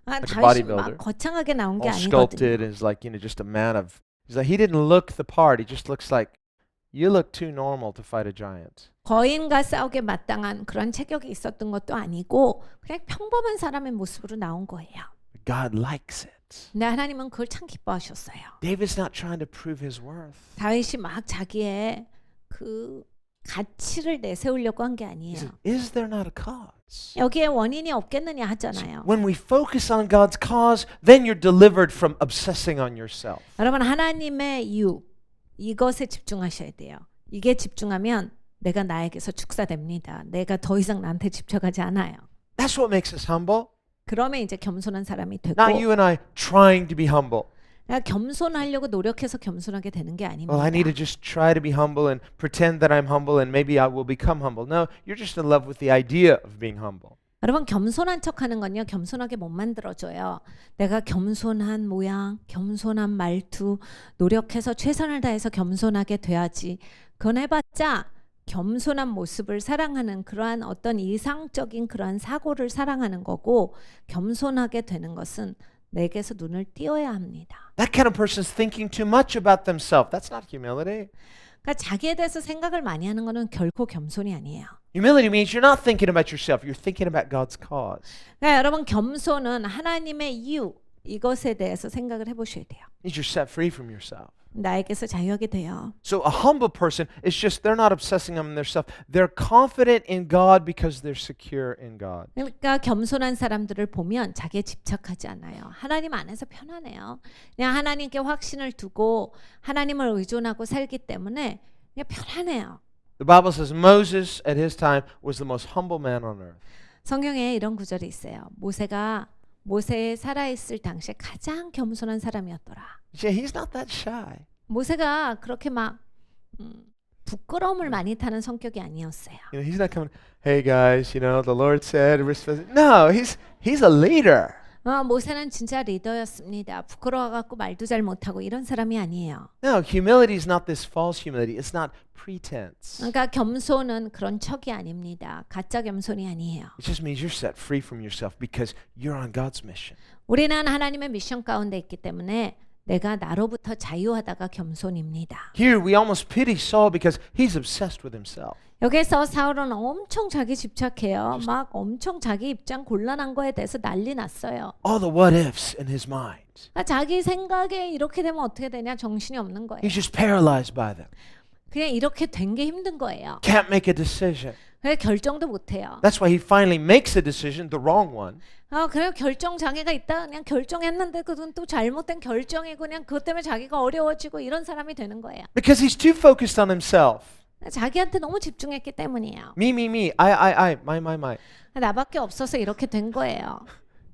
Speaker 1: Like a
Speaker 2: 다윗이
Speaker 1: bodybuilder.
Speaker 2: 막 거창하게 나온 게
Speaker 1: All sculpted
Speaker 2: 아니거든요.
Speaker 1: and is like, just a man of, he's like, he didn't look the part. He just looks like, you look too normal to fight a giant.
Speaker 2: 거인과 싸우게 마땅한 그런 체격이 있었던 것도 아니고 그냥 평범한 사람의 모습으로 나온 거예요.
Speaker 1: God likes it.
Speaker 2: 근데 하나님은 그걸 참 기뻐하셨어요.
Speaker 1: David's not trying to prove his worth.
Speaker 2: 다윗이 막 자기의 그 가치를 내세우려고 한 게
Speaker 1: He
Speaker 2: 아니에요.
Speaker 1: says, is there not a cause?
Speaker 2: 여기에 원인이 없겠느냐 하잖아요.
Speaker 1: When we focus on God's cause, then you're delivered from obsessing on yourself.
Speaker 2: 여러분 하나님의 이유 이것에 집중하셔야 돼요. 이게 집중하면 내가 나에게서 축사됩니다. 내가 더 이상 나한테 집착하지 않아요.
Speaker 1: That's what makes us humble.
Speaker 2: 그러면 이제 겸손한 사람이 되고
Speaker 1: Not you and I trying to be humble.
Speaker 2: 내가 겸손하려고 노력해서 겸손하게 되는 게 아닙니다.
Speaker 1: Well, I need to just try to be humble and pretend that I'm humble and maybe I will become humble. No, you're just in love with the idea of being humble.
Speaker 2: 여러분 겸손한 척하는 건요 겸손하게 못 만들어줘요. 내가 겸손한 모양, 겸손한 말투, 노력해서 최선을 다해서 겸손하게 돼야지. 그건 해봤자 겸손한 모습을 사랑하는 그러한 어떤 이상적인 그러한 사고를 사랑하는 거고 겸손하게 되는 것은 내게서 눈을 띄어야 합니다.
Speaker 1: That kind of person's thinking too much about themselves. That's not humility.
Speaker 2: 그러니까 자기에 대해서 생각을 많이 하는 거는 결코 겸손이 아니에요.
Speaker 1: Humility means you're not thinking about yourself. You're thinking about God's cause.
Speaker 2: 그러니까 여러분 겸손은 하나님의 이유 이것에 대해서 생각을 해보셔야 돼요.
Speaker 1: It means you're set free from yourself.
Speaker 2: 나에게서 자유하게 돼요.
Speaker 1: So a humble person is just they're not obsessing on themselves. They're confident in God because they're secure in God.
Speaker 2: 그러니까 겸손한 사람들을 보면 자기에 집착하지 않아요. 하나님 안에서 편안해요. 그냥 하나님께 확신을 두고 하나님을 의존하고 살기 때문에 그냥 편안해요.
Speaker 1: The Bible says Moses at his time was the most humble man on earth.
Speaker 2: 성경에 이런 구절이 있어요. 모세에 살아있을 당시에 가장 겸손한 사람이었더라.
Speaker 1: Yeah, he's not that shy.
Speaker 2: 모세가 그렇게 막 부끄러움을 많이 타는 성격이 아니었어요.
Speaker 1: He's not coming, hey guys, the Lord said. No, he's a leader.
Speaker 2: 모세는 진짜 리더였습니다. 부끄러워갖고 말도 잘 못하고 이런 사람이 아니에요.
Speaker 1: No, humility is not this false humility. It's not pretense.
Speaker 2: 그러니까 겸손은 그런 척이 아닙니다. 가짜 겸손이 아니에요.
Speaker 1: It just means you're set free from yourself because you're on God's mission.
Speaker 2: 우리는 하나님의 미션 가운데 있기 때문에 내가 나로부터 자유하다가 겸손입니다.
Speaker 1: Here we almost pity Saul because he's obsessed with himself.
Speaker 2: 여기서 사울은 엄청 자기 집착해요. 막 엄청 자기 입장 곤란한 거에 대해서 난리 났어요.
Speaker 1: All the what ifs in his mind.
Speaker 2: 자기 생각에 이렇게 되면 어떻게 되냐 정신이 없는 거예요.
Speaker 1: He's just paralyzed by them.
Speaker 2: 그냥 이렇게 된 게 힘든 거예요.
Speaker 1: Can't make a decision.
Speaker 2: 그래서 결정도 못 해요.
Speaker 1: That's why he finally makes a decision, the wrong one.
Speaker 2: 그래요. 결정 장애가 있다. 그냥 결정했는데 그건 또 잘못된 결정이고 그냥 그것 때문에 자기가 어려워지고 이런 사람이 되는 거예요.
Speaker 1: Because he's too focused on himself.
Speaker 2: 자기한테 너무 집중했기 때문이에요.
Speaker 1: Me, I, my.
Speaker 2: 나밖에 없어서 이렇게 된 거예요.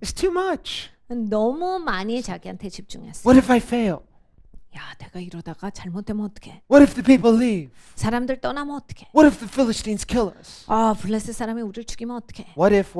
Speaker 1: It's too much.
Speaker 2: 너무 많이 자기한테 집중했어요.
Speaker 1: What if I fail?
Speaker 2: 야, 내가 이러다가 잘못되면 어떡해?
Speaker 1: What if the people leave?
Speaker 2: 사람들 떠나면 어떡해?
Speaker 1: What if the Philistines kill us?
Speaker 2: 블레셋 사람이 우리를 죽이면 어떡해?
Speaker 1: What if?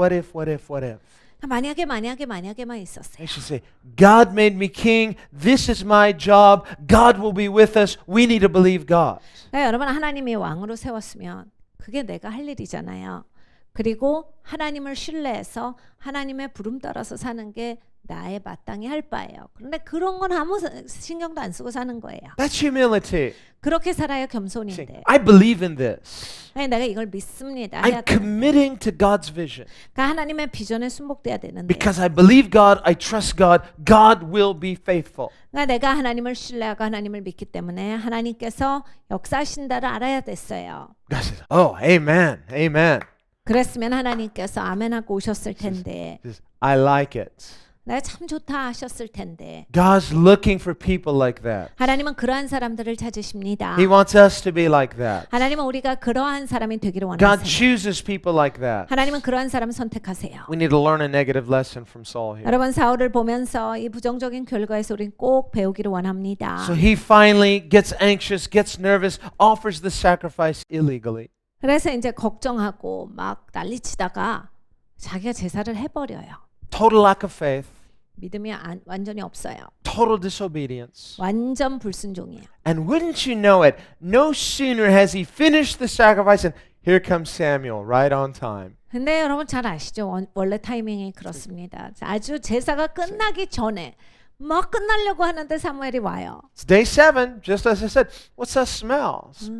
Speaker 2: 만약에만 있었어요.
Speaker 1: They should say, God made me king. This is my job. God will be with us. We need to believe God.
Speaker 2: 여러분 하나님이 왕으로 세웠으면 그게 내가 할 일이잖아요. 그리고 하나님을 신뢰해서 하나님의 부름 따라서 사는 게 나의 마땅히 할 바예요. 그런데 그런 건 아무 신경도 안 쓰고 사는 거예요.
Speaker 1: That's humility.
Speaker 2: 그렇게 살아야
Speaker 1: Saying,
Speaker 2: 겸손인데.
Speaker 1: I believe in this.
Speaker 2: 아니, 내가 이걸 믿습니다. 해야
Speaker 1: I'm
Speaker 2: 돼.
Speaker 1: committing to God's vision.
Speaker 2: 그러니까 하나님의 비전에 순복돼야 되는데.
Speaker 1: Because I believe God, I trust God, God will be faithful.
Speaker 2: 그러니까 내가 하나님을 신뢰하고 하나님을 믿기 때문에 하나님께서 역사하신다를 알아야 됐어요.
Speaker 1: God says, oh, amen, amen.
Speaker 2: 그랬으면 하나님께서 아멘하고 오셨을 텐데.
Speaker 1: He says, I like it.
Speaker 2: 내가 참 좋다 하셨을 텐데.
Speaker 1: God's looking for people like that.
Speaker 2: 하나님은 그러한 사람들을 찾으십니다.
Speaker 1: He wants us to be like that.
Speaker 2: 하나님은 우리가 그러한 사람이 되기를
Speaker 1: God
Speaker 2: 원하세요.
Speaker 1: chooses people like that.
Speaker 2: 하나님은 그러한 사람 선택하세요.
Speaker 1: We need to learn a negative lesson from Saul here.
Speaker 2: 여러분 사울을 보면서 이 부정적인 결과에서 우리는 꼭 배우기를 원합니다.
Speaker 1: So he finally gets anxious, gets nervous, offers the sacrifice illegally.
Speaker 2: 그래서 이제 걱정하고 막 난리치다가 자기가 제사를 해버려요.
Speaker 1: Total lack of faith,
Speaker 2: 믿음이 완전히 없어요.
Speaker 1: total disobedience.
Speaker 2: 완전 불순종이에요.
Speaker 1: And wouldn't you know it, no sooner has he finished the sacrifice and here comes Samuel right on time.
Speaker 2: 근데 여러분 잘 아시죠? 원래 타이밍이 그렇습니다. 아주 제사가 끝나기 전에 막 끝나려고 하는데 사무엘이 와요.
Speaker 1: It's day 7, just as I said. What's that smell? It's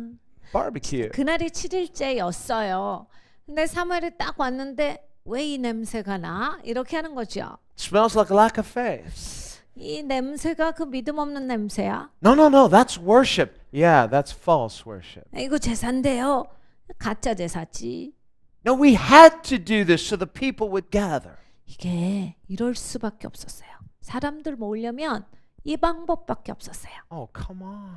Speaker 1: barbecue.
Speaker 2: 그날이 7일째였어요. 근데 사무엘이 딱 왔는데 왜 이 냄새가 나? 이렇게 하는 거죠.
Speaker 1: Smells like a lack of faith.
Speaker 2: 이 냄새가 그 믿음 없는 냄새야?
Speaker 1: No, no, no, that's worship. Yeah, that's false worship.
Speaker 2: 이거 제사인데요. 가짜 제사지.
Speaker 1: No, we had to do this so the people would gather.
Speaker 2: 이게 이럴 수밖에 없었어요. 사람들 모으려면 이 방법밖에 없었어요.
Speaker 1: Oh, come on.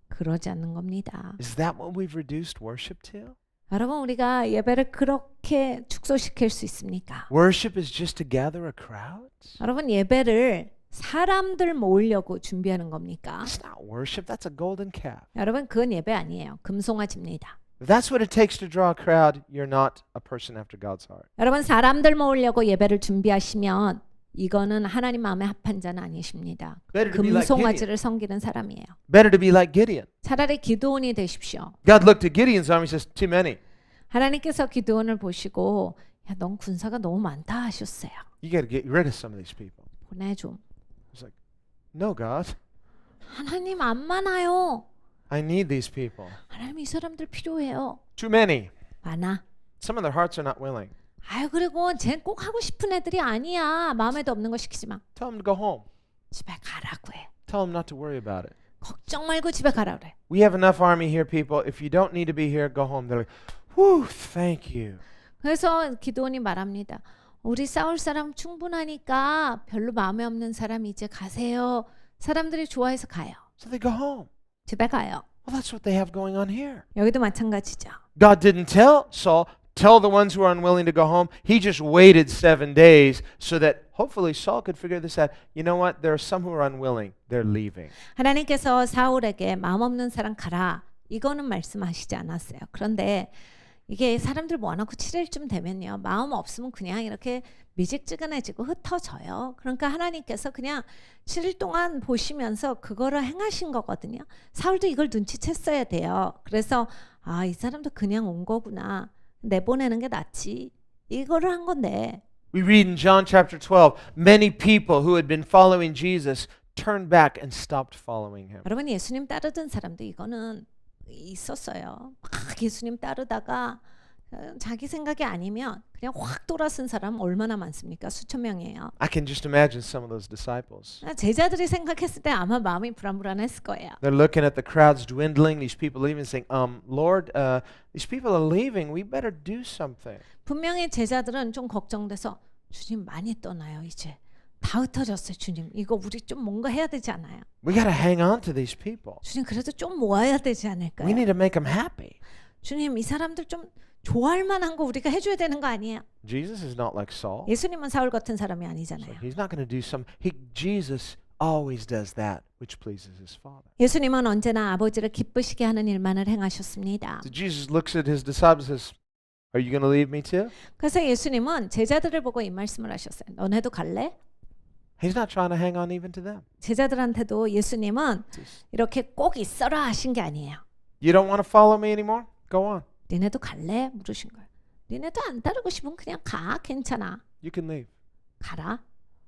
Speaker 2: 그러지 않는 겁니다.
Speaker 1: Is that what we've reduced worship to?
Speaker 2: 여러분 우리가 예배를 그렇게 축소시킬 수 있습니까?
Speaker 1: Worship is just to gather a crowd?
Speaker 2: 여러분 예배를 사람들 모으려고 준비하는 겁니까?
Speaker 1: That's not worship, that's a golden calf.
Speaker 2: 여러분 그건 예배 아니에요. 금송아지입니다.
Speaker 1: If that's what it takes to draw a crowd, you're not a person after God's heart.
Speaker 2: 여러분 사람들 모으려고 예배를 준비하시면 이거는 하나님 마음에 합한 자는 아니십니다.
Speaker 1: Better to be like Gideon.
Speaker 2: 금송아지를 섬기는 사람이에요.
Speaker 1: Better to be like Gideon.
Speaker 2: 차라리 기드온이 되십시오.
Speaker 1: God looked at Gideon's army and says, too many.
Speaker 2: 하나님께서 기드온을 보시고 야, 넌 군사가 너무 많다 하셨어요.
Speaker 1: You got to get rid of some of these people.
Speaker 2: 보내줘.
Speaker 1: It's like, no, God.
Speaker 2: 하나님 안 많아요.
Speaker 1: I need these people.
Speaker 2: 하나님 이 사람들 필요해요.
Speaker 1: Too many.
Speaker 2: 많아.
Speaker 1: Some of their hearts are not willing.
Speaker 2: 아유 그리고 쟤는 꼭 하고 싶은 애들이 아니야. 마음에도 없는 거 시키지 마.
Speaker 1: Tell them to go home.
Speaker 2: 집에 가라고 해.
Speaker 1: Tell them not to worry about it.
Speaker 2: 걱정 말고 집에 가라 그래.
Speaker 1: We have enough army here, people. If you don't need to be here, go home. They're like, whew, thank you.
Speaker 2: 그래서 기드온이 말합니다. 우리 싸울 사람 충분하니까 별로 마음에 없는 사람이 이제 가세요. 사람들이 좋아해서 가요.
Speaker 1: So they go home.
Speaker 2: 집에 가요.
Speaker 1: Well, that's what they have going on here.
Speaker 2: 여기도 마찬가지죠.
Speaker 1: God didn't tell Saul, tell the ones who are unwilling to go home. He just waited 7 days so that hopefully Saul could figure this out. You know what? There are some who are unwilling. They're leaving.
Speaker 2: 하나님께서 사울에게 마음 없는 사람 가라. 이거는 말씀하시지 않았어요. 그런데 이게 사람들 모아놓고 7일쯤 되면요. 마음 없으면 그냥 이렇게 미직지근해지고 흩어져요. 그러니까 하나님께서 그냥 7일 동안 보시면서 그거를 행하신 거거든요. 사울도 이걸 눈치챘어야 돼요. 그래서 아, 이 사람도 그냥 온 거구나. 내보내는 게 낫지. 이거를 한 건데.
Speaker 1: We read in John chapter 12, many people who had been following Jesus turned back and stopped following him.
Speaker 2: 여러분 예수님 따르던 사람도 이거는 있었어요. 막 예수님 따르다가 자기 생각이 아니면 그냥 확 돌아선 사람 얼마나 많습니까? 수천 명이에요.
Speaker 1: I can just imagine some of those disciples.
Speaker 2: 제자들이 생각했을 때 아마 마음이 불안불안했을 거예요.
Speaker 1: They're looking at the crowds dwindling, these people leaving, saying, Lord, these people are leaving. We better do something.
Speaker 2: 분명히 제자들은 좀 걱정돼서 주님 많이 떠나요 이제. 다 흩어졌어요 주님. 이거 우리 좀 뭔가 해야 되지 않아요?
Speaker 1: We got to hang on to these people.
Speaker 2: 주님 그래도 좀 모아야 되지 않을까요?
Speaker 1: We need to make them happy.
Speaker 2: 주님 이 사람들 좀 좋아할 만한 거 우리가 해줘야 되는 거 아니에요?
Speaker 1: Jesus is not like Saul.
Speaker 2: 예수님은 사울 같은 사람이
Speaker 1: So
Speaker 2: 아니잖아요.
Speaker 1: he's not going to do some. Jesus always does that which pleases his Father.
Speaker 2: 예수님은 언제나 아버지를 기쁘시게 하는 일만을 행하셨습니다.
Speaker 1: So Jesus looks at his disciples and says, are you going to leave me too?
Speaker 2: 그래서 예수님은 제자들을 보고 이 말씀을 하셨어요. 너네도 갈래?
Speaker 1: He's not trying to hang on even to them.
Speaker 2: 제자들한테도 예수님은 이렇게 꼭 있어라 하신 게 아니에요.
Speaker 1: You don't want to follow me anymore? Go on.
Speaker 2: 너네도 갈래? 물으신 거예요. 니네도 안 따르고 싶으면 그냥 가. 괜찮아.
Speaker 1: You can leave.
Speaker 2: 가라.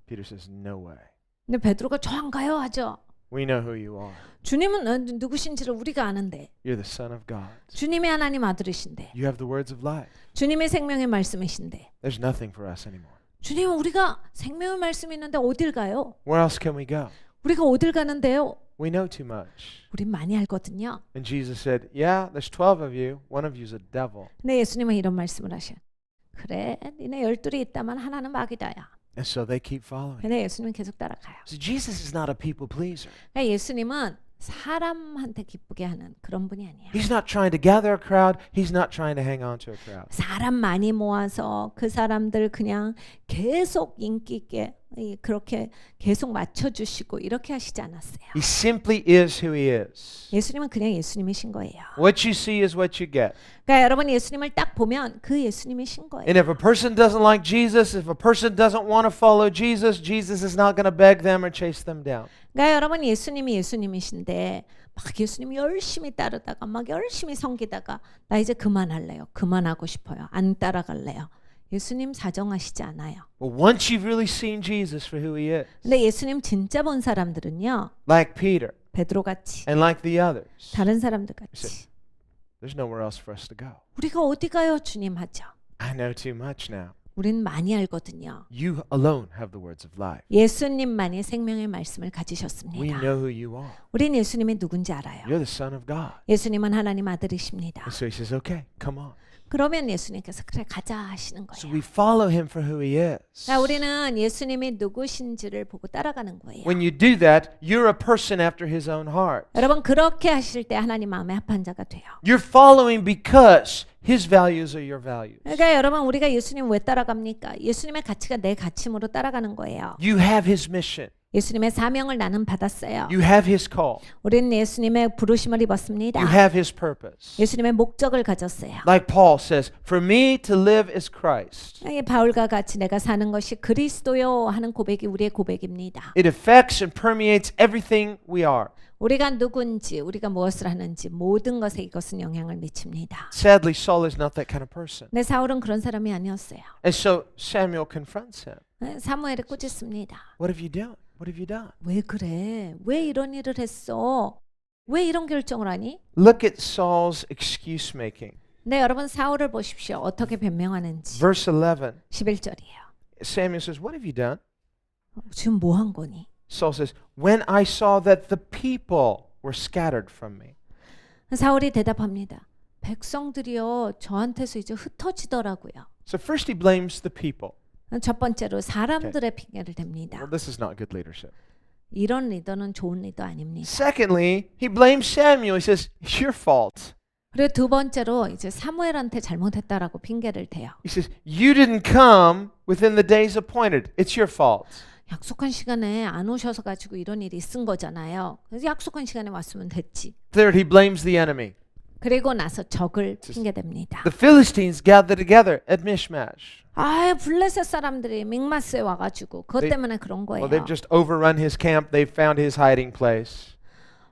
Speaker 1: Peter says, no way.
Speaker 2: 근데 베드로가 저 안 가요 하죠.
Speaker 1: We know who you are.
Speaker 2: 주님은 누구신지를 우리가 아는데
Speaker 1: You're the Son of God.
Speaker 2: 주님의 하나님 아들이신데
Speaker 1: You have the words of life.
Speaker 2: 주님의 생명의 말씀이신데
Speaker 1: There's nothing for us anymore.
Speaker 2: 주님은 우리가 생명의 말씀이 있는데 어딜 가요?
Speaker 1: Where else can we go?
Speaker 2: 우리가 어딜 가는데요?
Speaker 1: We know too much.
Speaker 2: 우린 많이 알거든요.
Speaker 1: And Jesus said, yeah, there's 12 of you. One of you's a devil.
Speaker 2: 근데 예수님은 이런 말씀을 하셔. 그래, 니네 12이 있다만 하나는 마귀다야.
Speaker 1: And so they keep following.
Speaker 2: 근데 예수님은 계속 따라가요.
Speaker 1: So Jesus is not a people pleaser.
Speaker 2: 그러니까 예수님은 사람한테 기쁘게 하는 그런 분이 아니에요.
Speaker 1: He's not trying to gather a crowd. He's not trying to hang on to a crowd.
Speaker 2: 사람 많이 모아서 그 사람들 그냥 계속 인기 있게 그렇게 계속 맞춰주시고 이렇게 하시지 않았어요.
Speaker 1: He simply is who he is.
Speaker 2: 예수님은 그냥 예수님이신 거예요.
Speaker 1: What you see is what you get.
Speaker 2: 그러니까 여러분 예수님을 딱 보면 그 예수님이신 거예요.
Speaker 1: And if a person doesn't like Jesus, if a person doesn't want to follow Jesus, Jesus is not going to beg them or chase them down.
Speaker 2: 그러니까 여러분 예수님이 예수님이신데 막 예수님 열심히 따르다가 막 열심히 섬기다가 나 이제 그만할래요. 그만하고 싶어요. 안 따라갈래요. 예수님 사정하시지 않아요.
Speaker 1: Well, once you've really seen Jesus for who he is,
Speaker 2: 근데 예수님 진짜 본 사람들은요.
Speaker 1: like Peter
Speaker 2: 베드로 같이
Speaker 1: and like the others,
Speaker 2: 다른 사람들 같이
Speaker 1: there's nowhere else for us to go.
Speaker 2: 우리가 어디 가요 주님 하죠.
Speaker 1: I know too much now.
Speaker 2: 우린 많이 알거든요.
Speaker 1: You alone have the words of life.
Speaker 2: 예수님만이 생명의 말씀을
Speaker 1: We
Speaker 2: 가지셨습니다.
Speaker 1: know who you are.
Speaker 2: 우린 예수님이 누군지 알아요.
Speaker 1: You're the Son of God.
Speaker 2: 예수님은 하나님 아들이십니다.
Speaker 1: And so he says, okay, come on.
Speaker 2: 그러면 예수님께서 그래 가자 하시는
Speaker 1: So
Speaker 2: 거예요.
Speaker 1: we follow him for who he is.
Speaker 2: 자, 우리는 예수님이 누구신지를 보고 따라가는 거예요.
Speaker 1: When you do that, you're a person after his own heart.
Speaker 2: 여러분 그렇게 하실 때 하나님 마음에 합한 자가 돼요.
Speaker 1: You're following because his values are your values.
Speaker 2: 그러니까 여러분 우리가 예수님 왜 따라갑니까? 예수님의 가치가 내 가치로 따라가는 거예요.
Speaker 1: You have his mission.
Speaker 2: 예수님의 사명을 나는 받았어요.
Speaker 1: You have his call.
Speaker 2: 우리는 예수님의 부르심을 입었습니다.
Speaker 1: You have his purpose.
Speaker 2: 예수님의 목적을 가졌어요.
Speaker 1: Like Paul says, for me to live is Christ.
Speaker 2: 이 바울과 같이 내가 사는 것이 그리스도요 하는 고백이 우리의 고백입니다.
Speaker 1: It affects and permeates everything we are.
Speaker 2: 우리가 누군지, 우리가 무엇을 하는지 모든 것에 이것은 영향을 미칩니다.
Speaker 1: Sadly, Saul is not that kind of person.
Speaker 2: 근데 사울은 그런 사람이 아니었어요.
Speaker 1: And so Samuel confronts him.
Speaker 2: 사무엘을 꾸짖습니다.
Speaker 1: What have you done? What have you done?
Speaker 2: 왜 그래? 왜 이런 일을 했어? 왜 이런 결정을 하니?
Speaker 1: Look at Saul's excuse making.
Speaker 2: 네, 여러분 사울을 보십시오. 어떻게 변명하는지.
Speaker 1: Verse 11.
Speaker 2: 11절이에요.
Speaker 1: Samuel says, what have you done?
Speaker 2: 지금 뭐 한 거니?
Speaker 1: Saul says, when I saw that the people were scattered from me.
Speaker 2: 사울이 대답합니다. 백성들이요 저한테서 이제 흩어지더라고요.
Speaker 1: So first he blames the people.
Speaker 2: 첫 번째로 사람들의 핑계를 댑니다.
Speaker 1: Well, this is not good leadership.
Speaker 2: 이런 리더는 좋은 리더 아닙니다.
Speaker 1: Secondly, he blames Samuel. He says, it's your fault.
Speaker 2: 그리고 두 번째로 이제 사무엘한테 잘못했다라고 핑계를 대요.
Speaker 1: He says, you didn't come within the days appointed. It's your fault.
Speaker 2: 약속한 시간에 안 오셔서 가지고 이런 일이 있은 거잖아요. 그래서 약속한 시간에 왔으면 됐지.
Speaker 1: Third, he blames the enemy.
Speaker 2: 그리고 나서 적을 핑계댑니다.
Speaker 1: The Philistines gathered together at Mishmash.
Speaker 2: 아, 블레셋 사람들이 믹마스에 와가지고 그것 때문에 그런 거예요.
Speaker 1: Well, they've just overrun his camp. They've found his hiding place.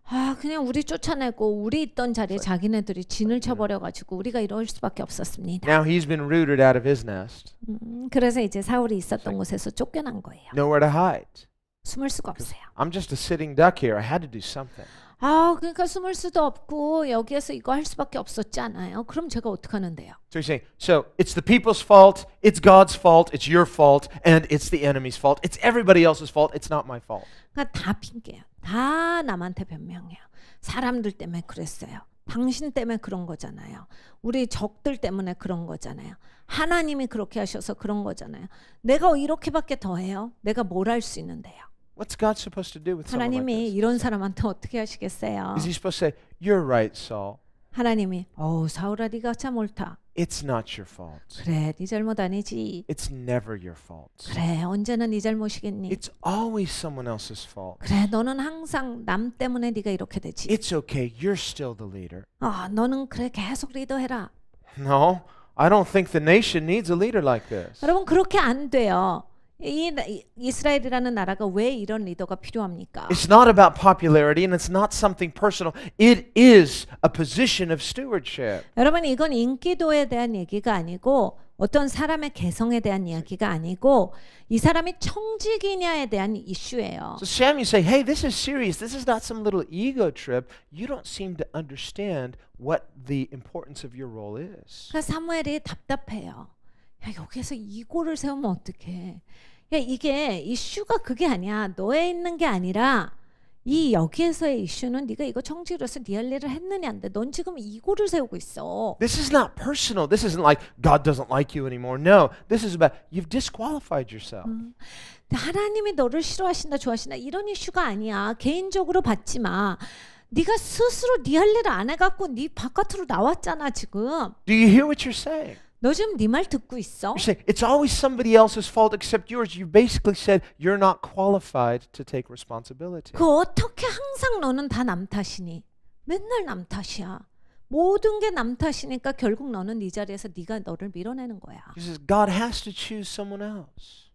Speaker 2: 아, 그냥 우리 쫓아내고 우리 있던 자리에 자기네들이 진을 쳐버려가지고 우리가 이럴 수밖에 없었습니다.
Speaker 1: Now he's been rooted out of his nest.
Speaker 2: 그래서 이제 사울이 있었던 곳에서 쫓겨난 거예요.
Speaker 1: Nowhere to hide.
Speaker 2: 숨을 수가 없어요.
Speaker 1: I'm just a sitting duck here. I had to do something.
Speaker 2: 아, 그러니까 숨을 수도 없고 여기에서 이거 할 수밖에 없었지 않아요? 그럼 제가 어떡하는데요?
Speaker 1: So he's saying, so it's the people's fault, it's God's fault, it's your fault, and it's the enemy's fault. It's everybody else's fault. It's not my fault.
Speaker 2: 그러니까 다 핑계예요. 다 남한테 변명해요. 사람들 때문에 그랬어요. 당신 때문에 그런 거잖아요. 우리 적들 때문에 그런 거잖아요. 하나님이 그렇게 하셔서 그런 거잖아요. 내가 이렇게밖에 더 해요? 내가 뭘 할 수 있는데요?
Speaker 1: What's God supposed to do with someone like
Speaker 2: 하나님이
Speaker 1: this?
Speaker 2: 이런 사람한테 어떻게 하시겠어요?
Speaker 1: Is he supposed to say, you're right, Saul.
Speaker 2: 하나님이 사울아 네가 참 옳다.
Speaker 1: It's not your fault.
Speaker 2: 그래 네 잘못 아니지.
Speaker 1: It's never your fault.
Speaker 2: 그래 언제나 네 잘못이겠니.
Speaker 1: It's always someone else's fault.
Speaker 2: 그래 너는 항상 남 때문에 네가 이렇게 되지.
Speaker 1: It's okay. You're still the leader.
Speaker 2: 너는 그래 계속 리더해라.
Speaker 1: No, I don't think the nation needs a leader like this.
Speaker 2: 여러분 그렇게 안 돼요. 이스라엘이라는 나라가 왜 이런 리더가 필요합니까?
Speaker 1: It's not about popularity and it's not something personal. It is a position of stewardship.
Speaker 2: 여러분 이건 인기도에 대한 얘기가 아니고 어떤 사람의 개성에 대한 이야기가 아니고 이 사람이 청직이냐에 대한 이슈예요.
Speaker 1: So Samuel say, hey, this is serious. This is not some little ego trip. You don't seem to understand what the importance of your role is.
Speaker 2: 그러니까 사무엘이 답답해요. 야 여기에서 이고를 세우면 어떡해? 야 이게 이슈가 그게 아니야. 너에 있는 게 아니라 이 여기에서의 이슈는 네가 이거 청지로서 네 할 일을 했느냐인데 넌 지금 이고를 세우고 있어.
Speaker 1: This is not personal. This isn't like God doesn't like you anymore. No, this is about you've disqualified yourself.
Speaker 2: 하나님이 너를 싫어하신다 좋아하신다 이런 이슈가 아니야. 개인적으로 받지 마. 네가 스스로 네 할 일을 안 해갖고 네 바깥으로 나왔잖아 지금.
Speaker 1: Do you hear what you're saying?
Speaker 2: 너 지금 네 말 듣고 있어?
Speaker 1: You're saying it's always somebody else's fault except yours. You basically said you're not qualified to take responsibility.
Speaker 2: 그 어떻게 항상 너는 다 남 탓이니? 맨날 남 탓이야. 모든 게 남 탓이니까 결국 너는 네 자리에서 네가 너를 밀어내는 거야.
Speaker 1: He says God has to choose someone else.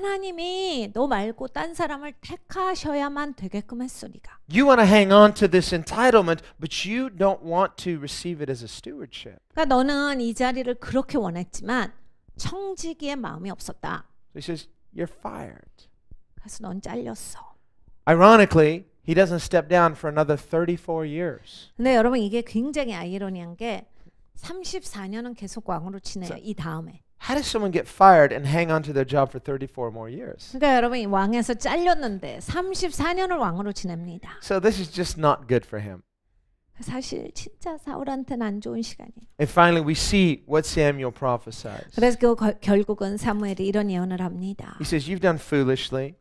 Speaker 2: 하나님이 너 말고 딴 사람을 택하셔야만 되게끔 했어 네가.
Speaker 1: You want to hang on to this entitlement, but you don't want to receive it as a stewardship.
Speaker 2: 그러니까 너는 이 자리를 그렇게 원했지만 청지기의 마음이 없었다.
Speaker 1: So he says, you're fired.
Speaker 2: 그래서 넌 잘렸어.
Speaker 1: Ironically, he doesn't step down for another 34 years.
Speaker 2: 근데 여러분 이게 굉장히 아이러니한 게 34년은 계속 왕으로 지내요. 이 다음에.
Speaker 1: How does someone get fired and hang on to their job for 34 more years?
Speaker 2: 그러니까 여러분 이 왕에서 잘렸는데 34년을 왕으로 지냅니다.
Speaker 1: So this is just not good for him.
Speaker 2: 사실 진짜 사울한테는 안 좋은 시간이에요.
Speaker 1: And finally, we see what Samuel prophesies.
Speaker 2: 그래서 결국은 사무엘이 이런 예언을 합니다.
Speaker 1: He says, you've done foolishly.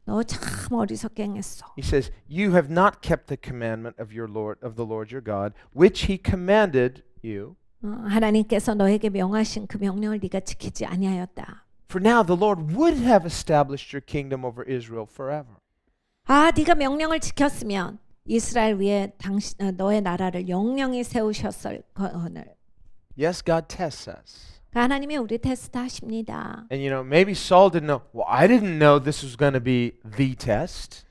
Speaker 2: 너 참 어리석게 행했어.
Speaker 1: He says, you have not kept the commandment of the Lord your God, which he commanded you.
Speaker 2: 하나님께서 너에게 명하신 그 명령을 네가 지키지 아니하였다.
Speaker 1: For now the Lord would have established your kingdom over Israel forever.
Speaker 2: 네가 명령을 지켰으면 이스라엘 위에 너의 나라를 영영히 세우셨을 거늘.
Speaker 1: Yes, God tests us.
Speaker 2: 하나님이 우리 테스트 하십니다.
Speaker 1: And maybe Saul didn't know. Well, I didn't know this was going to be the test.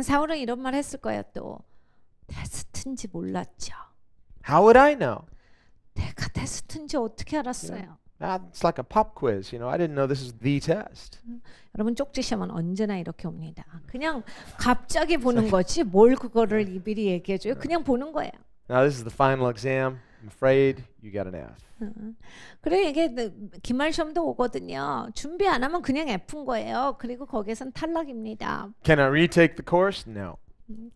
Speaker 2: 사울은 이런 말 했을 거예요 또. 테스트인지 몰랐죠.
Speaker 1: How would I know?
Speaker 2: 내가 테스트인지 어떻게 알았어요?
Speaker 1: It's like a pop quiz. I didn't know this was the test.
Speaker 2: 여러분 쪽지 시험은 언제나 이렇게 옵니다. 그냥 갑자기 보는 거지 뭘 그거를 미리 얘기해줘요. 그냥 보는 거예요.
Speaker 1: Now this is the final exam. I'm afraid you got an F.
Speaker 2: 그리고 이게 기말 시험도 오거든요. 준비 안 하면 그냥 F인 거예요. 그리고 거기에선 탈락입니다.
Speaker 1: Can I retake the course? No.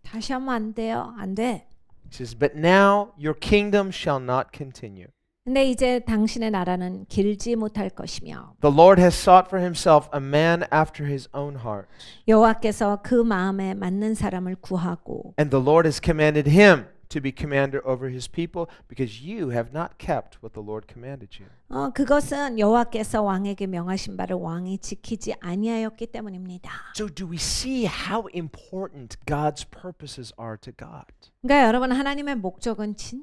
Speaker 2: 다시 하면 안 돼요. 안 돼.
Speaker 1: He says, but now your kingdom shall not continue.
Speaker 2: 근데 이제 당신의 나라는 길지 못할 것이며
Speaker 1: The Lord has sought for himself a man after his own heart.
Speaker 2: 여호와께서 그 마음에 맞는 사람을 구하고
Speaker 1: And the Lord has commanded him to be commander over his people because you have not kept what the Lord commanded you.
Speaker 2: 그것은 여호와께서 왕에게 명하신 바를 왕이 지키지 아니하였기 때문입니다.
Speaker 1: So do we see how important God's purposes are to God?
Speaker 2: 그러니까 여러분 하나님의 목적은 진짜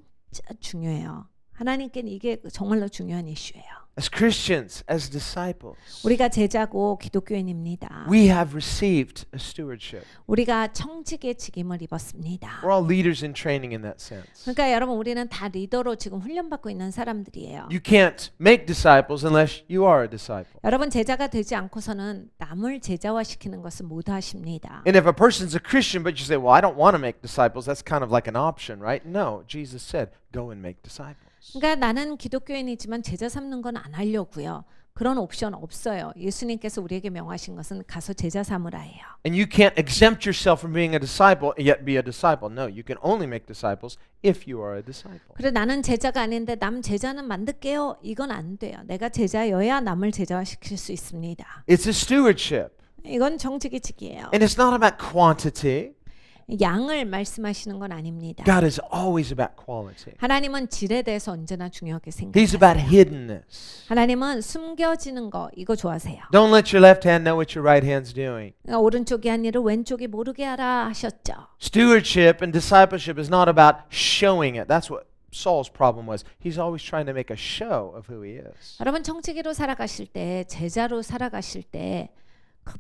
Speaker 2: 중요해요. 하나님께는 이게 정말로 중요한 이슈예요.
Speaker 1: As Christians, as disciples,
Speaker 2: 우리가 제자고 기독교인입니다.
Speaker 1: we have received a stewardship.
Speaker 2: 우리가 청직의 직임을 입었습니다.
Speaker 1: We're all leaders in training in that sense.
Speaker 2: 그러니까 여러분 우리는 다 리더로 지금 훈련받고 있는 사람들이에요.
Speaker 1: You can't make disciples unless you are a disciple.
Speaker 2: 여러분 제자가 되지 않고서는 남을 제자화시키는 것은 못 하십니다.
Speaker 1: And if a person's a Christian but you say, well, I don't want to make disciples, that's kind of like an option, right? No, Jesus said, go and make disciples.
Speaker 2: 그러니까 나는 기독교인이지만 제자 삼는 건 안 하려고요. 그런 옵션 없어요. 예수님께서 우리에게 명하신 것은 가서 제자 삼으라예요.
Speaker 1: And you can't exempt yourself from being a disciple and yet be a disciple. No, you can only make disciples if you are a disciple.
Speaker 2: 그래 나는 제자가 아닌데 남 제자는 만들게요. 이건 안 돼요. 내가 제자여야 남을 제자화시킬 수 있습니다.
Speaker 1: It's a stewardship.
Speaker 2: 이건 정직이직이에요.
Speaker 1: And it's not about quantity.
Speaker 2: 양을 말씀하시는 건 아닙니다.
Speaker 1: God is always about quality.
Speaker 2: 하나님은 질에 대해서 언제나 중요하게
Speaker 1: He's about
Speaker 2: 생각하세요.
Speaker 1: hiddenness.
Speaker 2: 하나님은 숨겨지는 거 이거 좋아하세요.
Speaker 1: Don't let your left hand know what your right hand's doing.
Speaker 2: 그러니까 오른쪽이 한 일을 왼쪽이 모르게 하라 하셨죠.
Speaker 1: Stewardship and discipleship is not about showing it. That's what Saul's problem was. He's always trying to make a show of who he is.
Speaker 2: 여러분 청지기로 살아가실 때 제자로 살아가실 때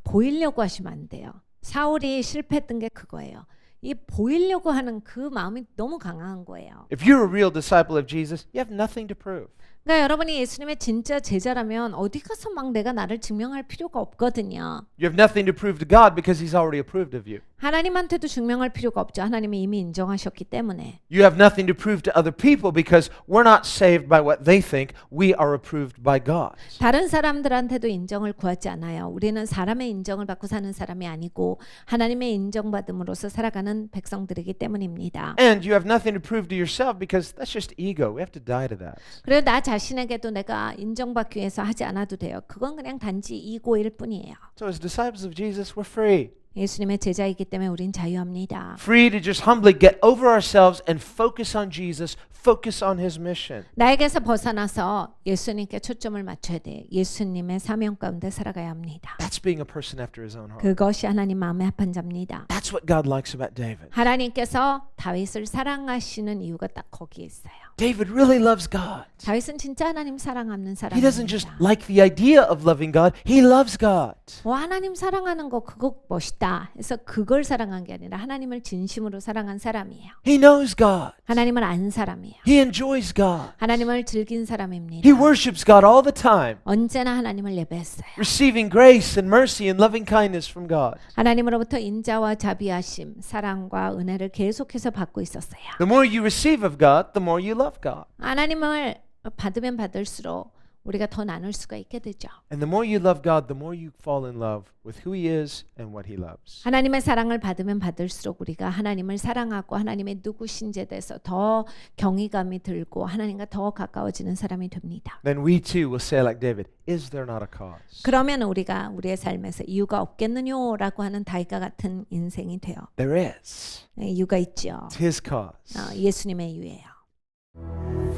Speaker 2: 보이려고 하시면 안 돼요. 사울이 실패했던 게 그거예요. 이 보이려고 하는 그 마음이 너무 강한 거예요.
Speaker 1: If you're a real disciple of Jesus, you have nothing to prove.
Speaker 2: 그러니까 여러분이 예수님의 진짜 제자라면 어디 가서 막 내가 나를 증명할 필요가 없거든요.
Speaker 1: You have nothing to prove to God because He's already approved of you.
Speaker 2: 하나님한테도 증명할 필요가 없죠. 하나님이 이미 인정하셨기 때문에.
Speaker 1: You have nothing to prove to other people because we're not saved by what they think. We are approved by God.
Speaker 2: 다른 사람들한테도 인정을 구하지 않아요. 우리는 사람의 인정을 받고 사는 사람이 아니고 하나님의 인정받음으로써 살아가는 백성들이기 때문입니다.
Speaker 1: And you have nothing to prove to yourself because that's just ego. We have to die to that.
Speaker 2: 그래서 나 자신에게도 내가 인정받기 위해서 하지 않아도 돼요. 그건 그냥 단지 이고일 뿐이에요.
Speaker 1: So as disciples of Jesus, we're free.
Speaker 2: 예수님의 제자이기 때문에 우린 자유합니다.
Speaker 1: Free to just humbly get over ourselves and focus on Jesus, focus on His mission.
Speaker 2: 나에게서 벗어나서 예수님께 초점을 맞춰야 돼. 예수님의 사명 가운데 살아가야 합니다.
Speaker 1: That's being a person after His own heart.
Speaker 2: 그것이 하나님 마음에 합한 자입니다.
Speaker 1: That's what God likes about David.
Speaker 2: 하나님께서 다윗을 사랑하시는 이유가 딱 거기에 있어요.
Speaker 1: David really loves God.
Speaker 2: 다윗은 진짜 하나님 사랑하는
Speaker 1: He doesn't just
Speaker 2: 사람입니다.
Speaker 1: like the idea of loving God, he loves God.
Speaker 2: 하나님 사랑하는 거 그거 멋있다. 그래서 그걸 사랑한 게 아니라 하나님을 진심으로 사랑한 사람이에요.
Speaker 1: He knows God.
Speaker 2: 하나님을 아는 사람이에요.
Speaker 1: He enjoys God.
Speaker 2: 하나님을 즐긴 사람입니다.
Speaker 1: He worships God all the time,
Speaker 2: 언제나 하나님을 예배했어요.
Speaker 1: receiving grace and mercy and loving kindness from God.
Speaker 2: 하나님으로부터 인자와 자비하심, 사랑과 은혜를 계속해서 받고 있었어요.
Speaker 1: The more you receive of God, the more you love God.
Speaker 2: 하나님을 받으면 받을수록 우리가 더 나눌 수가 있게 되죠.
Speaker 1: And the more you love God, the more you fall in love with who He is and what He loves.
Speaker 2: 하나님의 사랑을 받으면 받을수록 우리가 하나님을 사랑하고 하나님의 누구신지에 대해서 더 경외감이 들고 하나님과 더 가까워지는 사람이 됩니다.
Speaker 1: Then we too will say like David, is there not a cause?
Speaker 2: 그러면 우리가 우리의 삶에서 이유가 없겠느냐라고 하는 다윗과 같은 인생이 돼요.
Speaker 1: There is.
Speaker 2: 이유가 있죠.
Speaker 1: It's His cause.
Speaker 2: 예수님의 이유예요.